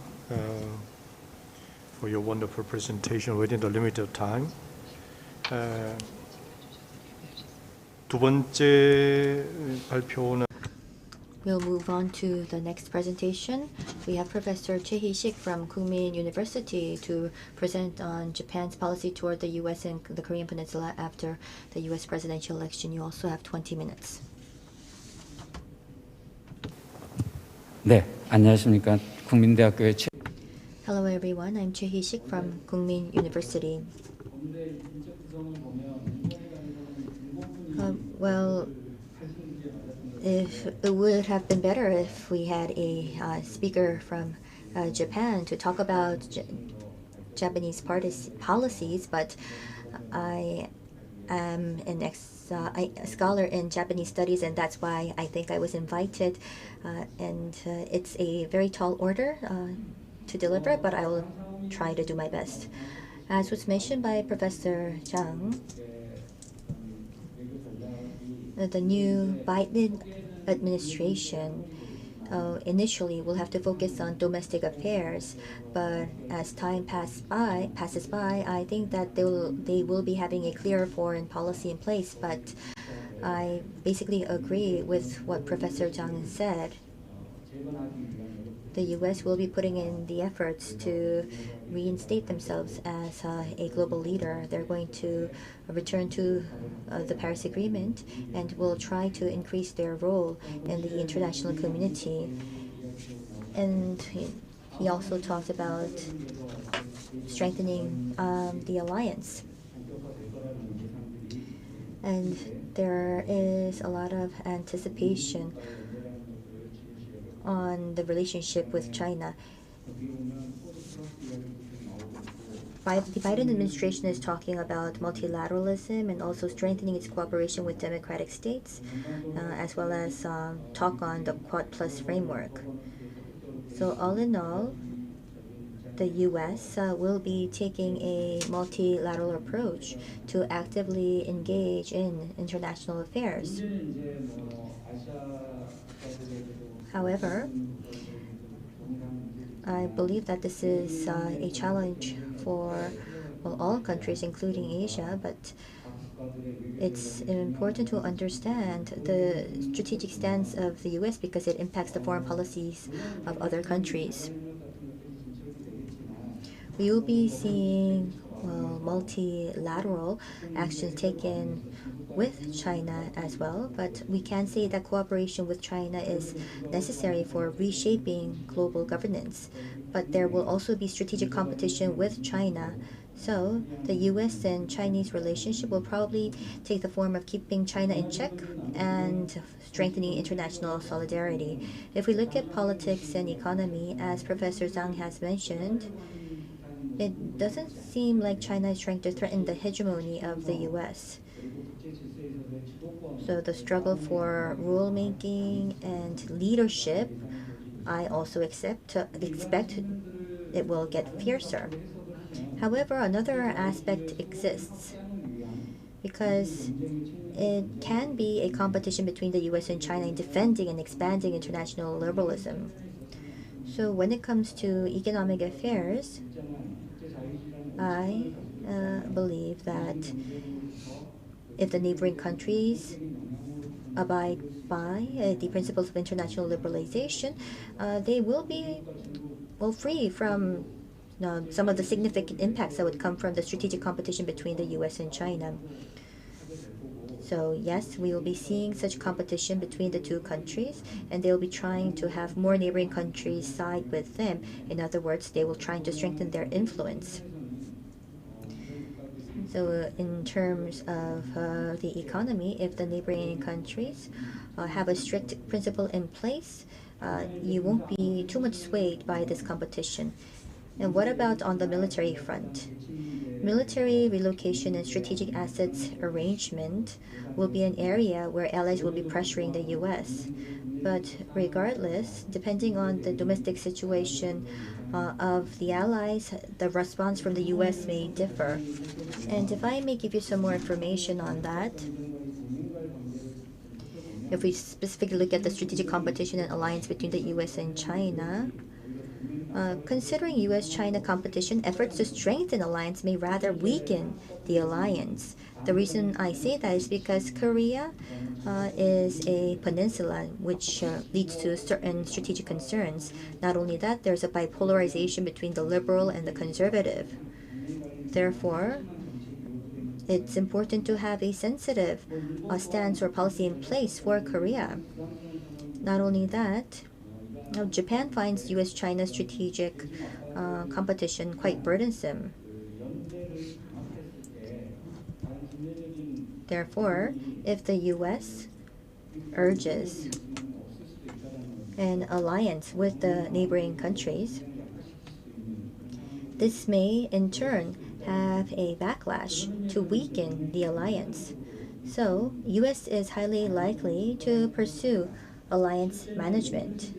for your wonderful presentation within the limited time. 두 번째 발표는 We'll move on to the next presentation. We have Professor Choi-Hee-sik from Korean University to present on Japan's policy toward the U.S. and the Korean Peninsula after the U.S. presidential election. You also have 20 minutes. 네, 안녕하십니까. 국민대학교의 최. Hello everyone, I'm Choi-Hee-sik from Korean University. Well, it would have been better if we had a speaker from Japan to talk about Japanese policies, but I am a scholar in Japanese studies, and that's why I think I was invited. And it's a very tall order to deliver, but I will try to do my best. As was mentioned by Professor Zhang, the new Biden administration initially will have to focus on domestic affairs, but as time passes by, I think that they will be having a clear foreign policy in place. But I basically agree with what Professor Zhang said. the U.S. will be putting in the efforts to reinstate themselves as a global leader. They're going to return to the Paris Agreement and will try to increase their role in the international community. And he also talked about strengthening the alliance. And there is a lot of anticipation on the relationship with China. The Biden administration is talking about multilateralism and also strengthening its cooperation with democratic states, as well as talk on the Quad Plus framework. So all in all, the U.S. will be taking a multilateral approach to actively engage in international affairs. However, I believe that this is a challenge for all countries, including Asia, but it's important to understand the strategic stance of the U.S. because it impacts the foreign policies of other countries. We will be seeing multilateral actions taken with China as well, but we can say that cooperation with China is necessary for reshaping global governance. But there will also be strategic competition with China. So the U.S. and Chinese relationship will probably take the form of keeping China in check and strengthening international solidarity. If we look at politics and economy, as Professor Zhang has mentioned, it doesn't seem like China is trying to threaten the hegemony of the U.S. So the struggle for rulemaking and leadership, I also expect it will get fiercer. However, another aspect exists because it can be a competition between the U.S. and China in defending and expanding international liberalism. So when it comes to economic affairs, I believe that if the neighboring countries abide by the principles of international liberalization, they will be free from some of the significant impacts that would come from the strategic competition between the U.S. and China. So yes, we will be seeing such competition between the two countries, and they will be trying to have more neighboring countries side with them. In other words, they will try to strengthen their influence. So in terms of the economy, if the neighboring countries have a strict principle in place, you won't be too much swayed by this competition. And what about on the military front? Military relocation and strategic assets arrangement will be an area where allies will be pressuring the U.S. But regardless, depending on the domestic situation of the allies, the response from the U.S. may differ. And if I may give you some more information on that, if we specifically look at the strategic competition and alliance between the U.S. and China, considering U.S.-China competition, efforts to strengthen alliance may rather weaken the alliance. The reason I say that is because Korea is a peninsula, which leads to certain strategic concerns. Not only that, there's a bipolarization between the liberal and the conservative. Therefore, it's important to have a sensitive stance or policy in place for Korea. Not only that, Japan finds U.S.-China strategic competition quite burdensome. Therefore, if the U.S. urges an alliance with the neighboring countries, this may in turn have a backlash to weaken the alliance. So, U.S. is highly likely to pursue alliance management.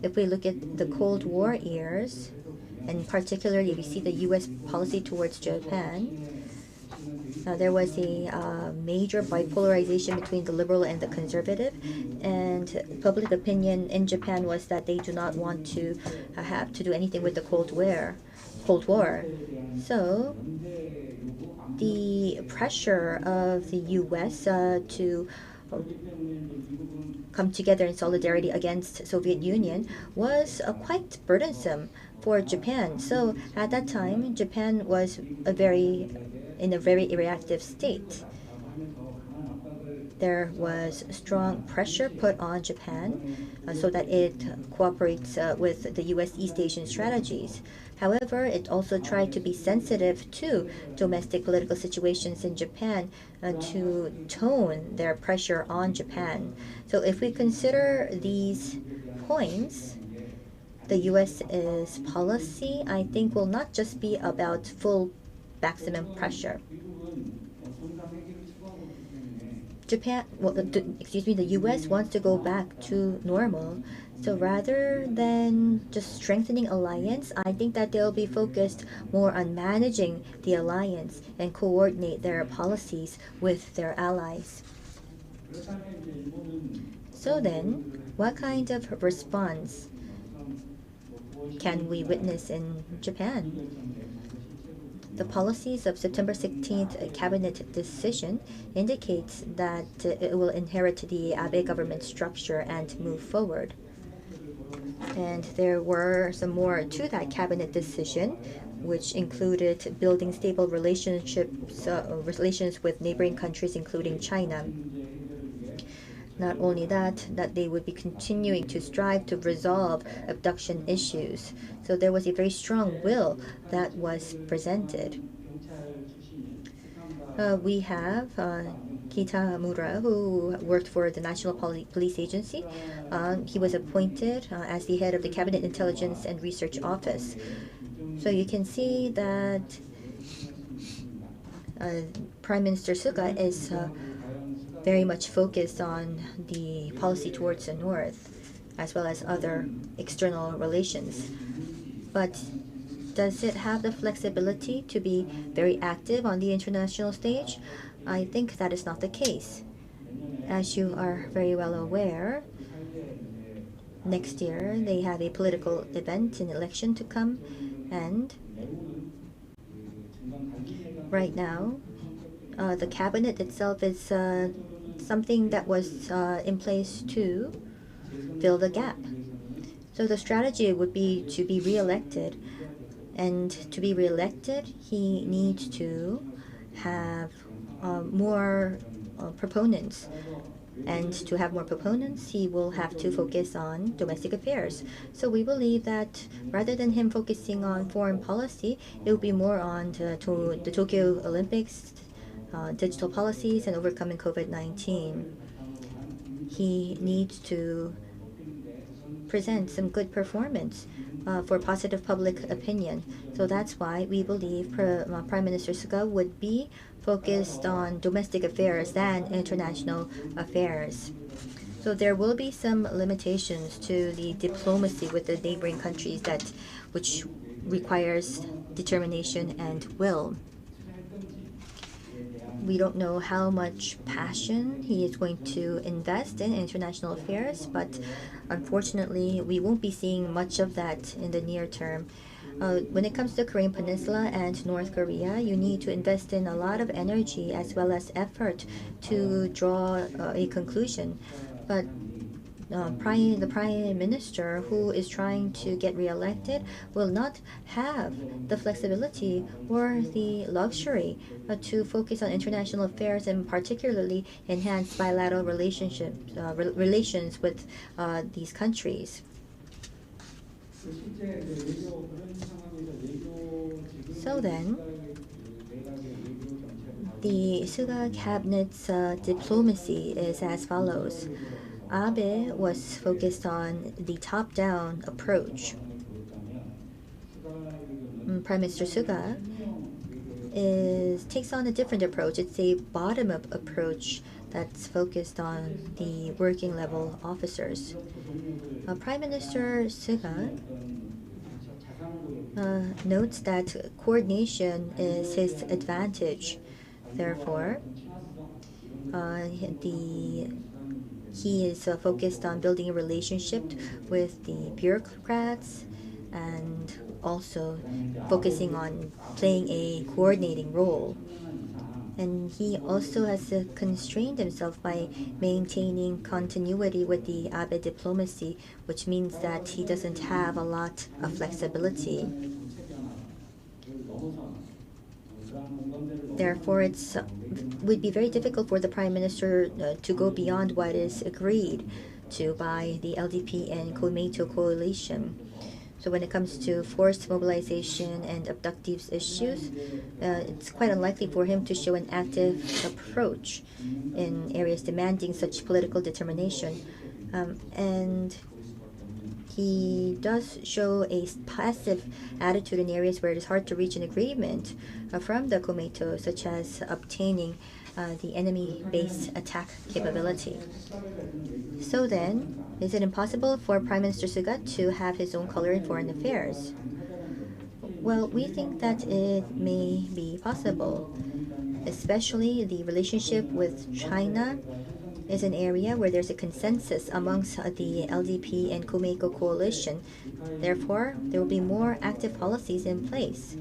If we look at the Cold War years, and particularly we see the U.S. policy towards Japan, there was a major bipolarization between the liberal and the conservative, and public opinion in Japan was that they do not want to have to do anything with the Cold War. So the pressure of the U.S. to come together in solidarity against Soviet Union was quite burdensome for Japan. So at that time, Japan was in a very reactive state. There was strong pressure put on Japan so that it cooperates with the U.S. East Asian strategies. However, it also tried to be sensitive to domestic political situations in Japan to tone their pressure on Japan. So if we consider these points, the U.S.'s policy, I think, will not just be about full maximum pressure. The U.S. wants to go back to normal. So rather than just strengthening alliance, I think that they'll be focused more on managing the alliance and coordinate their policies with their allies. So then, what kind of response can we witness in Japan? The policies of September 16th cabinet decision indicates that it will inherit the Abe government structure and move forward. And there were some more to that cabinet decision, which included building stable relations with neighboring countries, including China. Not only that they would be continuing to strive to resolve abduction issues. So there was a very strong will that was presented. We have Kitamura, who worked for the National Police Agency. He was appointed as the head of the Cabinet Intelligence and Research Office. So you can see that Prime Minister Suga is very much focused on the policy towards the North, as well as other external relations. But does it have the flexibility to be very active on the international stage? I think that is not the case. As you are very well aware, next year they have a political event, an election to come, and right now the cabinet itself is something that was in place to fill the gap. So the strategy would be to be re-elected, and to be re-elected, he needs to have more proponents. And to have more proponents, he will have to focus on domestic affairs. So we believe that rather than him focusing on foreign policy, it will be more on the Tokyo Olympics, digital policies, and overcoming COVID-19. He needs to present some good performance for positive public opinion. So that's why we believe Prime Minister Suga would be focused on domestic affairs than international affairs. So there will be some limitations to the diplomacy with the neighboring countries which requires determination and will. We don't know how much passion he is going to invest in international affairs, but unfortunately, we won't be seeing much of that in the near term. When it comes to the Korean Peninsula and North Korea, you need to invest in a lot of energy as well as effort to draw a conclusion. But the Prime Minister, who is trying to get re-elected, will not have the flexibility or the luxury to focus on international affairs and particularly enhance bilateral relations with these countries. So then, the Suga cabinet's diplomacy is as follows. Abe was focused on the top-down approach. Prime Minister Suga takes on a different approach. It's a bottom-up approach that's focused on the working level officers. Prime Minister Suga notes that coordination is his advantage. Therefore, he is focused on building a relationship with the bureaucrats and also focusing on playing a coordinating role. And he also has constrained himself by maintaining continuity with the Abe diplomacy, which means that he doesn't have a lot of flexibility. Therefore, it would be very difficult for the Prime Minister to go beyond what is agreed to by the LDP and Komeito coalition. So when it comes to forced mobilization and abductive issues, it's quite unlikely for him to show an active approach in areas demanding such political determination. And he does show a passive attitude in areas where it is hard to reach an agreement from the Komeito, such as obtaining the enemy base attack capability. So then, is it impossible for Prime Minister Suga to have his own color in foreign affairs? Well, we think that it may be possible, especially the relationship with China is an area where there's a consensus amongst the LDP and Komeito coalition. Therefore, there will be more active policies in place.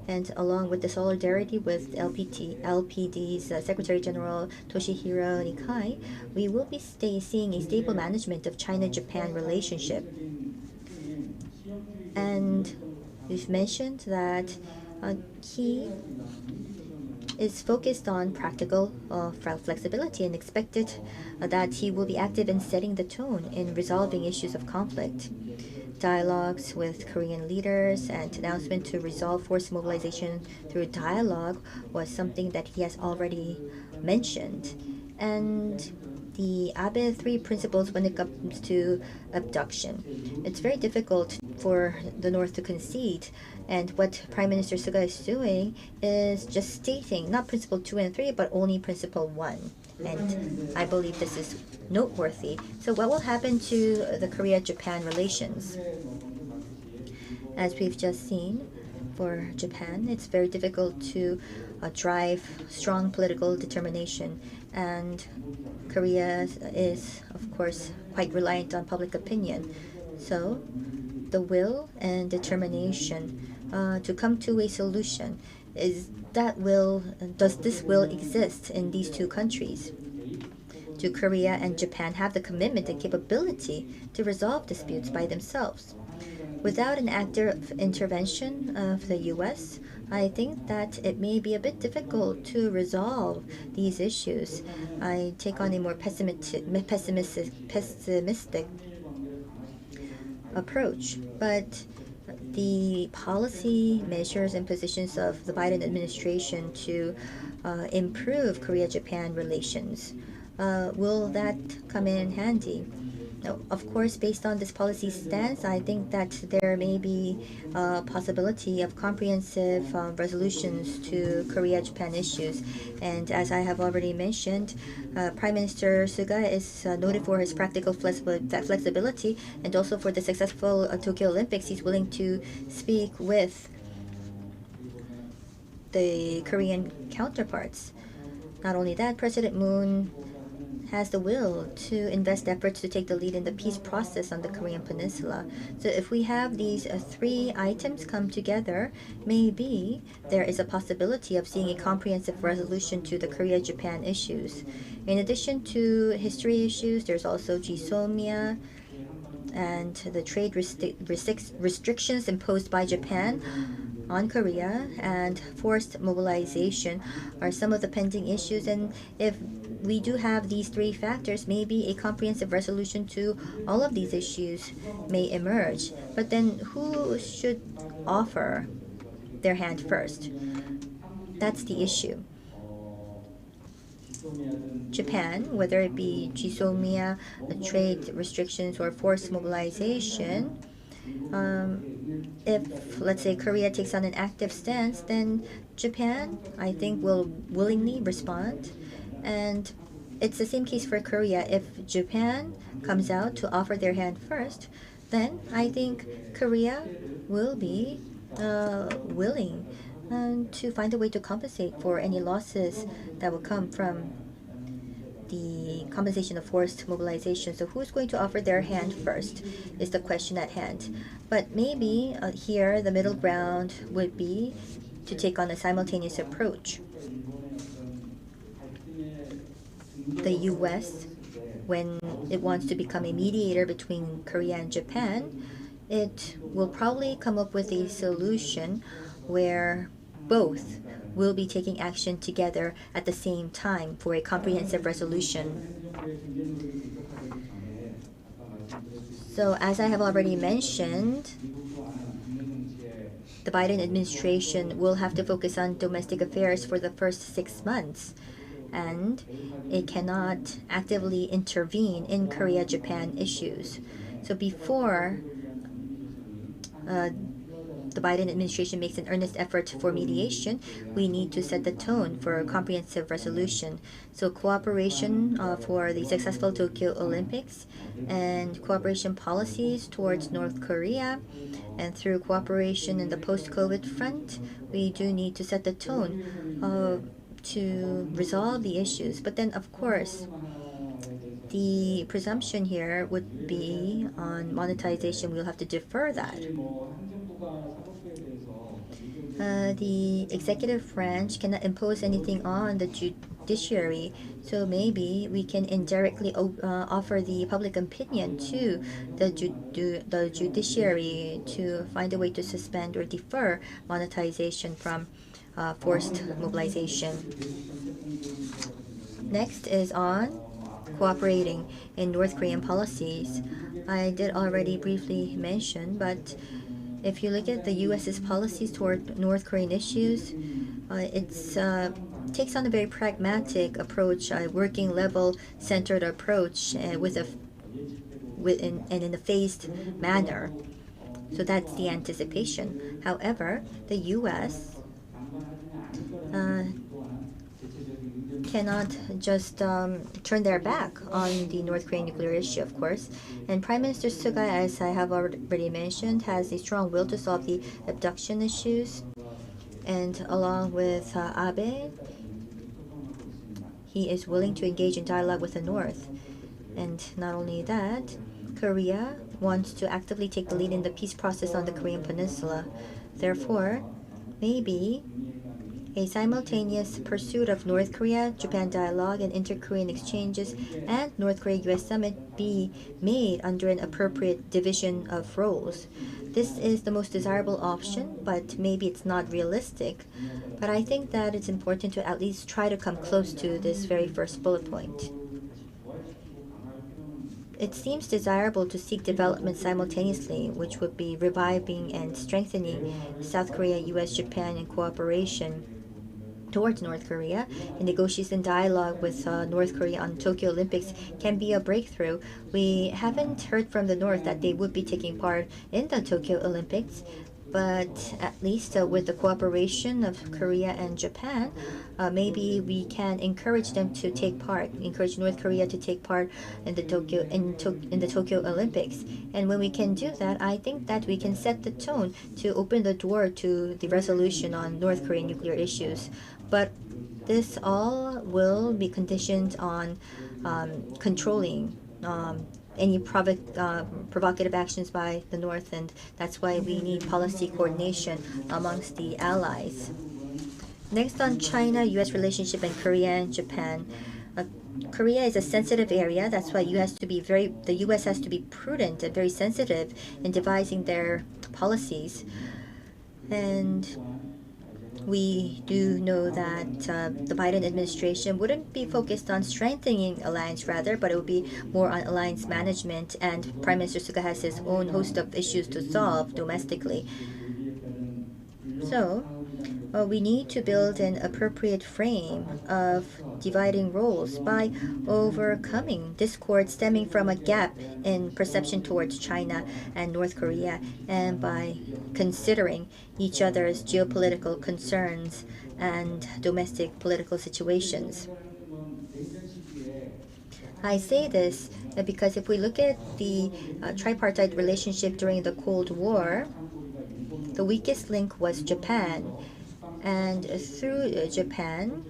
And along with the solidarity with LPD's Secretary General Toshihiro Nikai, we will be seeing a stable management of China-Japan relationship. And we've mentioned that he is focused on practical flexibility and expected that he will be active in setting the tone in resolving issues of conflict. Dialogues with Korean leaders and announcement to resolve forced mobilization through dialogue was something that he has already mentioned. And the Abe 3 principles when it comes to abduction. It's very difficult for the North to concede, and what Prime Minister Suga is doing is just stating not principle 2 and 3 but only principle 1. And I believe this is noteworthy. So what will happen to the Korea-Japan relations? As we've just seen, for Japan, it's very difficult to drive strong political determination, and Korea is, of course, quite reliant on public opinion. So the will and determination to come to a solution, does this will exist in these two countries? Do Korea and Japan have the commitment and capability to resolve disputes by themselves? Without an active intervention of the U.S., I think that it may be a bit difficult to resolve these issues. I take on a more pessimistic approach, but the policy measures and positions of the Biden administration to improve Korea-Japan relations, will that come in handy? Now, of course, based on this policy stance, I think that there may be a possibility of comprehensive resolutions to Korea-Japan issues. And as I have already mentioned, Prime Minister Suga is noted for his practical flexibility, and also for the successful Tokyo Olympics. He's willing to speak with the Korean counterparts. Not only that, President Moon has the will to invest efforts to take the lead in the peace process on the Korean Peninsula. So if we have these three items come together, maybe there is a possibility of seeing a comprehensive resolution to the Korea-Japan issues. In addition to history issues, there's also GSOMIA and the trade restrictions imposed by Japan on Korea, and forced mobilization are some of the pending issues. And if we do have these three factors, maybe a comprehensive resolution to all of these issues may emerge. But then who should offer their hand first? That's the issue. Japan, whether it be GSOMIA, trade restrictions, or forced mobilization, if, let's say, Korea takes on an active stance, then Japan, I think, will willingly respond. And it's the same case for Korea. If Japan comes out to offer their hand first, then I think Korea will be willing to find a way to compensate for any losses that will come from the compensation of forced mobilization. So who's going to offer their hand first is the question at hand. But maybe here the middle ground would be to take on a simultaneous approach. the U.S., when it wants to become a mediator between Korea and Japan, it will probably come up with a solution where both will be taking action together at the same time for a comprehensive resolution. So as I have already mentioned, the Biden administration will have to focus on domestic affairs for the first 6 months, and it cannot actively intervene in Korea-Japan issues. So before the Biden administration makes an earnest effort for mediation, we need to set the tone for a comprehensive resolution. So cooperation for the successful Tokyo Olympics and cooperation policies towards North Korea, and through cooperation in the post-COVID front, we do need to set the tone to resolve the issues. But then, of course, the presumption here would be on monetization. We'll have to defer that. The executive branch cannot impose anything on the judiciary, so maybe we can indirectly offer the public opinion to the judiciary to find a way to suspend or defer monetization from forced mobilization. Next is on cooperating in North Korean policies. I did already briefly mention, but if you look at the U.S.'s policies toward North Korean issues, it takes on a very pragmatic approach, a working level centered approach, in a phased manner. So that's the anticipation. However, the U.S. cannot just turn their back on the North Korean nuclear issue, of course. And Prime Minister Suga, as I have already mentioned, has a strong will to solve the abduction issues. And along with Abe, he is willing to engage in dialogue with the North. And not only that, Korea wants to actively take the lead in the peace process on the Korean Peninsula. Therefore, maybe a simultaneous pursuit of North Korea-Japan dialogue and inter-Korean exchanges and North Korea-U.S. summit be made under an appropriate division of roles. This is the most desirable option, but maybe it's not realistic. But I think that it's important to at least try to come close to this very first bullet point. It seems desirable to seek development simultaneously, which would be reviving and strengthening South Korea, U.S., Japan, and cooperation towards North Korea. A negotiation dialogue with North Korea on Tokyo Olympics can be a breakthrough. We haven't heard from the North that they would be taking part in the Tokyo Olympics, but at least with the cooperation of Korea and Japan, maybe we can encourage them to take part, encourage North Korea to take part in the Tokyo Olympics. And when we can do that, I think that we can set the tone to open the door to the resolution on North Korean nuclear issues. But this all will be conditioned on controlling any provocative actions by the North, and that's why we need policy coordination amongst the allies. Next, on China-U.S. relationship and Korea and Japan. Korea is a sensitive area. That's why the U.S. has to be prudent and very sensitive in devising their policies. And we do know that the Biden administration wouldn't be focused on strengthening alliance, rather, but it would be more on alliance management, and Prime Minister Suga has his own host of issues to solve domestically. So, we need to build an appropriate frame of dividing roles by overcoming discord stemming from a gap in perception towards China and North Korea, and by considering each other's geopolitical concerns and domestic political situations. I say this because if we look at the tripartite relationship during the Cold War, the weakest link was Japan. And through Japan,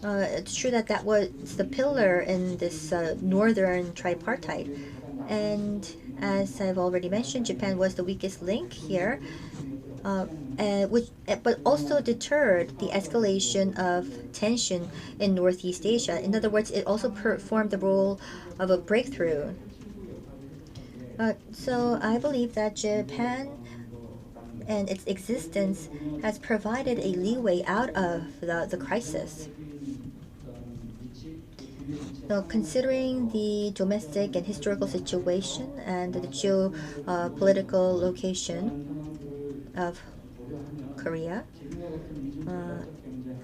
it's true that that was the pillar in this northern tripartite. And as I've already mentioned, Japan was the weakest link here. but also deterred the escalation of tension in Northeast Asia. In other words, it also performed the role of a breakthrough. So I believe that Japan and its existence has provided a leeway out of the crisis. Now, considering the domestic and historical situation and the geopolitical location of Korea,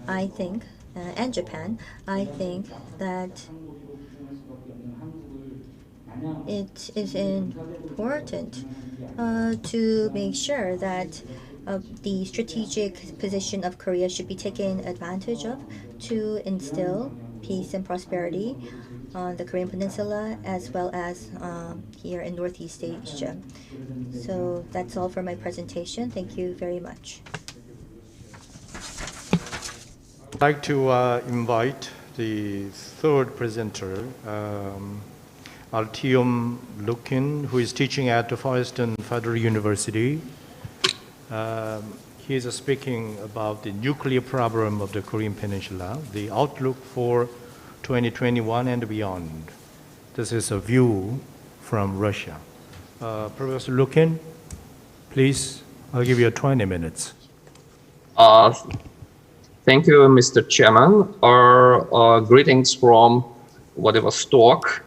I think, and Japan, I think that it is important to make sure that the strategic position of Korea should be taken advantage of to instill peace and prosperity on the Korean Peninsula as well as here in Northeast Asia. So that's all for my presentation. Thank you very much. I'd like to invite the third presenter, Artyom Lukin, who is teaching at the Far Eastern Federal University. He is speaking about the nuclear problem of the Korean Peninsula, the outlook for 2021 and beyond. This is a view from Russia. Professor Lukin, please, I'll give you 20 minutes. Thank you, Mr. Chairman. Greetings from Vladivostok.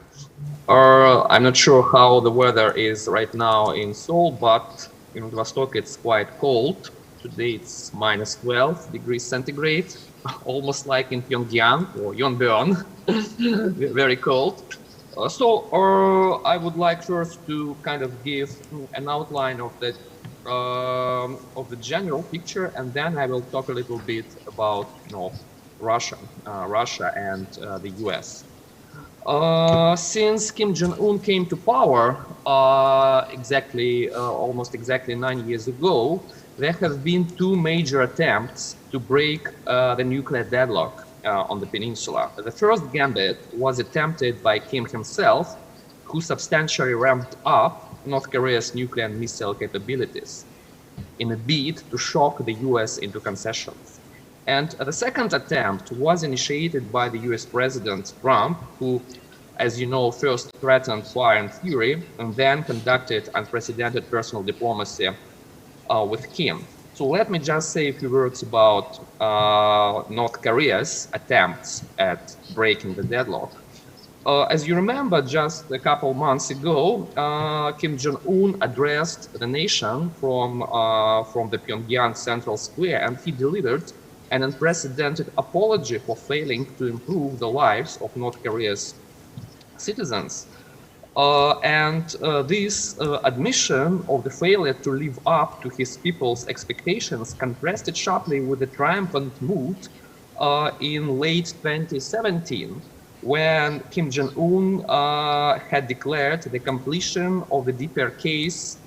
I'm not sure how the weather is right now in Seoul, but in Vladivostok it's quite cold. Today it's minus 12 degrees centigrade, almost like in Pyongyang or Yongbyon, very cold. I would like first to kind of give an outline of the general picture, and then I will talk a little bit about Russia and the U.S. Since Kim Jong-un came to power almost exactly 9 years ago, there have been two major attempts to break the nuclear deadlock on the peninsula. The first gambit was attempted by Kim himself, who substantially ramped up North Korea's nuclear and missile capabilities in a bid to shock the US into concessions. And the second attempt was initiated by the US President Trump, who, as you know, first threatened fire and fury and then conducted unprecedented personal diplomacy with Kim. So let me just say a few words about North Korea's attempts at breaking the deadlock. As you remember, just a couple months ago, Kim Jong-un addressed the nation from the Pyongyang Central Square, and he delivered an unprecedented apology for failing to improve the lives of North Korea's citizens. This admission of the failure to live up to his people's expectations contrasted sharply with the triumphant mood in late 2017, when Kim Jong-un had declared the completion of the DPRK's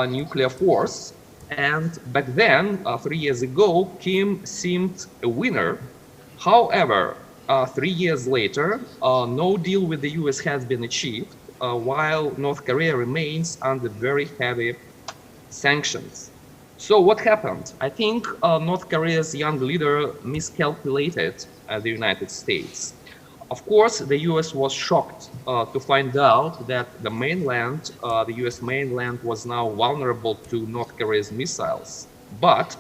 nuclear force. And back then, 3 years ago, Kim seemed a winner. However, 3 years later, no deal with the US has been achieved, while North Korea remains under very heavy sanctions. So what happened? I think North Korea's young leader miscalculated the United States. Of course, the US was shocked to find out that the mainland, the US mainland, was now vulnerable to North Korea's missiles. But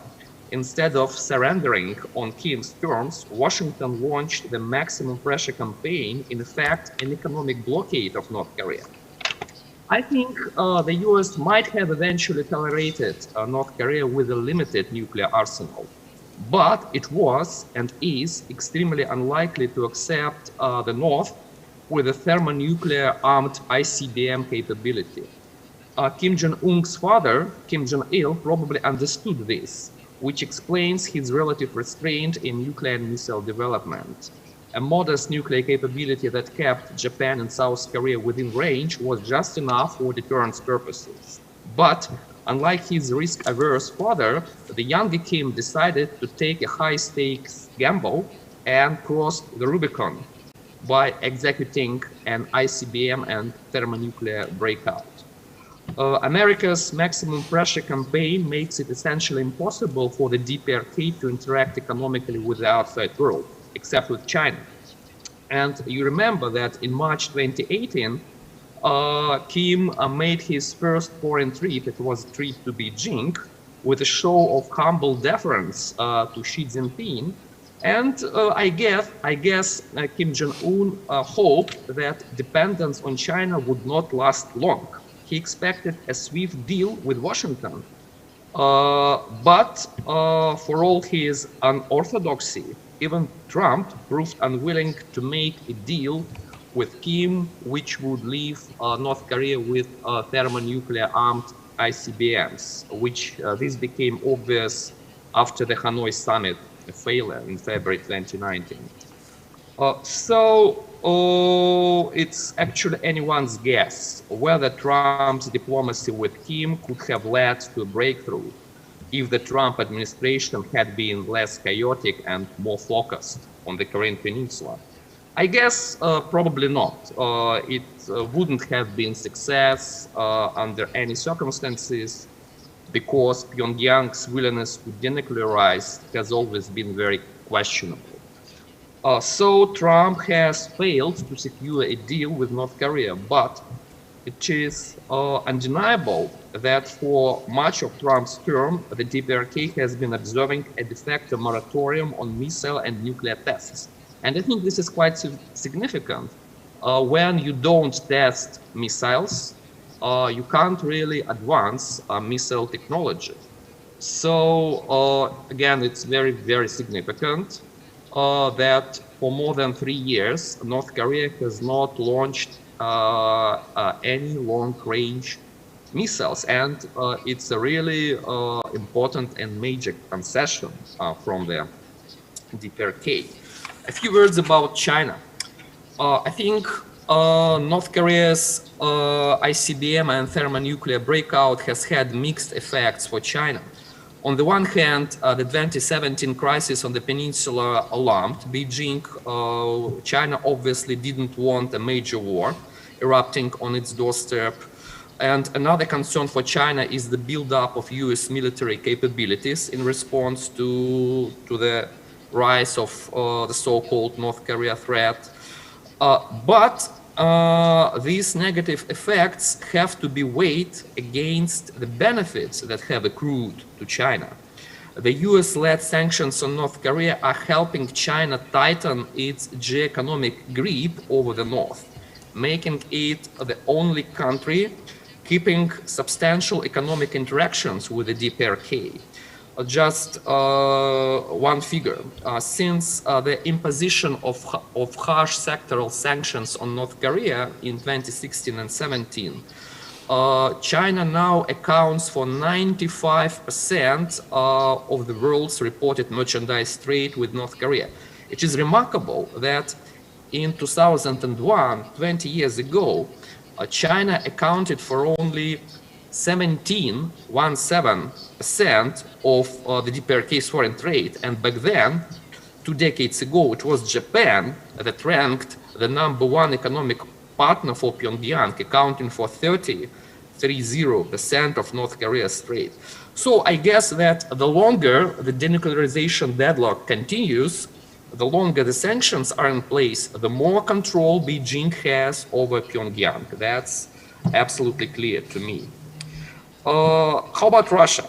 instead of surrendering on Kim's terms, Washington launched the maximum pressure campaign, in effect, an economic blockade of North Korea. I think the US might have eventually tolerated North Korea with a limited nuclear arsenal. But it was and is extremely unlikely to accept the North with a thermonuclear armed ICBM capability. Kim Jong-un's father, Kim Jong-il, probably understood this, which explains his relative restraint in nuclear and missile development. A modest nuclear capability that kept Japan and South Korea within range was just enough for deterrence purposes. But unlike his risk-averse father, the younger Kim decided to take a high-stakes gamble and crossed the Rubicon by executing an ICBM and thermonuclear breakout. America's maximum pressure campaign makes it essentially impossible for the DPRK to interact economically with the outside world, except with China. And you remember that in March 2018, Kim made his first foreign trip. It was a trip to Beijing with a show of humble deference to Xi Jinping. And I guess Kim Jong-un hoped that dependence on China would not last long. He expected a swift deal with Washington. But for all his unorthodoxy, even Trump proved unwilling to make a deal with Kim, which would leave North Korea with thermonuclear armed ICBMs, which this became obvious after the Hanoi summit failure in February 2019. It's actually anyone's guess whether Trump's diplomacy with Kim could have led to a breakthrough if the Trump administration had been less chaotic and more focused on the Korean Peninsula. I guess probably not. It wouldn't have been success under any circumstances because Pyongyang's willingness to denuclearize has always been very questionable. So Trump has failed to secure a deal with North Korea, but it is undeniable that for much of Trump's term, the DPRK has been observing a de facto moratorium on missile and nuclear tests. And I think this is quite significant. When you don't test missiles, you can't really advance missile technology. So again, it's very, very significant that for more than 3 years, North Korea has not launched any long-range missiles. And it's a really important and major concession from the DPRK. A few words about China. I think North Korea's ICBM and thermonuclear breakout has had mixed effects for China. On the one hand, the 2017 crisis on the peninsula alarmed Beijing. China obviously didn't want a major war erupting on its doorstep. And another concern for China is the buildup of US military capabilities in response to the rise of the so-called North Korea threat. But these negative effects have to be weighed against the benefits that have accrued to China. The US-led sanctions on North Korea are helping China tighten its geoeconomic grip over the North, making it the only country keeping substantial economic interactions with the DPRK. Just one figure. Since the imposition of harsh sectoral sanctions on North Korea in 2016 and 17, China now accounts for 95% of the world's reported merchandise trade with North Korea. It is remarkable that in 2001, 20 years ago, China accounted for only 17% of the DPRK's foreign trade. And back then, 2 decades ago, it was Japan that ranked the #1 economic partner for Pyongyang, accounting for 30% of North Korea's trade. So I guess that the longer the denuclearization deadlock continues, the longer the sanctions are in place, the more control Beijing has over Pyongyang. That's absolutely clear to me. How about Russia?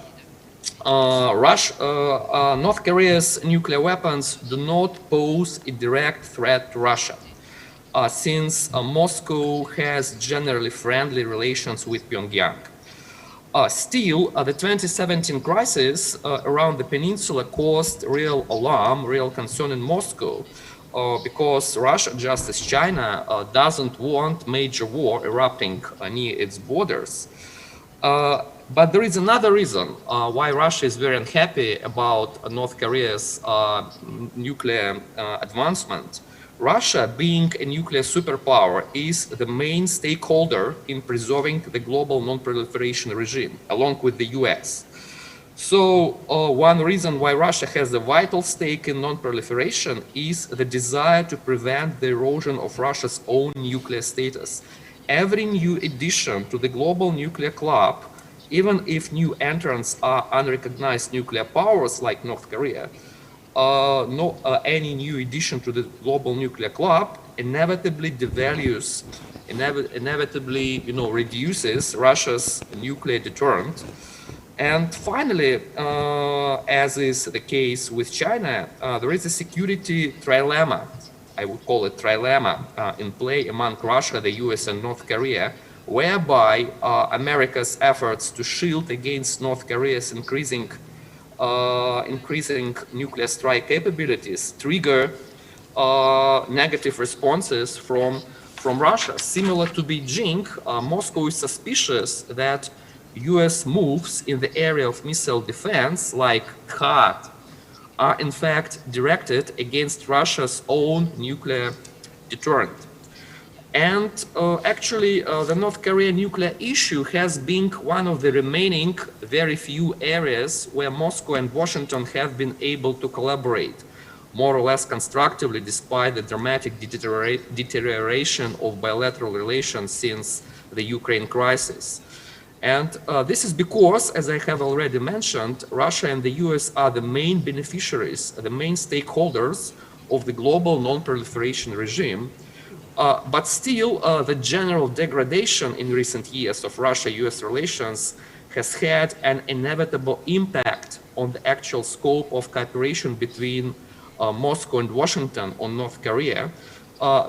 North Korea's nuclear weapons do not pose a direct threat to Russia, since Moscow has generally friendly relations with Pyongyang. Still, the 2017 crisis around the peninsula caused real alarm, real concern in Moscow, because Russia, just as China, doesn't want major war erupting near its borders. But there is another reason why Russia is very unhappy about North Korea's nuclear advancement. Russia, being a nuclear superpower, is the main stakeholder in preserving the global non-proliferation regime, along with the US. So one reason why Russia has a vital stake in non-proliferation is the desire to prevent the erosion of Russia's own nuclear status. every new addition to the global nuclear club, even if new entrants are unrecognized nuclear powers like North Korea, any new addition to the global nuclear club inevitably devalues, inevitably, reduces Russia's nuclear deterrent. And finally, as is the case with China, there is a security trilemma, I would call it trilemma, in play among Russia, the US, and North Korea, whereby America's efforts to shield against North Korea's increasing nuclear strike capabilities trigger negative responses from Russia. Similar to Beijing, Moscow is suspicious that US moves in the area of missile defense, like THAAD, are in fact directed against Russia's own nuclear deterrent. And actually, the North Korean nuclear issue has been one of the remaining very few areas where Moscow and Washington have been able to collaborate more or less constructively, despite the dramatic deterioration of bilateral relations since the Ukraine crisis. And this is because, as I have already mentioned, Russia and the US are the main beneficiaries, the main stakeholders of the global non-proliferation regime. But still, the general degradation in recent years of Russia-US relations has had an inevitable impact on the actual scope of cooperation between Moscow and Washington on North Korea.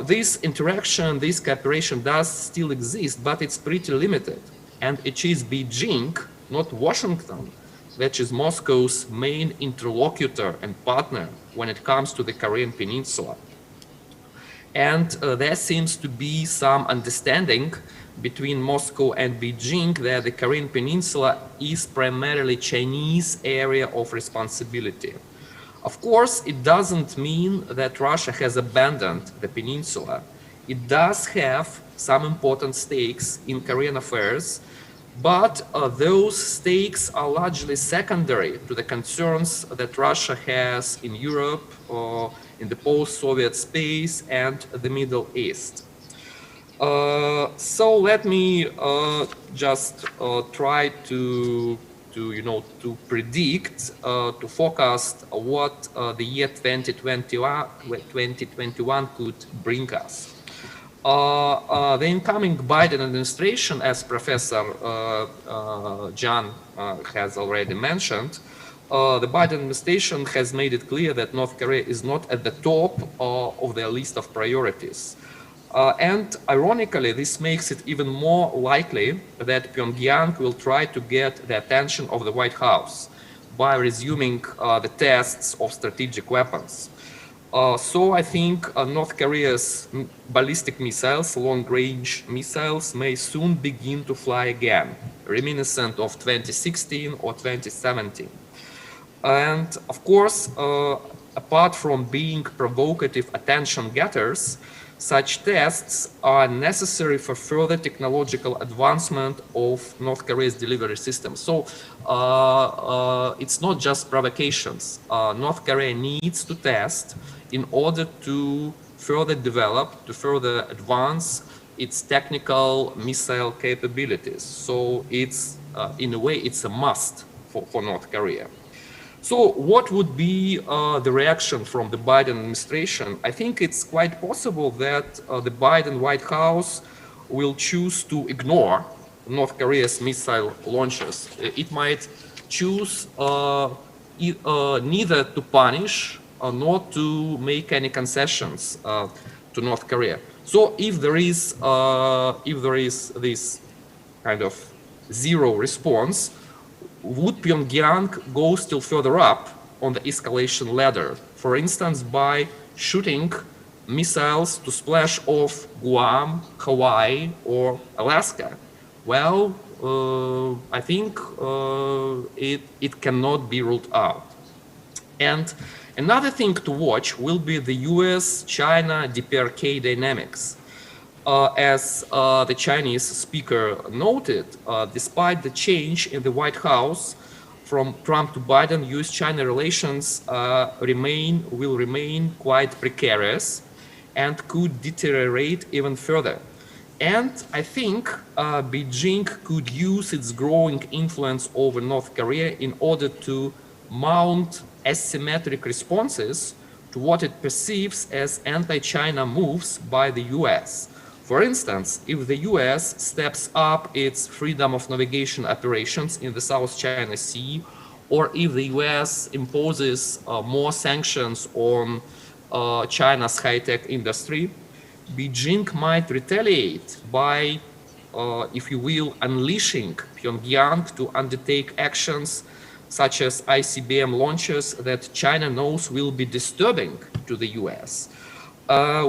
This interaction, this cooperation does still exist, but it's pretty limited. And it is Beijing, not Washington, that is Moscow's main interlocutor and partner when it comes to the Korean Peninsula. And there seems to be some understanding between Moscow and Beijing that the Korean Peninsula is primarily Chinese area of responsibility. Of course, it doesn't mean that Russia has abandoned the peninsula. It does have some important stakes in Korean affairs, but those stakes are largely secondary to the concerns that Russia has in Europe, or in the post-Soviet space, and the Middle East. So let me just try to predict, to forecast what the year 2021 could bring us. The incoming Biden administration, as Professor John has already mentioned, the Biden administration has made it clear that North Korea is not at the top of their list of priorities. And ironically, this makes it even more likely that Pyongyang will try to get the attention of the White House by resuming the tests of strategic weapons. So I think North Korea's ballistic missiles, long-range missiles, may soon begin to fly again, reminiscent of 2016 or 2017. And of course, apart from being provocative attention getters, such tests are necessary for further technological advancement of North Korea's delivery system. So it's not just provocations. North Korea needs to test in order to further develop, to further advance its technical missile capabilities. So it's, in a way, it's a must for North Korea. So what would be the reaction from the Biden administration? I think it's quite possible that the Biden White House will choose to ignore North Korea's missile launches. It might choose neither to punish nor to make any concessions to North Korea. So if there is this kind of zero response, would Pyongyang go still further up on the escalation ladder, for instance, by shooting missiles to splash off Guam, Hawaii, or Alaska? Well, I think it cannot be ruled out. And another thing to watch will be the US-China DPRK dynamics. As the Chinese speaker noted, despite the change in the White House from Trump to Biden, US-China relations will remain quite precarious and could deteriorate even further. And I think Beijing could use its growing influence over North Korea in order to mount asymmetric responses to what it perceives as anti-China moves by the US. For instance, if the US steps up its freedom of navigation operations in the South China Sea, or if the US imposes more sanctions on China's high-tech industry, Beijing might retaliate by, if you will, unleashing Pyongyang to undertake actions such as ICBM launches that China knows will be disturbing to the US.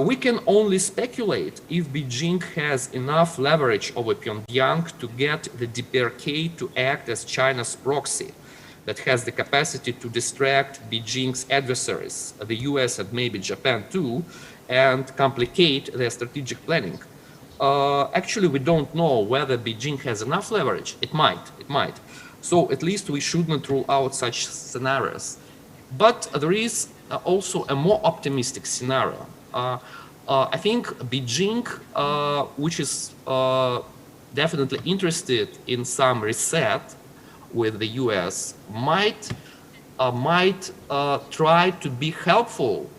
We can only speculate if Beijing has enough leverage over Pyongyang to get the DPRK to act as China's proxy that has the capacity to distract Beijing's adversaries, the US and maybe Japan too, and complicate their strategic planning. Actually, we don't know whether Beijing has enough leverage. It might. So at least we shouldn't rule out such scenarios. But there is also a more optimistic scenario. I think Beijing, which is definitely interested in some reset with the US, might try to be helpful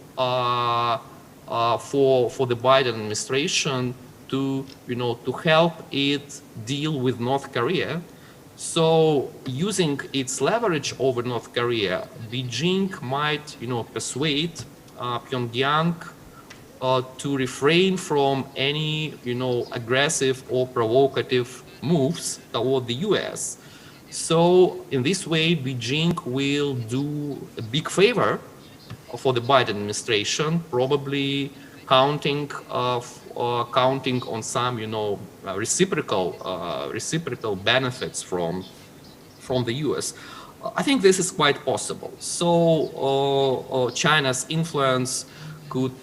for the Biden administration to help it deal with North Korea. So using its leverage over North Korea, Beijing might persuade Pyongyang to refrain from any aggressive or provocative moves toward the US. So in this way, Beijing will do a big favor for the Biden administration, probably counting on some reciprocal benefits from the US. I think this is quite possible. So China's influence could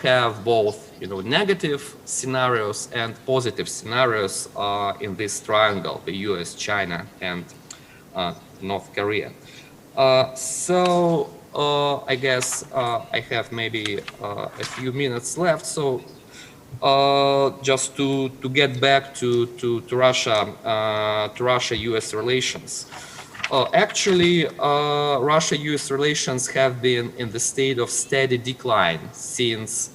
have both negative scenarios and positive scenarios in this triangle, the US, China, and North Korea. So I guess I have maybe a few minutes left. So just to get back to Russia-US relations. Actually, Russia-US relations have been in the state of steady decline since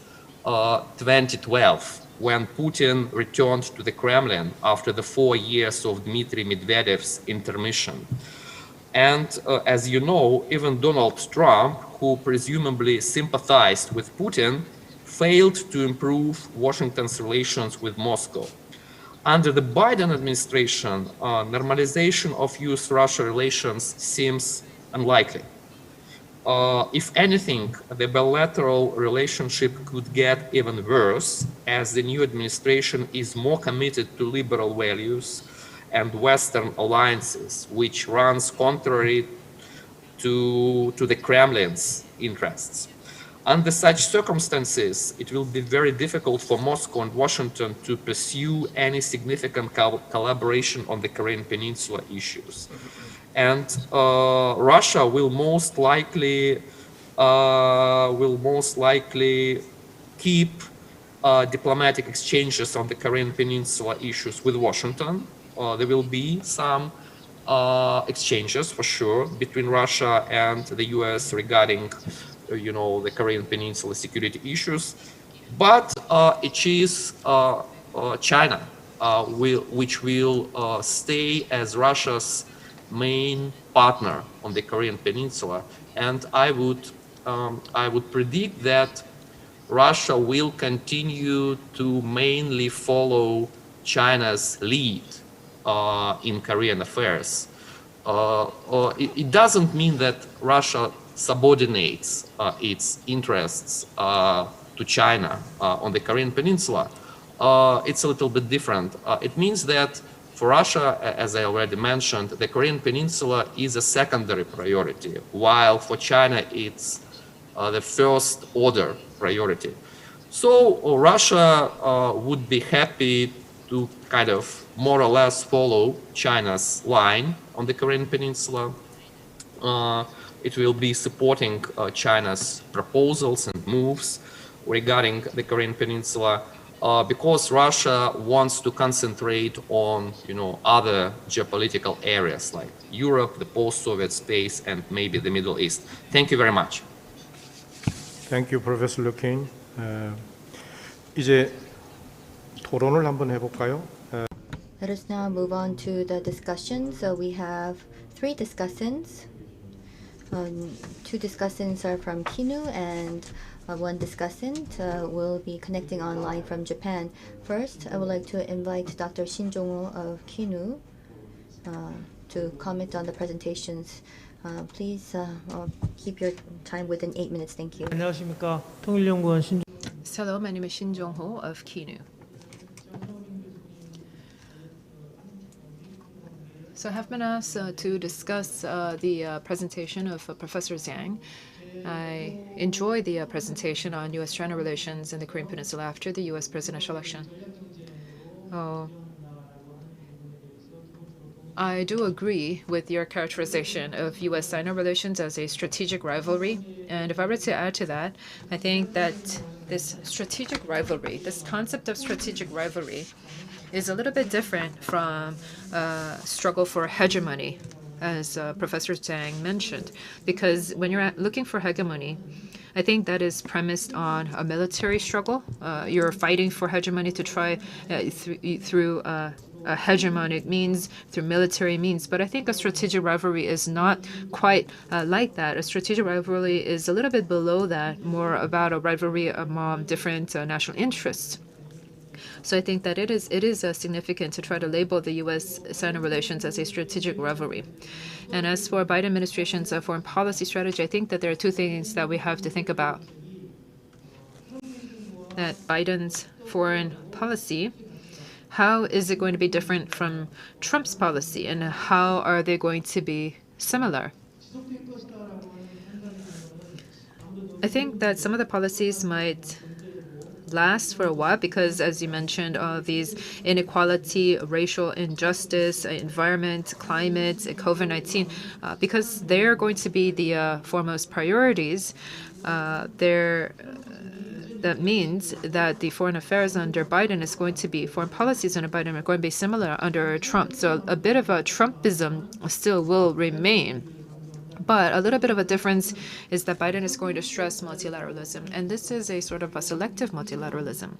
2012, when Putin returned to the Kremlin after the 4 years of Dmitry Medvedev's intermission. And as you know, even Donald Trump, who presumably sympathized with Putin, failed to improve Washington's relations with Moscow. Under the Biden administration, normalization of US-Russia relations seems unlikely. If anything, the bilateral relationship could get even worse, as the new administration is more committed to liberal values and Western alliances, which runs contrary to the Kremlin's interests. Under such circumstances, it will be very difficult for Moscow and Washington to pursue any significant collaboration on the Korean Peninsula issues. And Russia will most likely keep diplomatic exchanges on the Korean Peninsula issues with Washington. There will be some exchanges for sure between Russia and the US regarding the Korean Peninsula security issues, but it is China which will stay as Russia's main partner on the Korean Peninsula, and I would predict that Russia will continue to mainly follow China's lead in Korean affairs. It doesn't mean that Russia subordinates its interests to China on the Korean Peninsula. It's a little bit different. It means that for Russia, as I already mentioned, the Korean Peninsula is a secondary priority, while for China it's the first order priority. So Russia would be happy to kind of more or less follow China's line on the Korean Peninsula. It will be supporting China's proposals and moves regarding the Korean Peninsula. because Russia wants to concentrate on, other geopolitical areas like Europe, the post-Soviet space, and maybe the Middle East. Thank you very much. Thank you, Professor Lukin. 이제 토론을 한번 해볼까요? Let us now move on to the discussion. So we have 3 discussants. 2 discussants are from KINU, and 1 discussant will be connecting online from Japan. First, I would like to invite Dr. Shin Jong-ho of KINU to comment on the presentations. Please keep your time within 8 minutes. Thank you. 안녕하십니까. 통일연구원 신. Hello, my name is Shin Jong-ho of KINU. So I have been asked to discuss the presentation of Professor Zhang. I enjoyed the presentation on U.S.-China relations in the Korean Peninsula after the U.S. presidential election. I do agree with your characterization of U.S.-China relations as a strategic rivalry. And if I were to add to that, I think that this strategic rivalry, this concept of strategic rivalry, is a little bit different from struggle for hegemony, as Professor Zhang mentioned. Because when you're looking for hegemony, I think that is premised on a military struggle. You're fighting for hegemony to try through a hegemonic means, through military means. But I think a strategic rivalry is not quite like that. A strategic rivalry is a little bit below that, more about a rivalry among different national interests. So I think that it is significant to try to label the U.S.-China relations as a strategic rivalry. And as for Biden administration's foreign policy strategy, I think that there are 2 things that we have to think about. That Biden's foreign policy, how is it going to be different from Trump's policy, and how are they going to be similar? I think that some of the policies might last for a while because, as you mentioned, these inequality, racial injustice, environment, climate, COVID-19, because they're going to be the foremost priorities, that means that the foreign affairs under Biden is going to be, foreign policies under Biden are going to be similar under Trump. So a bit of a Trumpism still will remain. But a little bit of a difference is that Biden is going to stress multilateralism, and this is a sort of a selective multilateralism.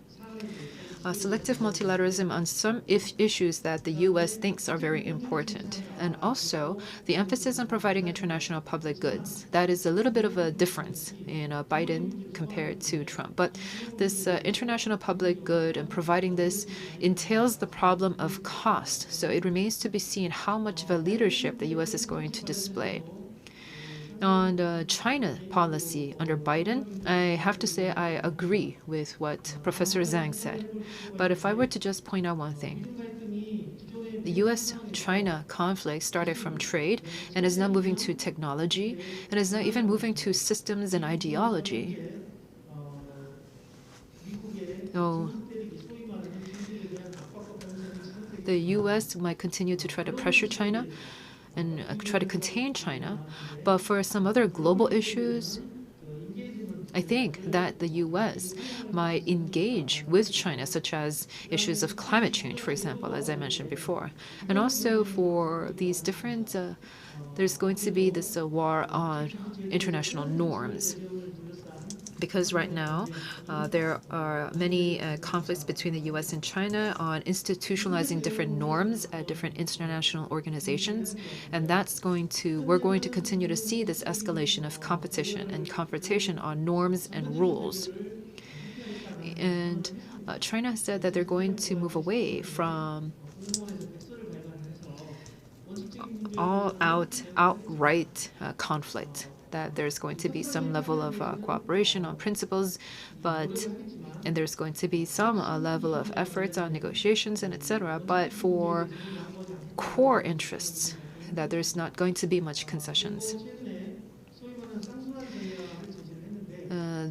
Selective multilateralism on some issues that the U.S. thinks are very important, and also the emphasis on providing international public goods. That is a little bit of a difference in Biden compared to Trump. But this international public good and providing this entails the problem of cost. So it remains to be seen how much of a leadership the U.S. is going to display. On China policy under Biden, I have to say I agree with what Professor Zhang said. But if I were to just point out one thing, the U.S.-China conflict started from trade and is now moving to technology and is now even moving to systems and ideology. So the U.S. might continue to try to pressure China and try to contain China. But for some other global issues, I think that the U.S. might engage with China, such as issues of climate change, for example, as I mentioned before. And also for these different, there's going to be this war on international norms. Because right now, there are many conflicts between the U.S. and China on institutionalizing different norms at different international organizations. And we're going to continue to see this escalation of competition and confrontation on norms and rules. And China said that they're going to move away from outright conflict, that there's going to be some level of cooperation on principles, and there's going to be some level of efforts on negotiations and etc. But for core interests, that there's not going to be much concessions.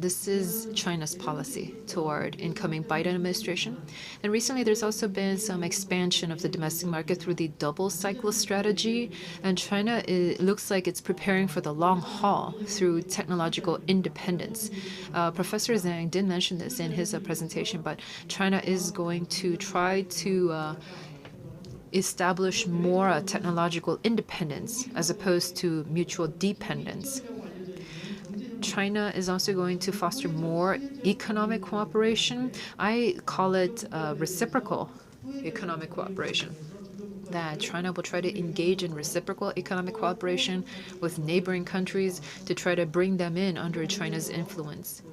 this is China's policy toward incoming Biden administration. And recently, there's also been some expansion of the domestic market through the double cycle strategy. And China, it looks like it's preparing for the long haul through technological independence. Professor Zhang did mention this in his presentation, but China is going to try to establish more technological independence as opposed to mutual dependence. China is also going to foster more economic cooperation. I call it reciprocal economic cooperation. That China will try to engage in reciprocal economic cooperation with neighboring countries to try to bring them in under China's influence.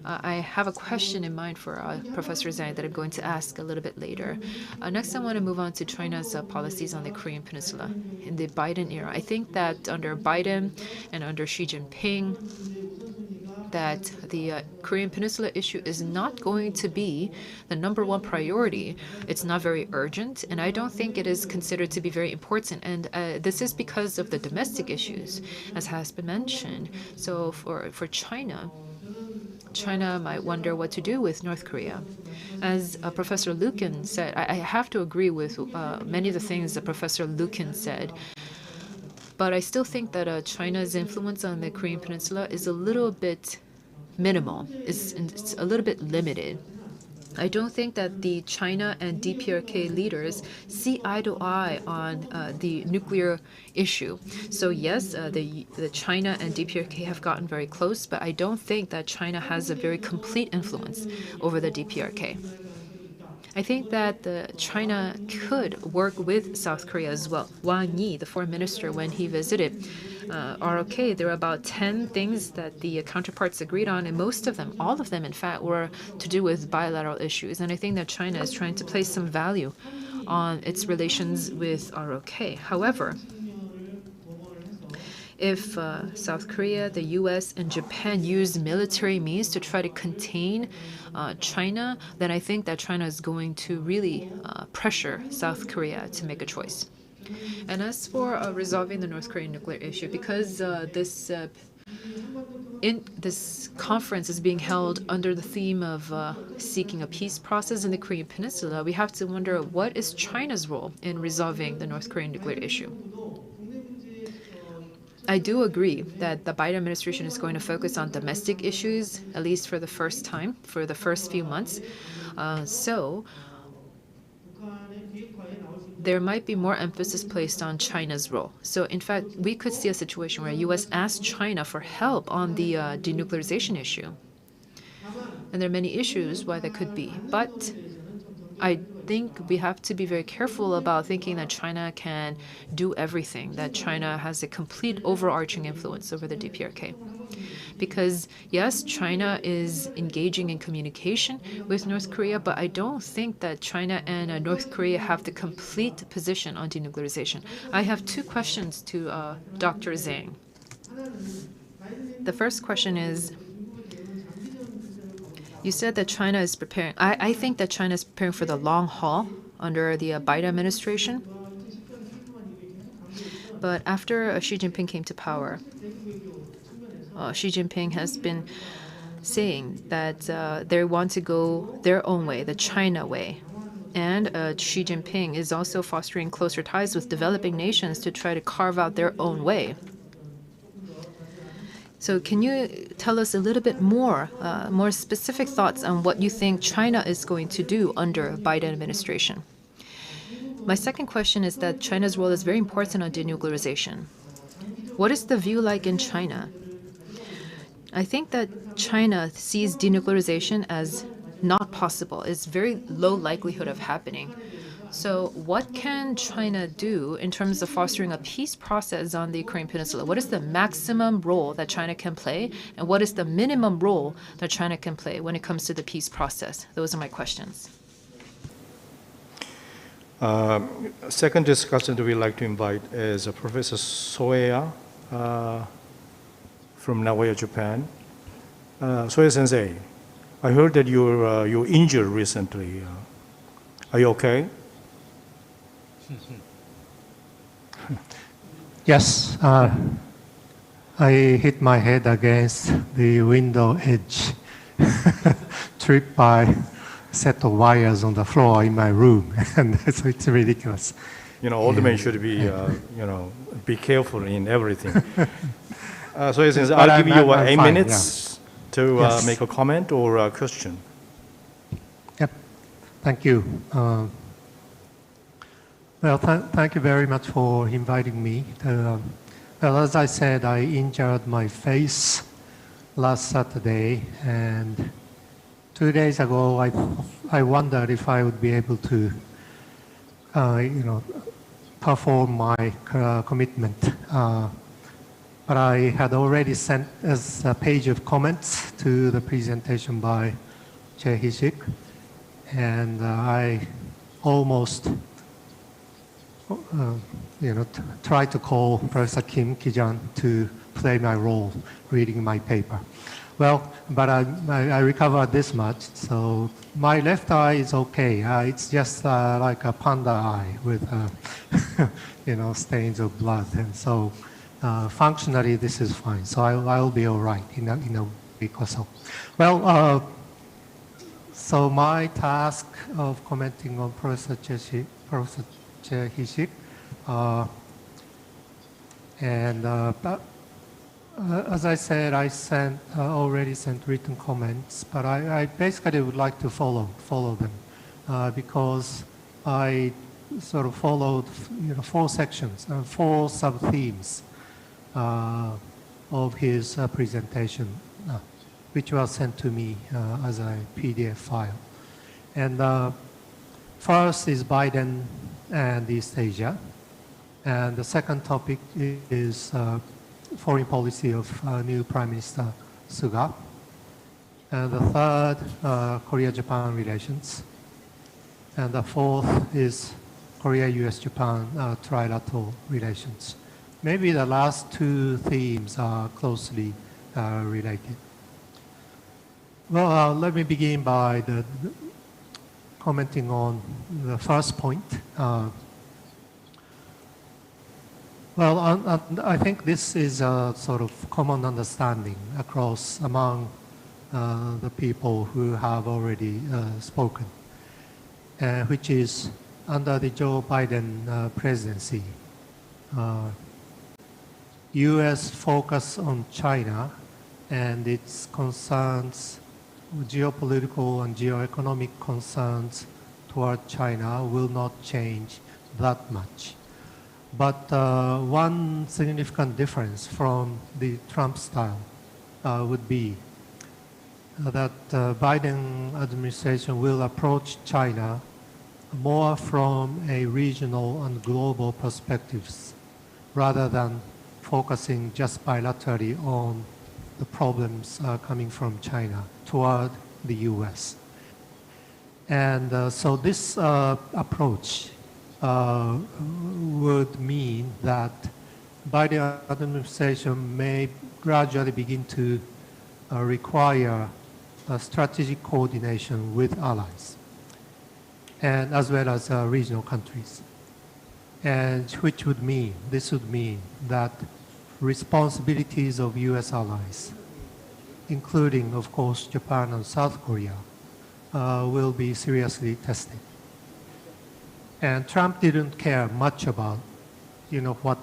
I have a question in mind for Professor Zhang that I'm going to ask a little bit later. Next, I want to move on to China's policies on the Korean Peninsula in the Biden era. I think that under Biden and under Xi Jinping, that the Korean Peninsula issue is not going to be the #1 priority. It's not very urgent, and I don't think it is considered to be very important. And this is because of the domestic issues, as has been mentioned. So for China might wonder what to do with North Korea. As Professor Lukin said, I have to agree with many of the things that Professor Lukin said. But I still think that China's influence on the Korean Peninsula is a little bit minimal. It's a little bit limited. I don't think that the China and DPRK leaders see eye to eye on the nuclear issue. So yes, the China and DPRK have gotten very close, but I don't think that China has a very complete influence over the DPRK. I think that China could work with South Korea as well. Wang Yi, the foreign minister, when he visited ROK, there were about 10 things that the counterparts agreed on, and most of them, all of them, in fact, were to do with bilateral issues. And I think that China is trying to place some value on its relations with ROK. However, if South Korea, the U.S., and Japan use military means to try to contain China, then I think that China is going to really pressure South Korea to make a choice. And as for resolving the North Korean nuclear issue, because this conference is being held under the theme of seeking a peace process in the Korean Peninsula, we have to wonder, what is China's role in resolving the North Korean nuclear issue? I do agree that the Biden administration is going to focus on domestic issues, at least for the first time, for the first few months. So there might be more emphasis placed on China's role. So in fact, we could see a situation where U.S. asks China for help on the denuclearization issue. And there are many issues why that could be. But I think we have to be very careful about thinking that China can do everything, that China has a complete overarching influence over the DPRK. Because yes, China is engaging in communication with North Korea, but I don't think that China and North Korea have the complete position on denuclearization. I have two questions to Dr. Zhang. The first question is, you said that China is preparing. I think that China is preparing for the long haul under the Biden administration. But after Xi Jinping came to power, Xi Jinping has been saying that they want to go their own way, the China way. And Xi Jinping is also fostering closer ties with developing nations to try to carve out their own way. So can you tell us a little bit more specific thoughts on what you think China is going to do under Biden administration? My second question is that China's role is very important on denuclearization. What is the view like in China? I think that China sees denuclearization as not possible. It's very low likelihood of happening. So what can China do in terms of fostering a peace process on the Korean Peninsula? What is the maximum role that China can play? And what is the minimum role that China can play when it comes to the peace process? Those are my questions. Second discussion that we'd like to invite is Professor Soya from Nagoya, Japan. Soya Sensei, I heard that you're injured recently. Are you okay? Yes. I hit my head against the window edge, tripped by a set of wires on the floor in my room, and so it's ridiculous. You know, older men should be, be careful in everything. So since I'll give you 8 minutes to make a comment or a question. Yep, thank you. Well, thank you very much for inviting me. Well, as I said, I injured my face last Saturday, and 2 days ago, I wondered if I would be able to, perform my commitment. But I had already sent as a page of comments to the presentation by Chair Hee-sik, and I almost try to call Professor Kim Ki-jan to play my role reading my paper. Well, but I recovered this much, so my left eye is okay. It's just like a panda eye with, stains of blood, and so functionally this is fine. So I'll be all right in a week or so. Well, so my task of commenting on Professor Hee-sik, as I said, I already sent written comments, but I basically would like to follow them because I sort of followed 4 sections, 4 sub-themes of his presentation, which was sent to me as a PDF file. And first is Biden and East Asia. And the second topic is foreign policy of new Prime Minister Suga. And the third, Korea-Japan relations. And the fourth is Korea-U.S.-Japan trilateral relations. Maybe the last 2 themes are closely related. Well, let me begin by commenting on the first point. Well, I think this is a sort of common understanding among the people who have already spoken, which is under the Joe Biden presidency, U.S. focus on China and its concerns, geopolitical and geoeconomic concerns toward China will not change that much. But one significant difference from the Trump style would be that Biden administration will approach China more from a regional and global perspectives rather than focusing just bilaterally on the problems coming from China toward the U.S. And so this approach would mean that Biden administration may gradually begin to require strategic coordination with allies, and as well as regional countries. And this would mean that responsibilities of U.S. allies, including, of course, Japan and South Korea, will be seriously tested. And Trump didn't care much about, what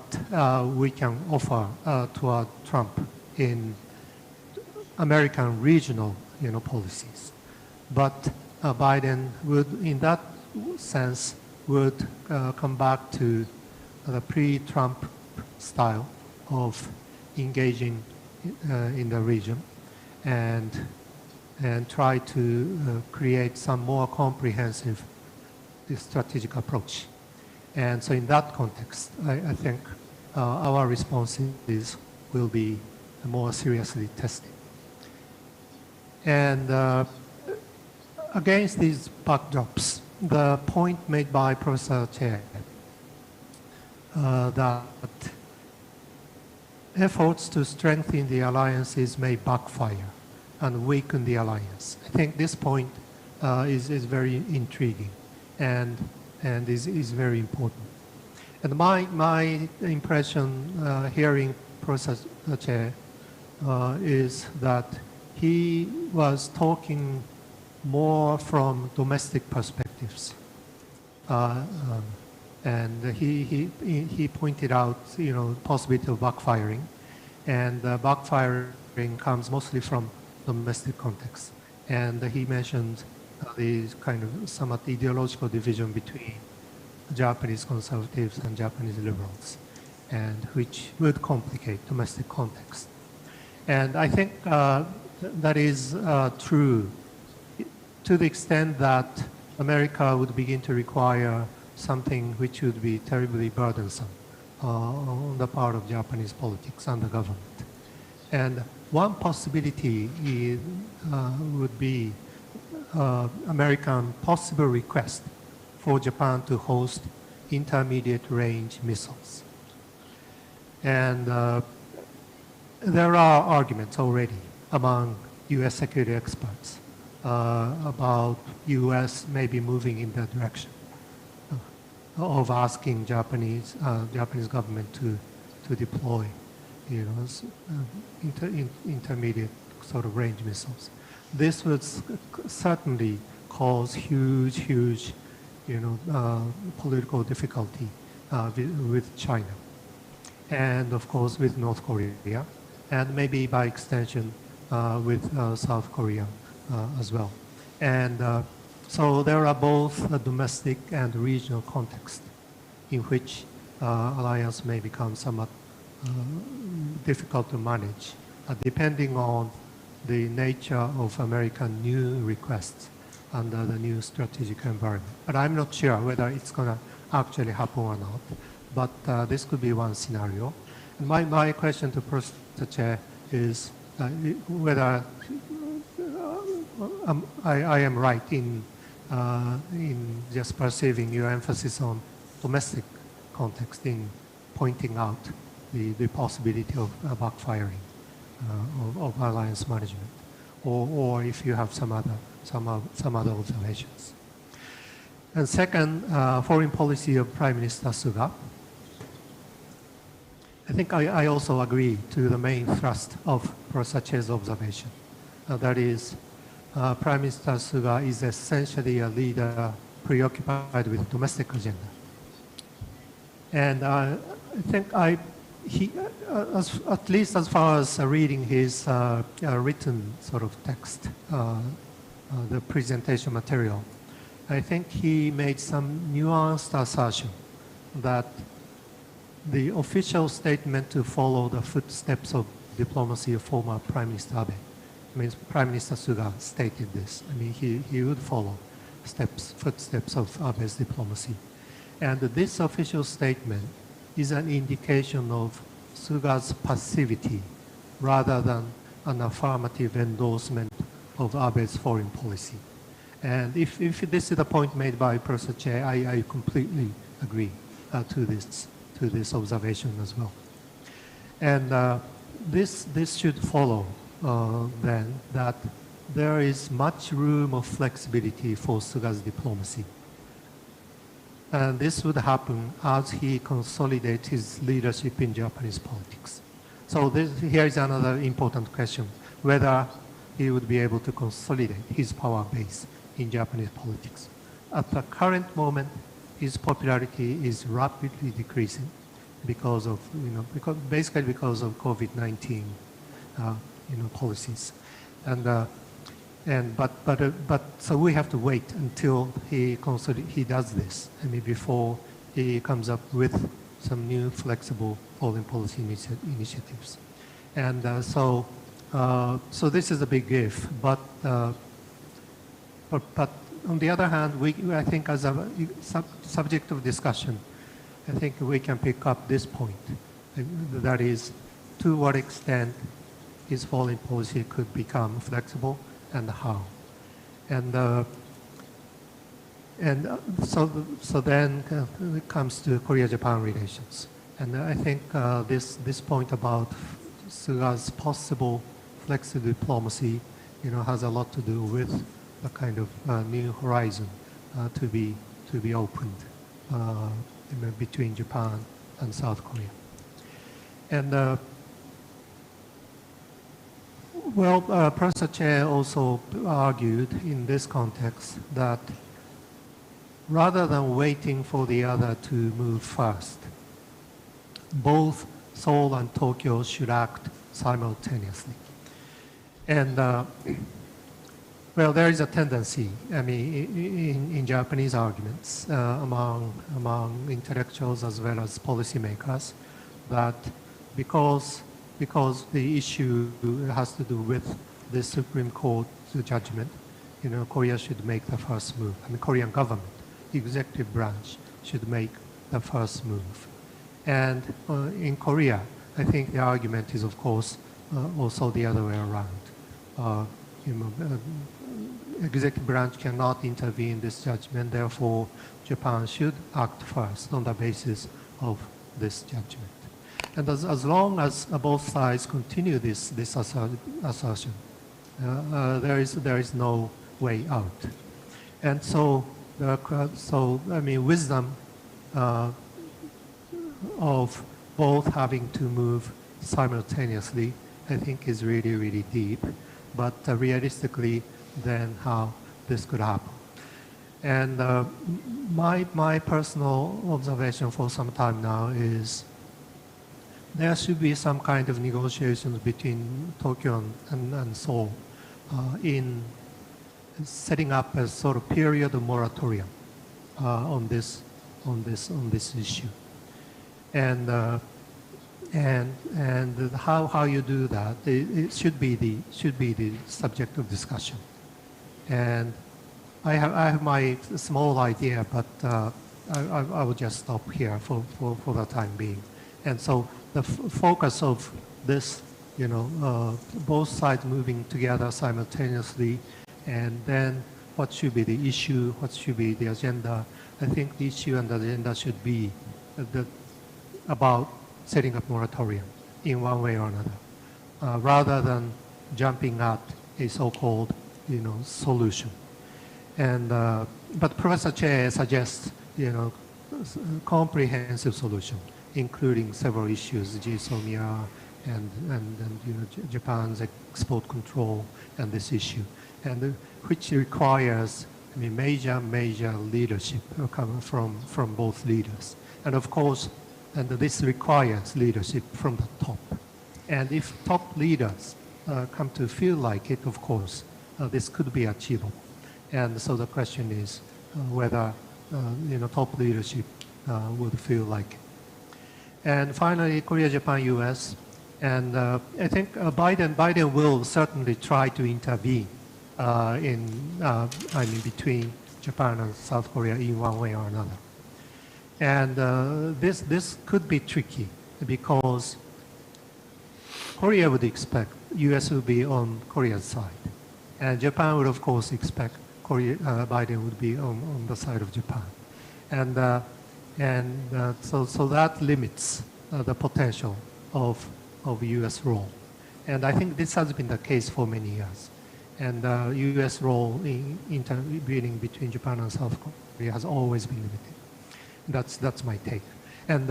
we can offer toward Trump in American regional, policies. But Biden would, in that sense, would come back to the pre-Trump style of engaging in the region and try to create some more comprehensive strategic approach. And so in that context, I think our responses will be more seriously tested. And against these backdrops, the point made by Professor Chair that efforts to strengthen the alliances may backfire and weaken the alliance. I think this point is very intriguing and is very important. And my impression hearing Professor Che is that he was talking more from domestic perspectives. And he pointed out, possibility of backfiring. And backfiring comes mostly from domestic context. And he mentioned the kind of somewhat ideological division between Japanese conservatives and Japanese liberals, and which would complicate domestic context. And I think that is true to the extent that America would begin to require something which would be terribly burdensome on the part of Japanese politics and the government. And one possibility would be American possible request for Japan to host intermediate range missiles. And there are arguments already among US security experts about US maybe moving in that direction of asking Japanese government to deploy, intermediate sort of range missiles. This would certainly cause huge, political difficulty with China, and of course with North Korea, and maybe by extension with South Korea as well. And so there are both a domestic and regional context in which alliance may become somewhat difficult to manage, depending on the nature of American new requests under the new strategic environment. But I'm not sure whether it's going to actually happen or not. But this could be one scenario. And my question to Professor Che is whether I am right in just perceiving your emphasis on domestic context in pointing out the possibility of backfiring of alliance management, or if you have some other observations. And second, foreign policy of Prime Minister Suga. I think I also agree to the main thrust of Professor Che's observation. That is, Prime Minister Suga is essentially a leader preoccupied with domestic agenda. And I think at least as far as reading his written sort of text, the presentation material, I think he made some nuanced assertion that the official statement to follow the footsteps of diplomacy of former Prime Minister Abe, Prime Minister Suga stated this. He would follow footsteps of Abe's diplomacy. And this official statement is an indication of Suga's passivity rather than an affirmative endorsement of Abe's foreign policy. And if this is the point made by Professor Che, I completely agree to this observation as well. And this should follow then that there is much room of flexibility for Suga's diplomacy. And this would happen as he consolidates his leadership in Japanese politics. So here is another important question, whether he would be able to consolidate his power base in Japanese politics. At the current moment, his popularity is rapidly decreasing because of, basically because of COVID-19, policies. But so we have to wait until he does this. Before he comes up with some new flexible foreign policy initiatives. And so this is a big if. But on the other hand, I think as a subject of discussion, I think we can pick up this point. That is, to what extent his foreign policy could become flexible and how. And so then it comes to Korea-Japan relations. And I think this point about Suga's possible flexible diplomacy, has a lot to do with the kind of new horizon to be opened between Japan and South Korea. And Well, Professor Che also argued in this context that rather than waiting for the other to move first, both Seoul and Tokyo should act simultaneously. And well, there is a tendency, I mean, in Japanese arguments among intellectuals as well as policymakers, that because the issue has to do with the Supreme Court judgment, you know, Korea should make the first move. I mean, Korean government, the executive branch, should make the first move. And in Korea, I think the argument is, of course, also the other way around. You know, executive branch cannot intervene in this judgment, therefore Japan should act first on the basis of this judgment. And as long as both sides continue this assertion, there is no way out. And so I mean, wisdom of both having to move simultaneously, I think, is really, really deep. But realistically, then how this could happen. And my personal observation for some time now is there should be some kind of negotiations between Tokyo and Seoul in setting up a sort of period of moratorium on this issue. And how you do that, it should be the subject of discussion. And I have my small idea, but I will just stop here for the time being. And so the focus of this, you know, both sides moving together simultaneously, and then what should be the issue, what should be the agenda. I think the issue and the agenda should be about setting up moratorium in one way or another, rather than jumping at a so-called, you know, solution. And but Professor Che suggests, you know, comprehensive solution, including several issues, GSOMIA and you know, Japan's export control and this issue, and which requires, I mean, major leadership coming from both leaders. And of course, and this requires leadership from the top. And if top leaders come to feel like it, of course, this could be achievable. And so the question is whether you know, top leadership would feel like it. And finally, Korea, Japan, U.S. And I think Biden will certainly try to intervene I mean, between Japan and South Korea in one way or another. And this could be tricky because Korea would expect U.S. will be on Korea's side. And Japan would, of course, expect Biden would be on the side of Japan. And so that limits the potential of U.S. role. And I think this has been the case for many years. And U.S. role in intervening between Japan and South Korea has always been limited. That's my take. And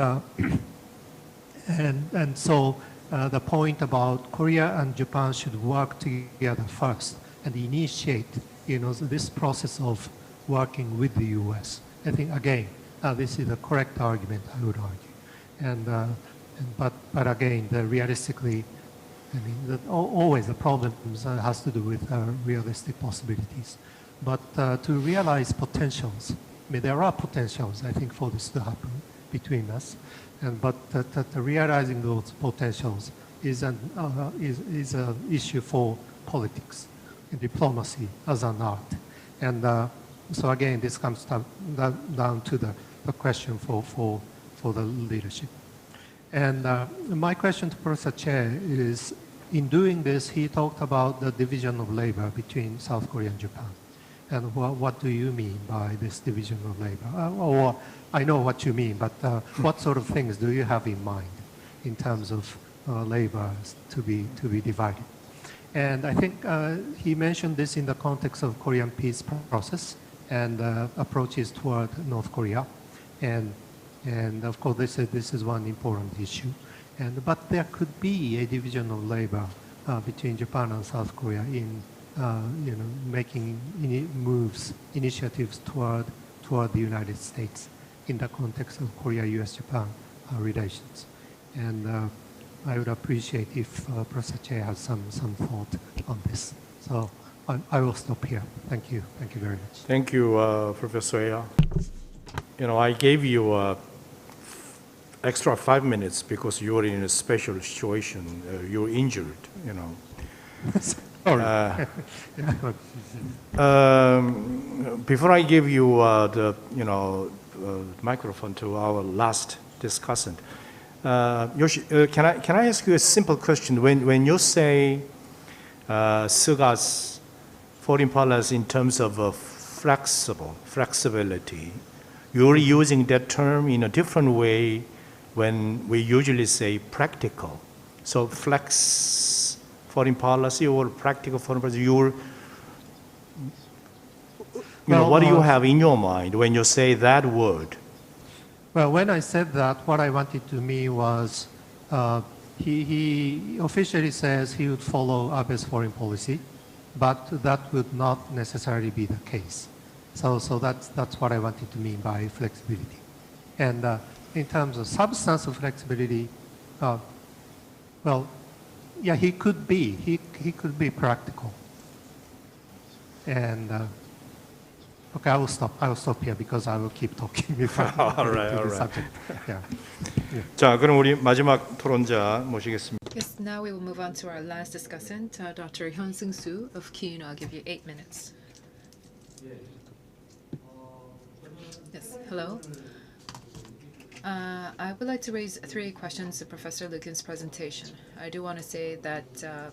and so the point about Korea and Japan should work together first and initiate, you know, this process of working with the U.S. I think again, this is the correct argument, I would argue. But again, realistically, I mean, always the problems has to do with realistic possibilities. But to realize potentials, I mean, there are potentials, I think, for this to happen between us. But realizing those potentials is an issue for politics and diplomacy as an art. And so again, this comes down to the question for the leadership. And my question to Professor Che is, in doing this, he talked about the division of labor between South Korea and Japan. And what do you mean by this division of labor? Or I know what you mean, but what sort of things do you have in mind in terms of labor to be divided? And I think he mentioned this in the context of Korean peace process and approaches toward North Korea. And of course, this is one important issue. But there could be a division of labor between Japan and South Korea in making initiatives toward the United States in the context of Korea-U.S.-Japan relations. And I would appreciate if Professor Che has some thought on this. So I will stop here. Thank you. Thank you very much. Thank you, Professor Aya. I gave you extra 5 minutes because you were in a special situation. You were injured, Sorry. Before I give you the microphone to our last discussant, Yoshi, can I ask you a simple question? When you say Suga's foreign policy in terms of flexibility, you're using that term in a different way when we usually say practical. So flex foreign policy or practical foreign policy, what do you have in your mind when you say that word? Well, when I said that, what I wanted to mean was he officially says he would follow Abe's foreign policy, but that would not necessarily be the case. So that's what I wanted to mean by flexibility. And in terms of substance of flexibility, well, yeah, he could be practical. And okay, I will stop here because I will keep talking before all right. the subject. Yeah. 자, 그럼 우리 마지막 토론자 모시겠습니다. Yes, now we will move on to our last discussant, Dr. Hyun-Seung Soo of KINU. I'll give you 8 minutes. Yes, hello. I would like to raise 3 questions to Professor Lukin's presentation. I do want to say that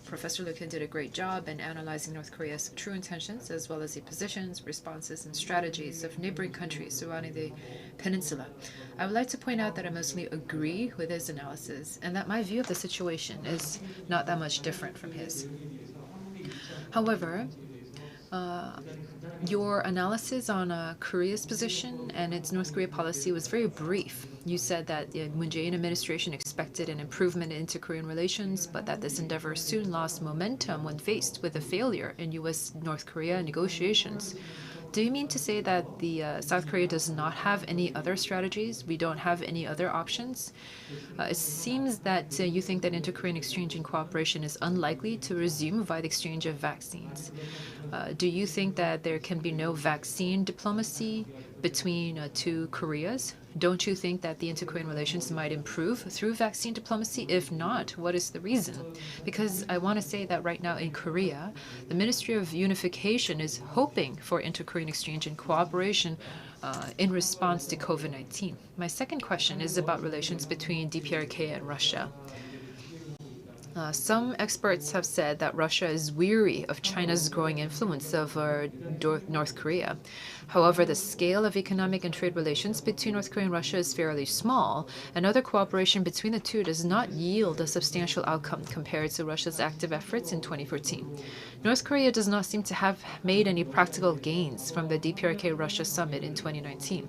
Professor Lukin did a great job in analyzing North Korea's true intentions, as well as the positions, responses, and strategies of neighboring countries surrounding the peninsula. I would like to point out that I mostly agree with his analysis, and that my view of the situation is not that much different from his. However, your analysis on Korea's position and its North Korea policy was very brief. You said that the Moon Jae-in administration expected an improvement in inter-Korean relations, but that this endeavor soon lost momentum when faced with a failure in U.S.-North Korea negotiations. Do you mean to say that the South Korea does not have any other strategies? We don't have any other options? It seems that you think that inter-Korean exchange and cooperation is unlikely to resume via the exchange of vaccines. Do you think that there can be no vaccine diplomacy between 2 Koreas? Don't you think that the inter-Korean relations might improve through vaccine diplomacy? If not, what is the reason? Because I want to say that right now in Korea, the Ministry of Unification is hoping for inter-Korean exchange and cooperation in response to COVID-19. My second question is about relations between DPRK and Russia. Some experts have said that Russia is weary of China's growing influence over North Korea. However, the scale of economic and trade relations between North Korea and Russia is fairly small, and other cooperation between the two does not yield a substantial outcome compared to Russia's active efforts in 2014. North Korea does not seem to have made any practical gains from the DPRK-Russia summit in 2019.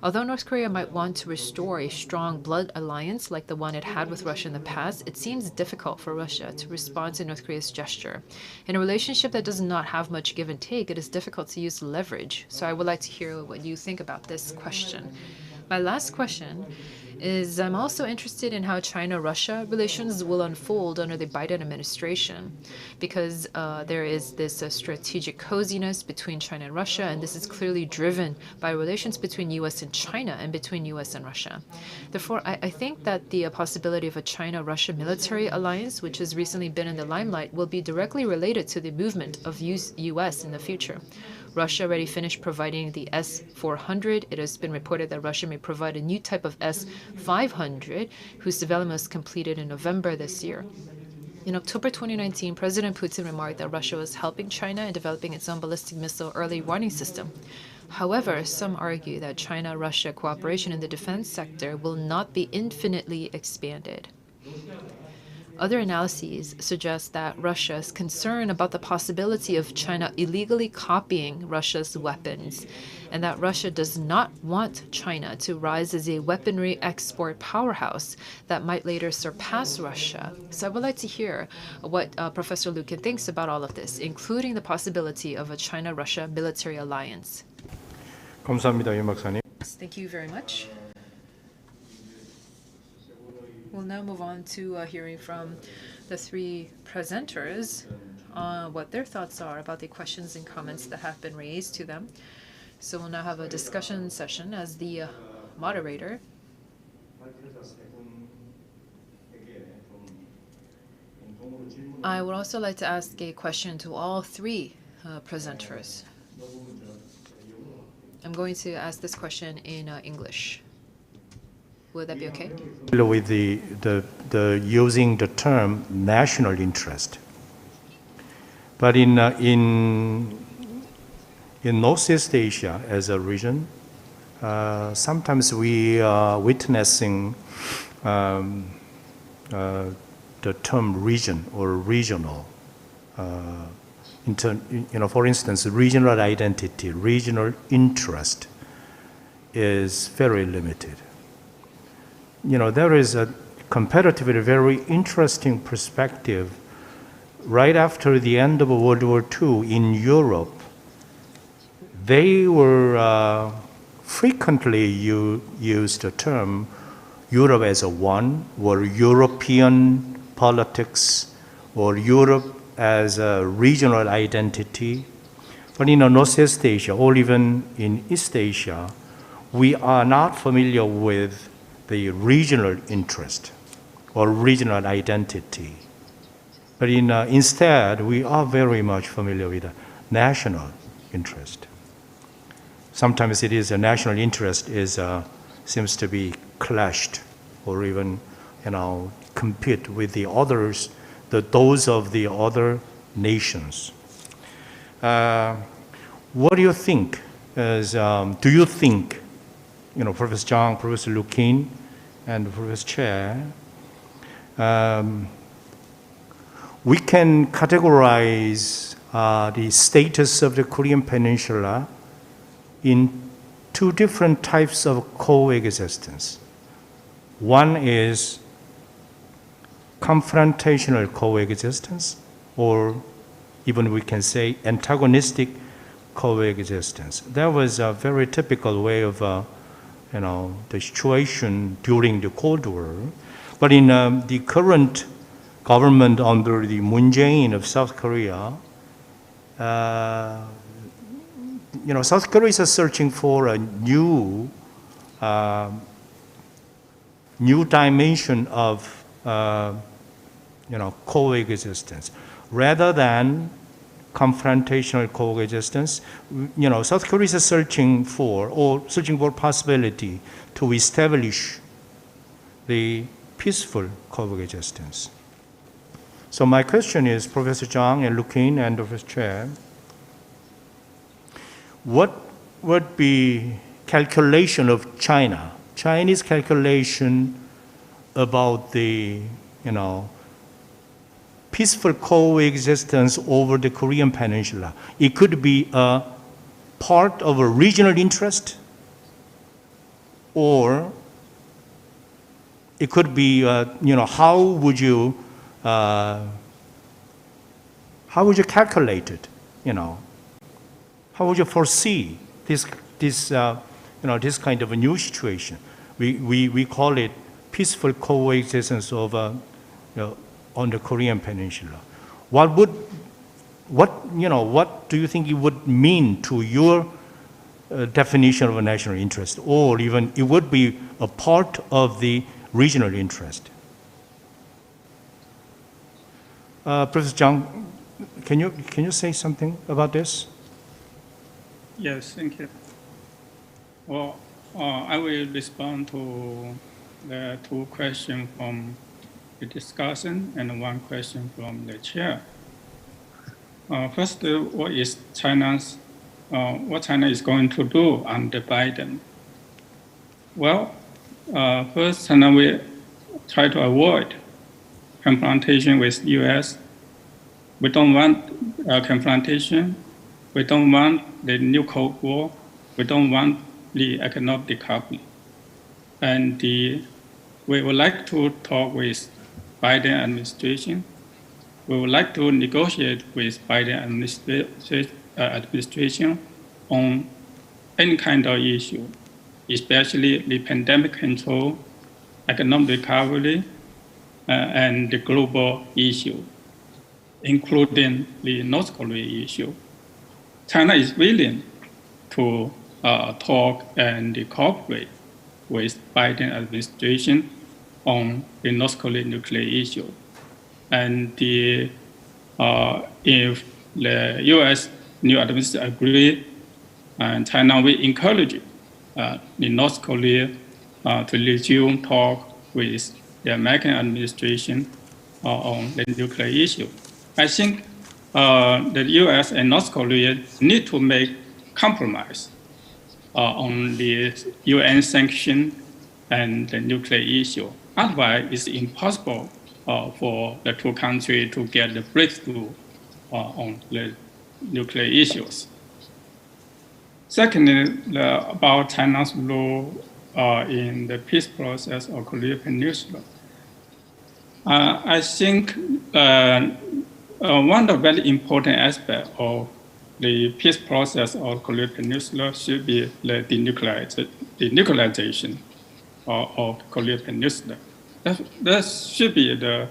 Although North Korea might want to restore a strong blood alliance like the one it had with Russia in the past, it seems difficult for Russia to respond to North Korea's gesture. In a relationship that does not have much give and take, it is difficult to use leverage. So I would like to hear what you think about this question. My last question is I'm also interested in how China-Russia relations will unfold under the Biden administration, because there is this strategic coziness between China and Russia, and this is clearly driven by relations between U.S. and China and between U.S. and Russia. Therefore, I think that the possibility of a China-Russia military alliance, which has recently been in the limelight, will be directly related to the movement of U.S. in the future. Russia already finished providing the S-400. It has been reported that Russia may provide a new type of S-500, whose development was completed in November this year. In October 2019, President Putin remarked that Russia was helping China in developing its own ballistic missile early warning system. However, some argue that China-Russia cooperation in the defense sector will not be infinitely expanded. Other analyses suggest that Russia's concern about the possibility of China illegally copying Russia's weapons, and that Russia does not want China to rise as a weaponry export powerhouse that might later surpass Russia. So I would like to hear what Professor Lukin thinks about all of this, including the possibility of a China-Russia military alliance. 감사합니다, 윤 박사님. Thank you very much. We'll now move on to hearing from the three presenters on what their thoughts are about the questions and comments that have been raised to them. So we'll now have a discussion session as the moderator. I would also like to ask a question to all three presenters. I'm going to ask this question in English. Would that be okay? With the using the term national interest, but in Northeast Asia as a region, sometimes we are witnessing the term region or regional. For instance, regional identity, regional interest is very limited. There is a comparatively very interesting perspective right after the end of World War II in Europe. They were frequently used the term Europe as a one, or European politics, or Europe as a regional identity. But in Northeast Asia, or even in East Asia, we are not familiar with the regional interest or regional identity. But instead, we are very much familiar with the national interest. Sometimes it is a national interest seems to be clashed or even compete with the others, those of the other nations. What do you think? Do you think, Professor Zhang, Professor Lukin, and Professor Chair, we can categorize the status of the Korean Peninsula in two different types of coexistence. One is confrontational coexistence, or even we can say antagonistic coexistence. That was a very typical way of the situation during the Cold War. But in the current government under the Moon Jae-in of South Korea, South Korea is searching for a new dimension of coexistence rather than confrontational coexistence. South Korea is searching for possibility to establish the peaceful coexistence. So my question is, Professor Zhang and Lukin and Professor Chair, what would be calculation of Chinese calculation about the, peaceful coexistence over the Korean Peninsula? It could be a part of a regional interest, or it could be, how would you calculate it? How would you foresee this kind of a new situation? We call it peaceful coexistence of on the Korean Peninsula. What do you think it would mean to your definition of a national interest, or even it would be a part of the regional interest? Professor Zhang, can you say something about this? Yes, thank you. Well, I will respond to the two questions from the discussion and one question from the chair. First, what China is going to do under Biden? Well, first, China will try to avoid confrontation with U.S. We don't want confrontation. We don't want the new Cold War. We don't want the economic decoupling. And we would like to talk with Biden administration. We would like to negotiate with Biden administration on any kind of issue, especially the pandemic control, economic recovery, and the global issue, including the North Korea issue. China is willing to talk and cooperate with Biden administration on the North Korean nuclear issue. And if the U.S. new administration agree, and China will encourage the North Korea to resume talk with the American administration on the nuclear issue. I think the U.S. and North Korea need to make compromise on the UN sanction and the nuclear issue. Otherwise, it's impossible for the two countries to get the breakthrough on the nuclear issues. Secondly, about China's role in the peace process of Korean Peninsula. I think one of the very important aspects of the peace process of Korean Peninsula should be the denuclearization of Korean Peninsula. That should be the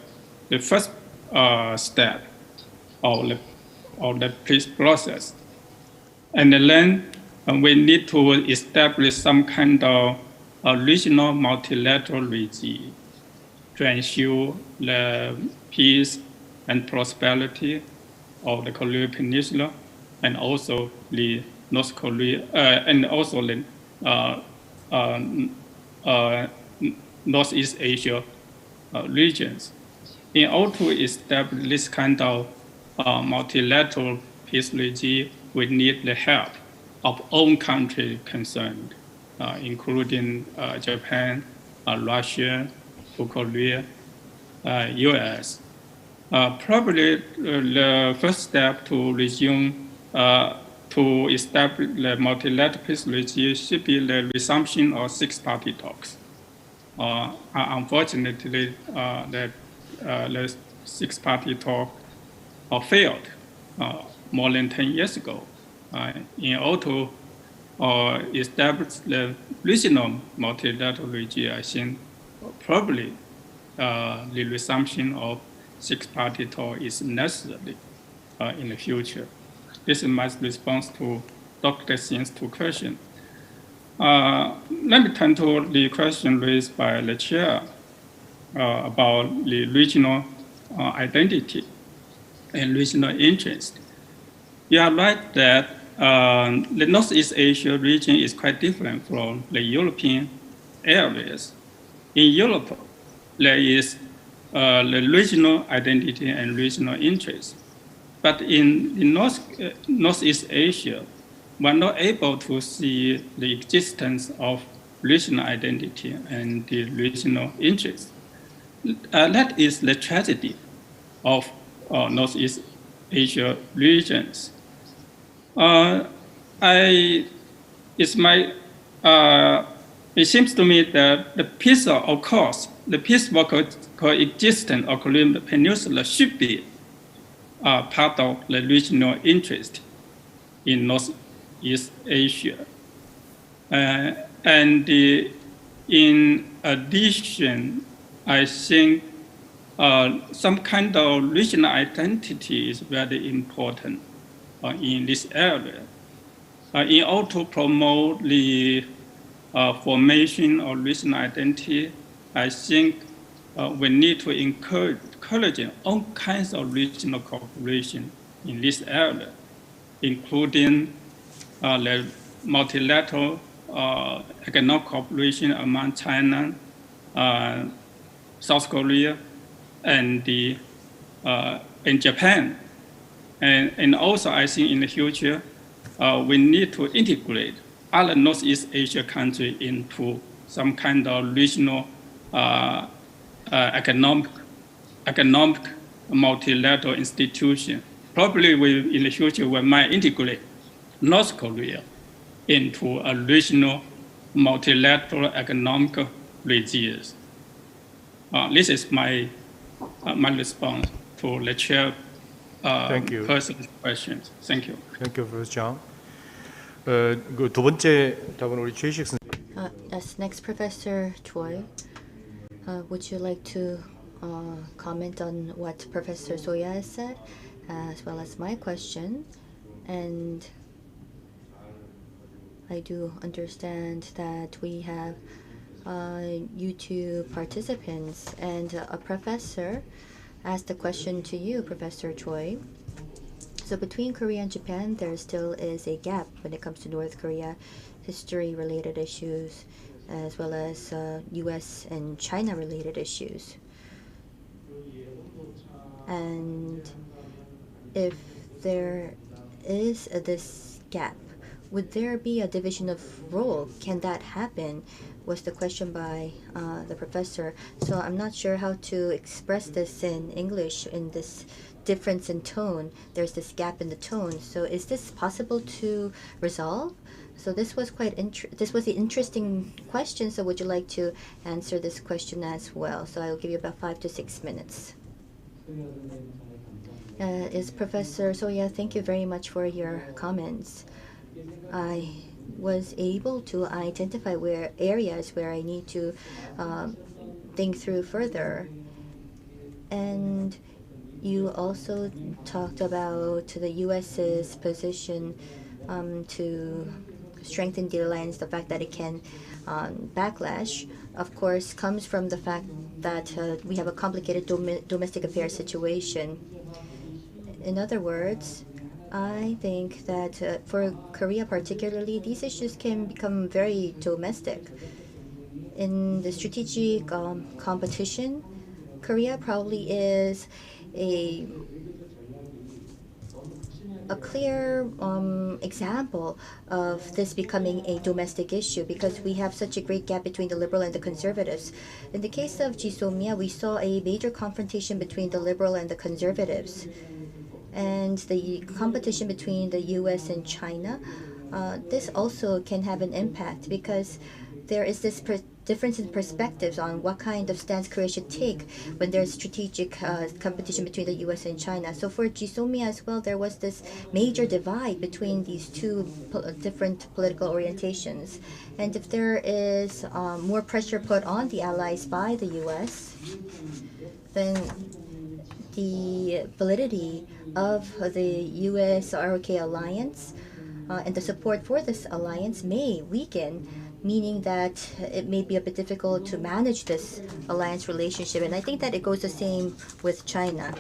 first step of the peace process. And then we need to establish some kind of regional multilateral regime to ensure the peace and prosperity of the Korean Peninsula and also the North Korea and also the Northeast Asia regions. In order to establish this kind of multilateral peace regime, we need the help of all countries concerned, including Japan, Russia, Korea, U.S. Probably the first step to resume to establish the multilateral peace regime should be the resumption of six-party talks. Unfortunately, the six-party talk failed more than 10 years ago. In order to establish the regional multilateral regime, I think probably the resumption of six-party talk is necessary in the future. This is my response to Dr. Sin's two questions. Let me turn to the question raised by the chair about the regional identity and regional interest. You are right that the Northeast Asia region is quite different from the European areas. In Europe, there is the regional identity and regional interest. But in Northeast Asia, we're not able to see the existence of regional identity and the regional interest. That is the tragedy of Northeast Asia regions. It seems to me that the peaceful coexistence of Korean Peninsula should be part of the regional interest in Northeast Asia. And in addition, I think some kind of regional identity is very important in this area. In order to promote the formation of regional identity, I think we need to encourage all kinds of regional cooperation in this area, including the multilateral economic cooperation among China, South Korea, and Japan. And also, I think in the future, we need to integrate other Northeast Asia countries into some kind of regional economic economic multilateral institution. Probably we, in the future, we might integrate North Korea into a regional multilateral economic regime. This is my response to the chair Thank you. person's questions. Thank you. Thank you, Professor Chang. 그두 번째 답은 우리 최희식 선생님. Yes, next, Professor Choi. Would you like to comment on what Professor Soya has said, as well as my question? And I do understand that we have YouTube participants, and a professor asked a question to you, Professor Choi. So between Korea and Japan, there still is a gap when it comes to North Korea history-related issues, as well as U.S. and China-related issues. And if there is this gap, would there be a division of role? Can that happen? Was the question by the professor. So I'm not sure how to express this in English, in this difference in tone. There's this gap in the tone. So is this possible to resolve? So this was this was the interesting question. So would you like to answer this question as well? So I'll give you about 5 to 6 minutes. Is Professor Soya, thank you very much for your comments. I was able to identify areas where I need to think through further. And you also talked about the U.S.'s position to strengthen the alliance. The fact that it can backlash, of course, comes from the fact that we have a complicated domestic affairs situation. In other words, I think that for Korea particularly, these issues can become very domestic. In the strategic competition, Korea probably is a clear example of this becoming a domestic issue, because we have such a great gap between the liberal and the conservatives. In the case of Jisomia, we saw a major confrontation between the liberal and the conservatives. And the competition between the U.S. and China, this also can have an impact, because there is this difference in perspectives on what kind of stance Korea should take when there's strategic competition between the U.S. and China. So for Jisomia as well, there was this major divide between these two different political orientations. And if there is more pressure put on the allies by the U.S., then the validity of the U.S. ROK alliance and the support for this alliance may weaken, meaning that it may be a bit difficult to manage this alliance relationship. And I think that it goes the same with China.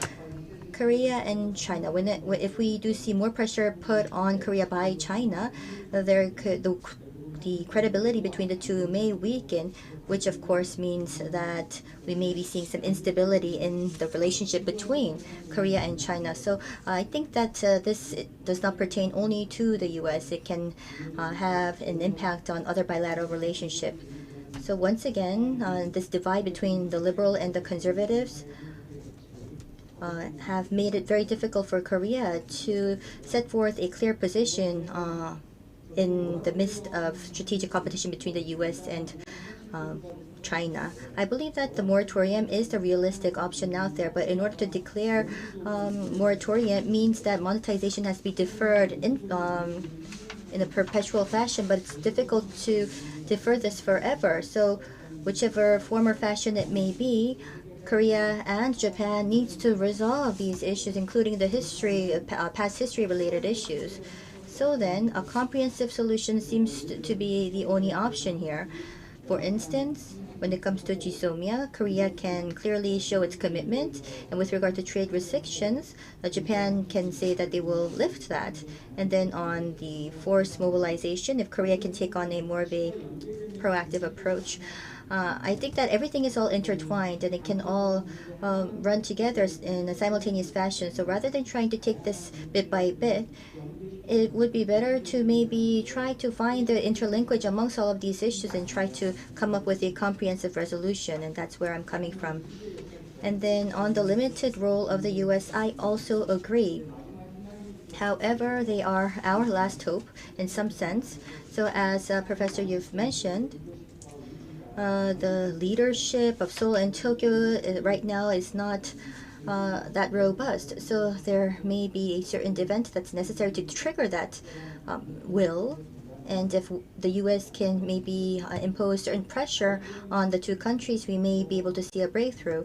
Korea and China, if we do see more pressure put on Korea by China, the credibility between the two may weaken, which of course means that we may be seeing some instability in the relationship between Korea and China. So I think that this does not pertain only to the U.S. It can have an impact on other bilateral relationships. So once again, this divide between the liberal and the conservatives have made it very difficult for Korea to set forth a clear position in the midst of strategic competition between the U.S. and China. I believe that the moratorium is the realistic option out there, but in order to declare moratorium means that monetization has to be deferred in a perpetual fashion, but it's difficult to defer this forever. So whichever form or fashion it may be, Korea and Japan needs to resolve these issues, including the past history-related issues. So then, a comprehensive solution seems to be the only option here. For instance, when it comes to Jisomia, Korea can clearly show its commitment, and with regard to trade restrictions, Japan can say that they will lift that. And then on the forced mobilization, if Korea can take on more of a proactive approach, I think that everything is all intertwined and it can all run together in a simultaneous fashion. So rather than trying to take this bit by bit, it would be better to maybe try to find the interlinkage amongst all of these issues and try to come up with a comprehensive resolution, and that's where I'm coming from. And then on the limited role of the US, I also agree. However, they are our last hope in some sense. So as Professor, you've mentioned, the leadership of Seoul and Tokyo right now is not that robust. So there may be a certain event that's necessary to trigger that will. And if the US can maybe impose certain pressure on the two countries, we may be able to see a breakthrough.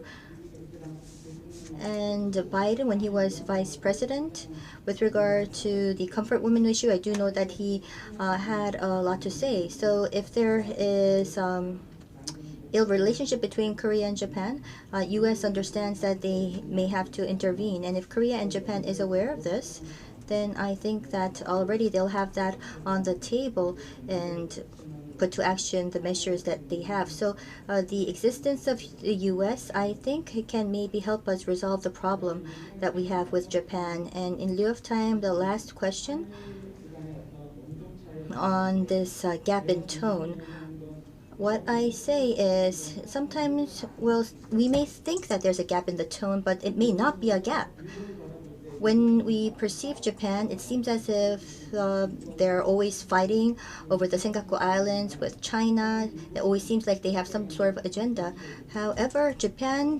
And Biden, when he was vice president, with regard to the comfort woman issue, I do know that he had a lot to say. So if there is ill relationship between Korea and Japan, U.S. understands that they may have to intervene. And if Korea and Japan is aware of this, then I think that already they'll have that on the table and put to action the measures that they have. So the existence of the U.S., I think, can maybe help us resolve the problem that we have with Japan. And in lieu of time, the last question on this gap in tone. What I say is sometimes, well, we may think that there's a gap in the tone, but it may not be a gap. When we perceive Japan, it seems as if they're always fighting over the Senkaku Islands with China. It always seems like they have some sort of agenda. However, Japan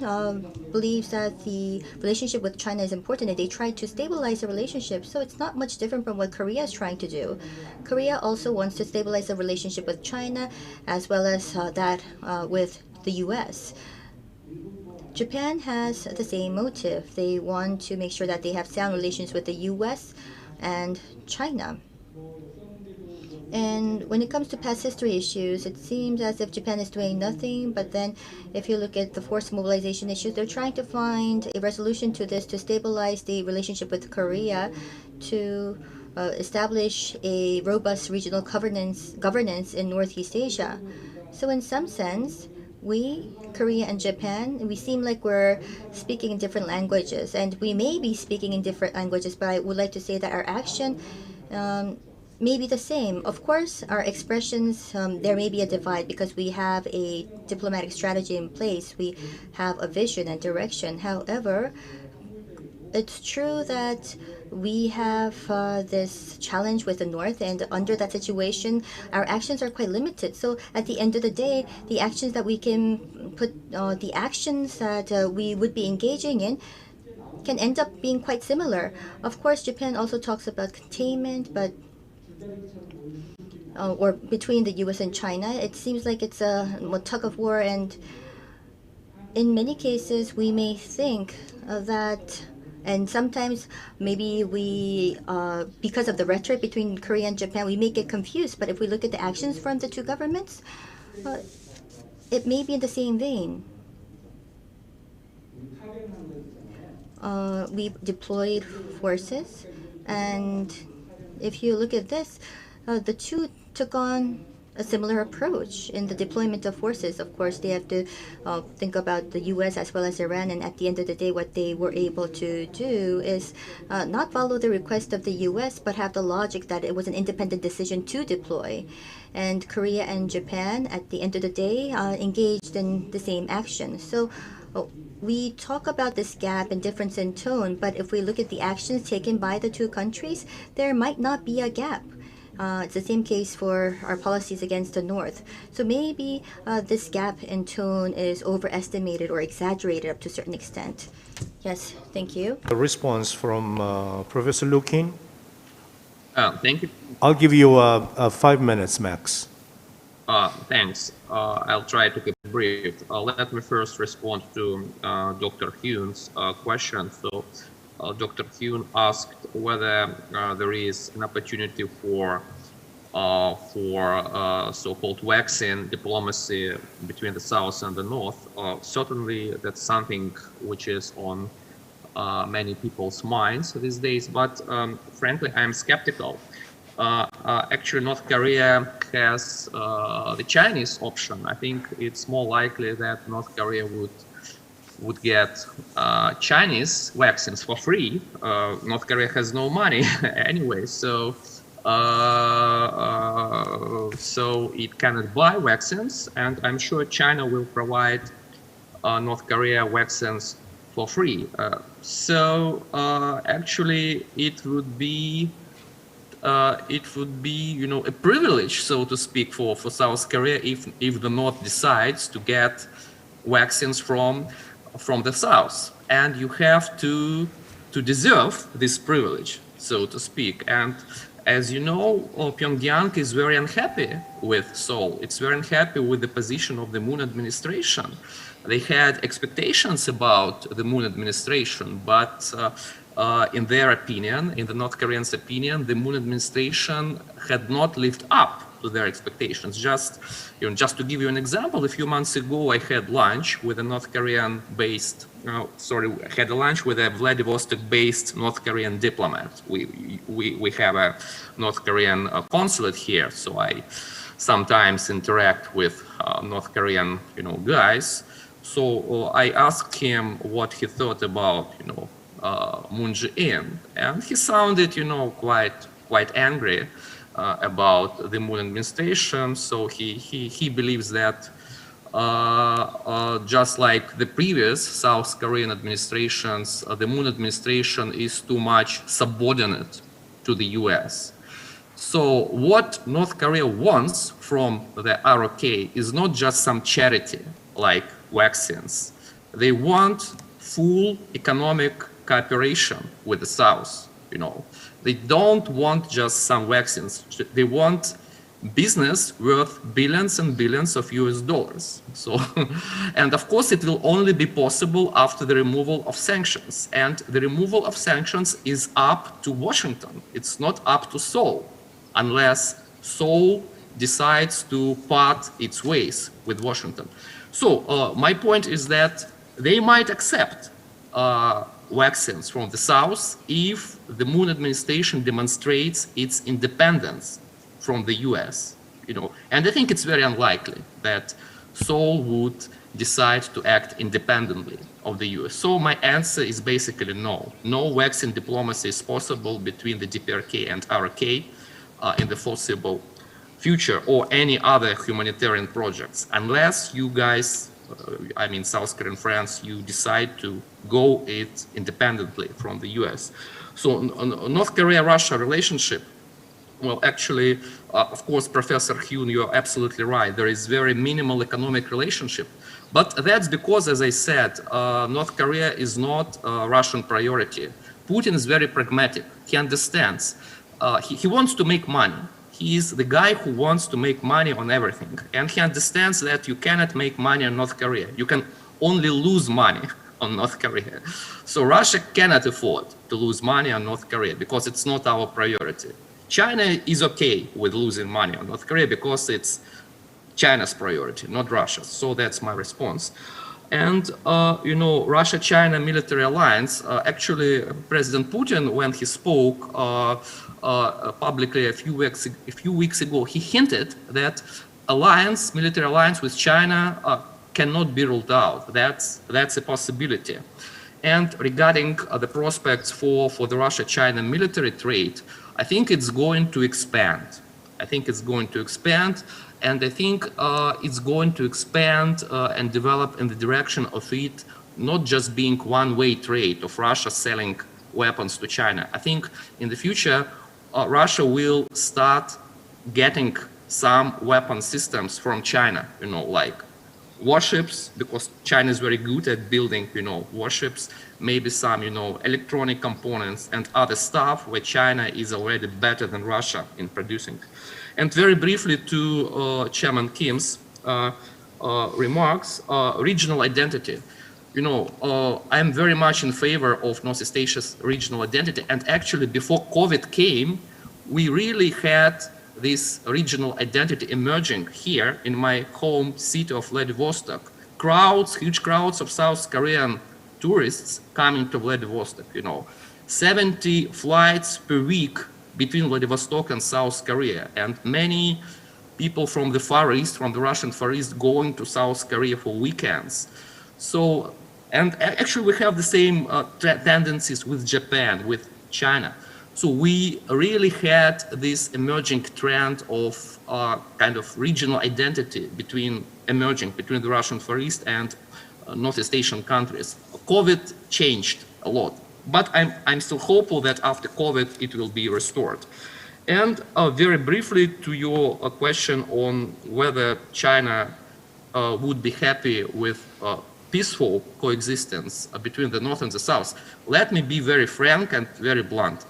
believes that the relationship with China is important and they try to stabilize the relationship. So it's not much different from what Korea is trying to do. Korea also wants to stabilize the relationship with China as well as that with the US. Japan has the same motive. They want to make sure that they have sound relations with the US and China. And when it comes to past history issues, it seems as if Japan is doing nothing, but then if you look at the forced mobilization issues, they're trying to find a resolution to this to stabilize the relationship with Korea, to establish a robust regional governance in Northeast Asia. So in some sense, we, Korea and Japan, we seem like we're speaking in different languages, and we may be speaking in different languages, but I would like to say that our action may be the same. Of course, our expressions, there may be a divide because we have a diplomatic strategy in place. We have a vision and direction. However, it's true that we have this challenge with the North, and under that situation, our actions are quite limited. So at the end of the day, the actions that we can put, the actions that we would be engaging in can end up being quite similar. Of course, Japan also talks about containment, but or between the US and China, it seems like it's a tug of war, and in many cases, we may think that. And sometimes maybe we, because of the rhetoric between Korea and Japan, we may get confused. But if we look at the actions from the two governments, it may be in the same vein. We deployed forces, and if you look at this, the two took on a similar approach in the deployment of forces. Of course, they have to think about the US as well as Iran, and at the end of the day, what they were able to do is not follow the request of the US, but have the logic that it was an independent decision to deploy. And Korea and Japan, at the end of the day, engaged in the same action. So we talk about this gap and difference in tone, but if we look at the actions taken by the two countries, there might not be a gap. It's the same case for our policies against the North. So maybe this gap in tone is overestimated or exaggerated up to a certain extent. Yes, thank you. A response from Professor Lukin. Thank you. I'll give you 5 minutes max. Thanks. I'll try to keep it brief. Let me first respond to Dr. Hune's question. So Dr. Hune asked whether there is an opportunity for so-called vaccine diplomacy between the South and the North. Certainly, that's something which is on many people's minds these days. But frankly, I'm skeptical. Actually, North Korea has the Chinese option. I think it's more likely that North Korea would get Chinese vaccines for free. North Korea has no money anyway, so it cannot buy vaccines, and I'm sure China will provide North Korea vaccines for free. So actually, it would be a privilege, so to speak, for South Korea if the North decides to get vaccines from the South, and you have to deserve this privilege, so to speak. And as you know, Pyongyang is very unhappy with Seoul. It's very unhappy with the position of the Moon administration. They had expectations about the Moon administration, but in their opinion, in the North Koreans' opinion, the Moon administration had not lived up to their expectations. Just to give you an example, a few months ago, I had lunch with a North Korean-based, had a lunch with a Vladivostok-based North Korean diplomat. We have a North Korean consulate here, so I sometimes interact with North Korean, guys. So I asked him what he thought about, Moon Jae-in, and he sounded, quite angry about the Moon administration. So he believes that just like the previous South Korean administrations, the Moon administration is too much subordinate to the U.S. So what North Korea wants from the ROK is not just some charity like vaccines. They want full economic cooperation with the South. They don't want just some vaccines. They want business worth billions and billions of US dollars. So, and of course, it will only be possible after the removal of sanctions. And the removal of sanctions is up to Washington. It's not up to Seoul, unless Seoul decides to part its ways with Washington. So my point is that they might accept vaccines from the South if the Moon administration demonstrates its independence from the US, and I think it's very unlikely that Seoul would decide to act independently of the US. So my answer is basically no. No vaccine diplomacy is possible between the DPRK and ROK in the foreseeable future, or any other humanitarian projects, unless you guys, South Korean friends, you decide to go it independently from the US. So North Korea-Russia relationship, well, actually, of course, Professor Hyun, you're absolutely right. There is very minimal economic relationship. But that's because, as I said, North Korea is not a Russian priority. Putin is very pragmatic. He understands. He wants to make money. He is the guy who wants to make money on everything. And he understands that you cannot make money on North Korea. You can only lose money on North Korea. So Russia cannot afford to lose money on North Korea because it's not our priority. China is okay with losing money on North Korea because it's China's priority, not Russia's. So that's my response. And, Russia-China military alliance, actually, President Putin, when he spoke publicly a few weeks ago, he hinted that military alliance with China cannot be ruled out. That's a possibility. And regarding the prospects for the Russia-China military trade, I think it's going to expand. And I think it's going to expand and develop in the direction of it not just being one-way trade of Russia selling weapons to China. I think in the future, Russia will start getting some weapon systems from China, like warships, because China is very good at building, warships, maybe some, electronic components and other stuff where China is already better than Russia in producing. And very briefly to Chairman Kim's remarks, regional identity. I'm very much in favor of Northeast Asia's regional identity. And actually, before COVID came, we really had this regional identity emerging here in my home city of Vladivostok. Huge crowds of South Korean tourists coming to Vladivostok, 70 flights per week between Vladivostok and South Korea, and many people from the Far East, from the Russian Far East, going to South Korea for weekends. So, and actually we have the same tendencies with Japan, with China. So we really had this emerging trend of kind of regional identity between the Russian Far East and Northeast Asian countries. COVID changed a lot, but I'm still hopeful that after COVID it will be restored. And very briefly to your question on whether China would be happy with peaceful coexistence between the North and the South, let me be very frank and very blunt.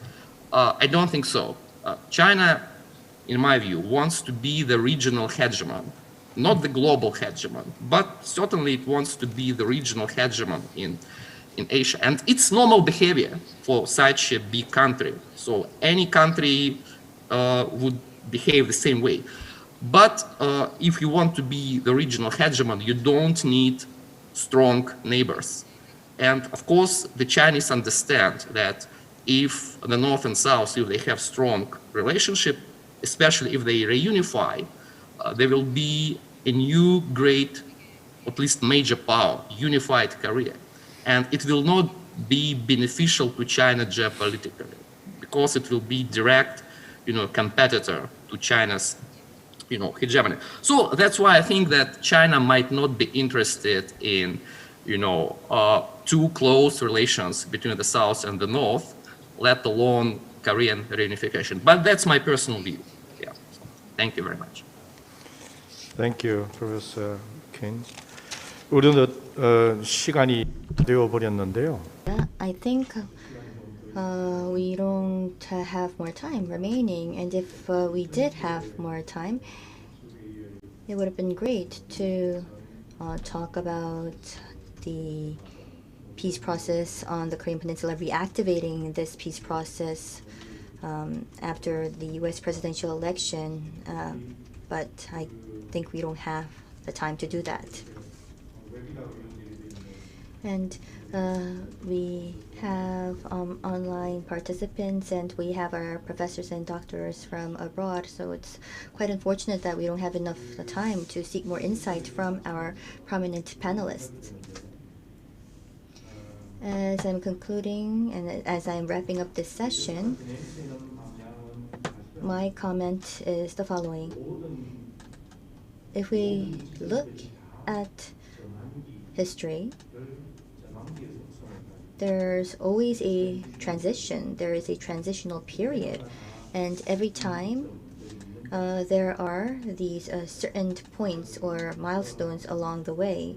I don't think so. China, in my view, wants to be the regional hegemon, not the global hegemon, but certainly it wants to be the regional hegemon in Asia. And it's normal behavior for such a big country. So any country would behave the same way. But if you want to be the regional hegemon, you don't need strong neighbors. And of course, the Chinese understand that if the North and South, if they have strong relationship, especially if they reunify, there will be a new great, at least major power, unified Korea. And it will not be beneficial to China geopolitically because it will be direct, competitor to China's, hegemony. So that's why I think that China might not be interested in, too close relations between the South and the North, let alone Korean reunification. But that's my personal view. Yeah. So, thank you very much. Thank you, Professor Kim. 우리는 시간이 되어 버렸는데요. I think we don't have more time remaining, and if we did have more time, it would have been great to talk about the peace process on the Korean Peninsula, reactivating this peace process after the U.S. presidential election, but I think we don't have the time to do that. And we have online participants, and we have our professors and doctors from abroad, so it's quite unfortunate that we don't have enough time to seek more insight from our prominent panelists. As I'm concluding and as I'm wrapping up this session, my comment is the following. If we look at history, there's always a transition. There is a transitional period, and every time there are these certain points or milestones along the way.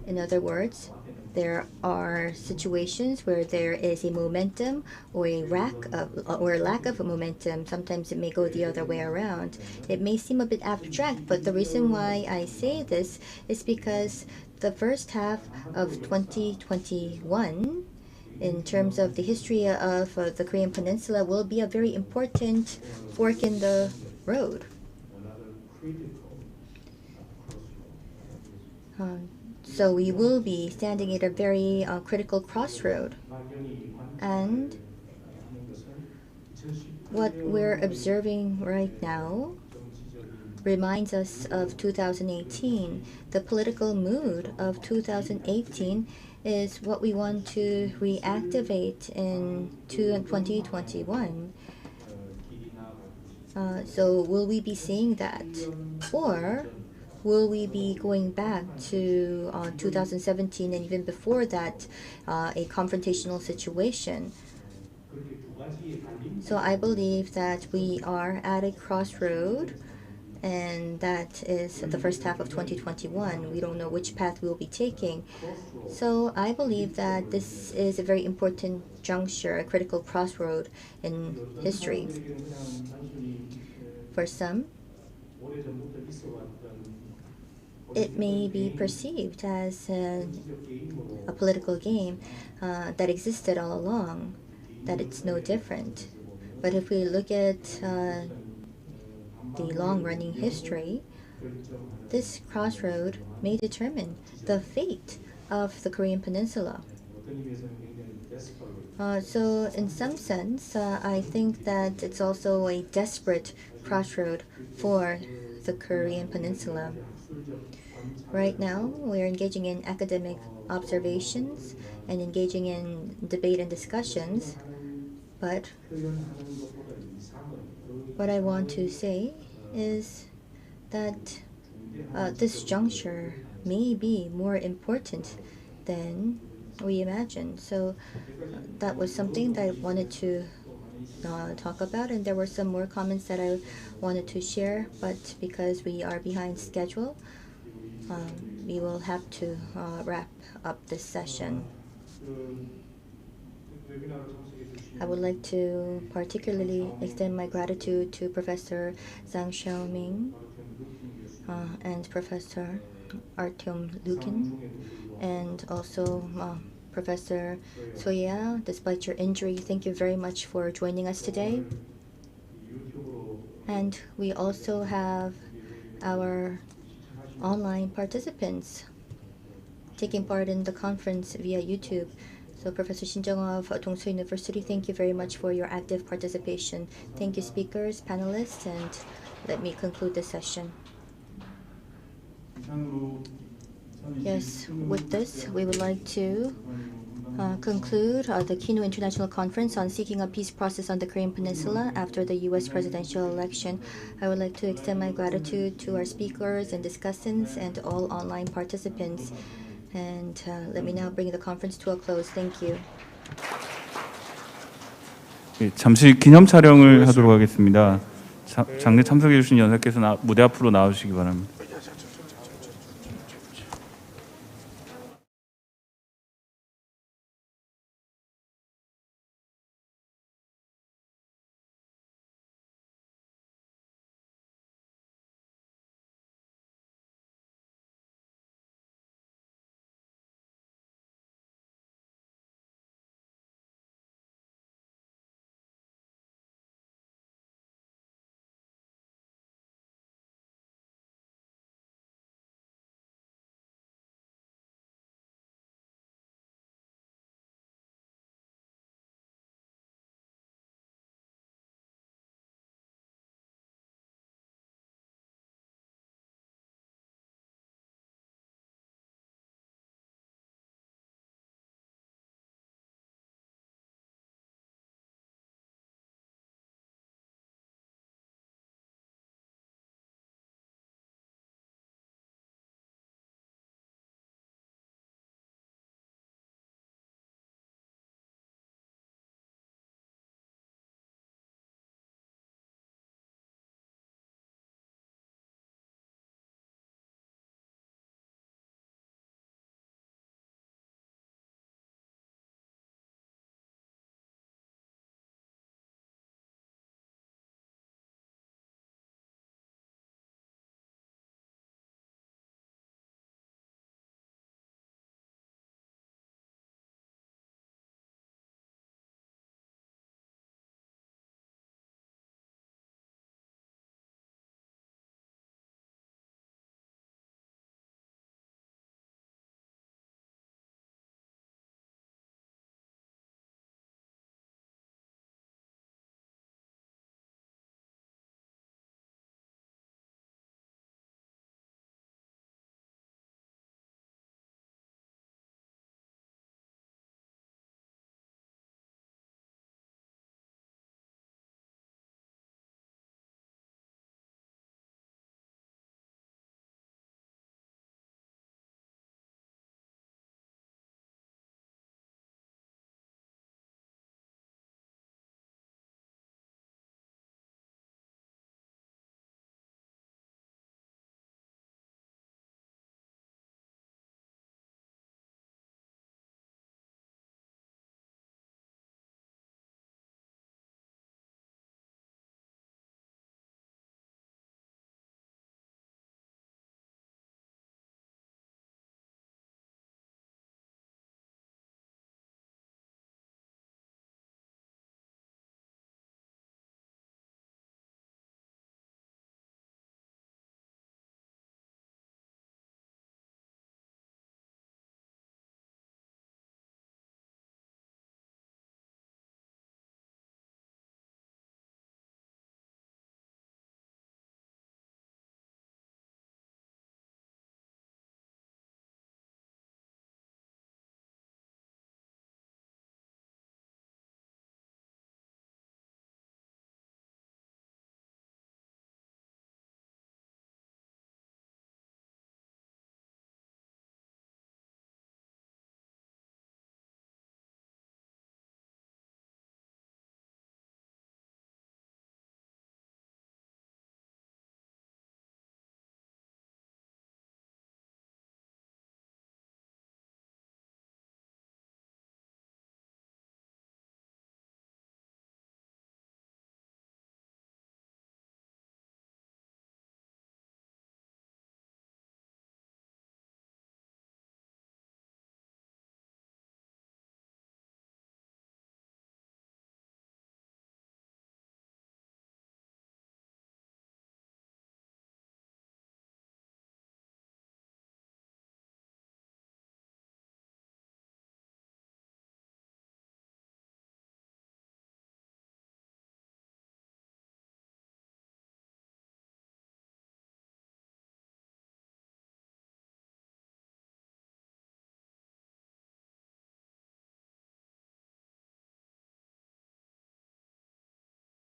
In other words, there are situations where there is a momentum or a lack of a momentum. Sometimes it may go the other way around. It may seem a bit abstract, but the reason why I say this is because the first half of 2021, in terms of the history of the Korean Peninsula, will be a very important fork in the road. So we will be standing at a very critical crossroad. And what we're observing right now reminds us of 2018. The political mood of 2018 is what we want to reactivate in 2021. So will we be seeing that? Or will we be going back to 2017 and even before that, a confrontational situation? So I believe that we are at a crossroad, and that is the first half of 2021. We don't know which path we'll be taking. So I believe that this is a very important juncture, a critical crossroad in history. For some, it may be perceived as a political game that existed all along, that it's no different. But if we look at the long-running history, this crossroad may determine the fate of the Korean Peninsula. So in some sense, I think that it's also a desperate crossroad for the Korean Peninsula. Right now, we're engaging in academic observations and engaging in debate and discussions, but what I want to say is that this juncture may be more important than we imagined. So that was something that I wanted to talk about, and there were some more comments that I wanted to share, but because we are behind schedule, we will have to wrap up this session. I would like to particularly extend my gratitude to Professor Zhang Xiaoming and Professor Artyom Lukin, and also Professor Soya. Despite your injury, thank you very much for joining us today. And we also have our online participants taking part in the conference via YouTube. So Professor Shin Jung-ho of Dongsu University, thank you very much for your active participation. Thank you, speakers, panelists, and let me conclude the session. Yes, with this, we would like to conclude the KINU International Conference on Seeking a Peace Process on the Korean Peninsula after the U.S. presidential election. I would like to extend my gratitude to our speakers and discussants and all online participants. And let me now bring the conference to a close. Thank you. 잠시 기념 촬영을 하도록 하겠습니다. 장례 참석해 주신 연사께서 무대 앞으로 나오시기 바랍니다.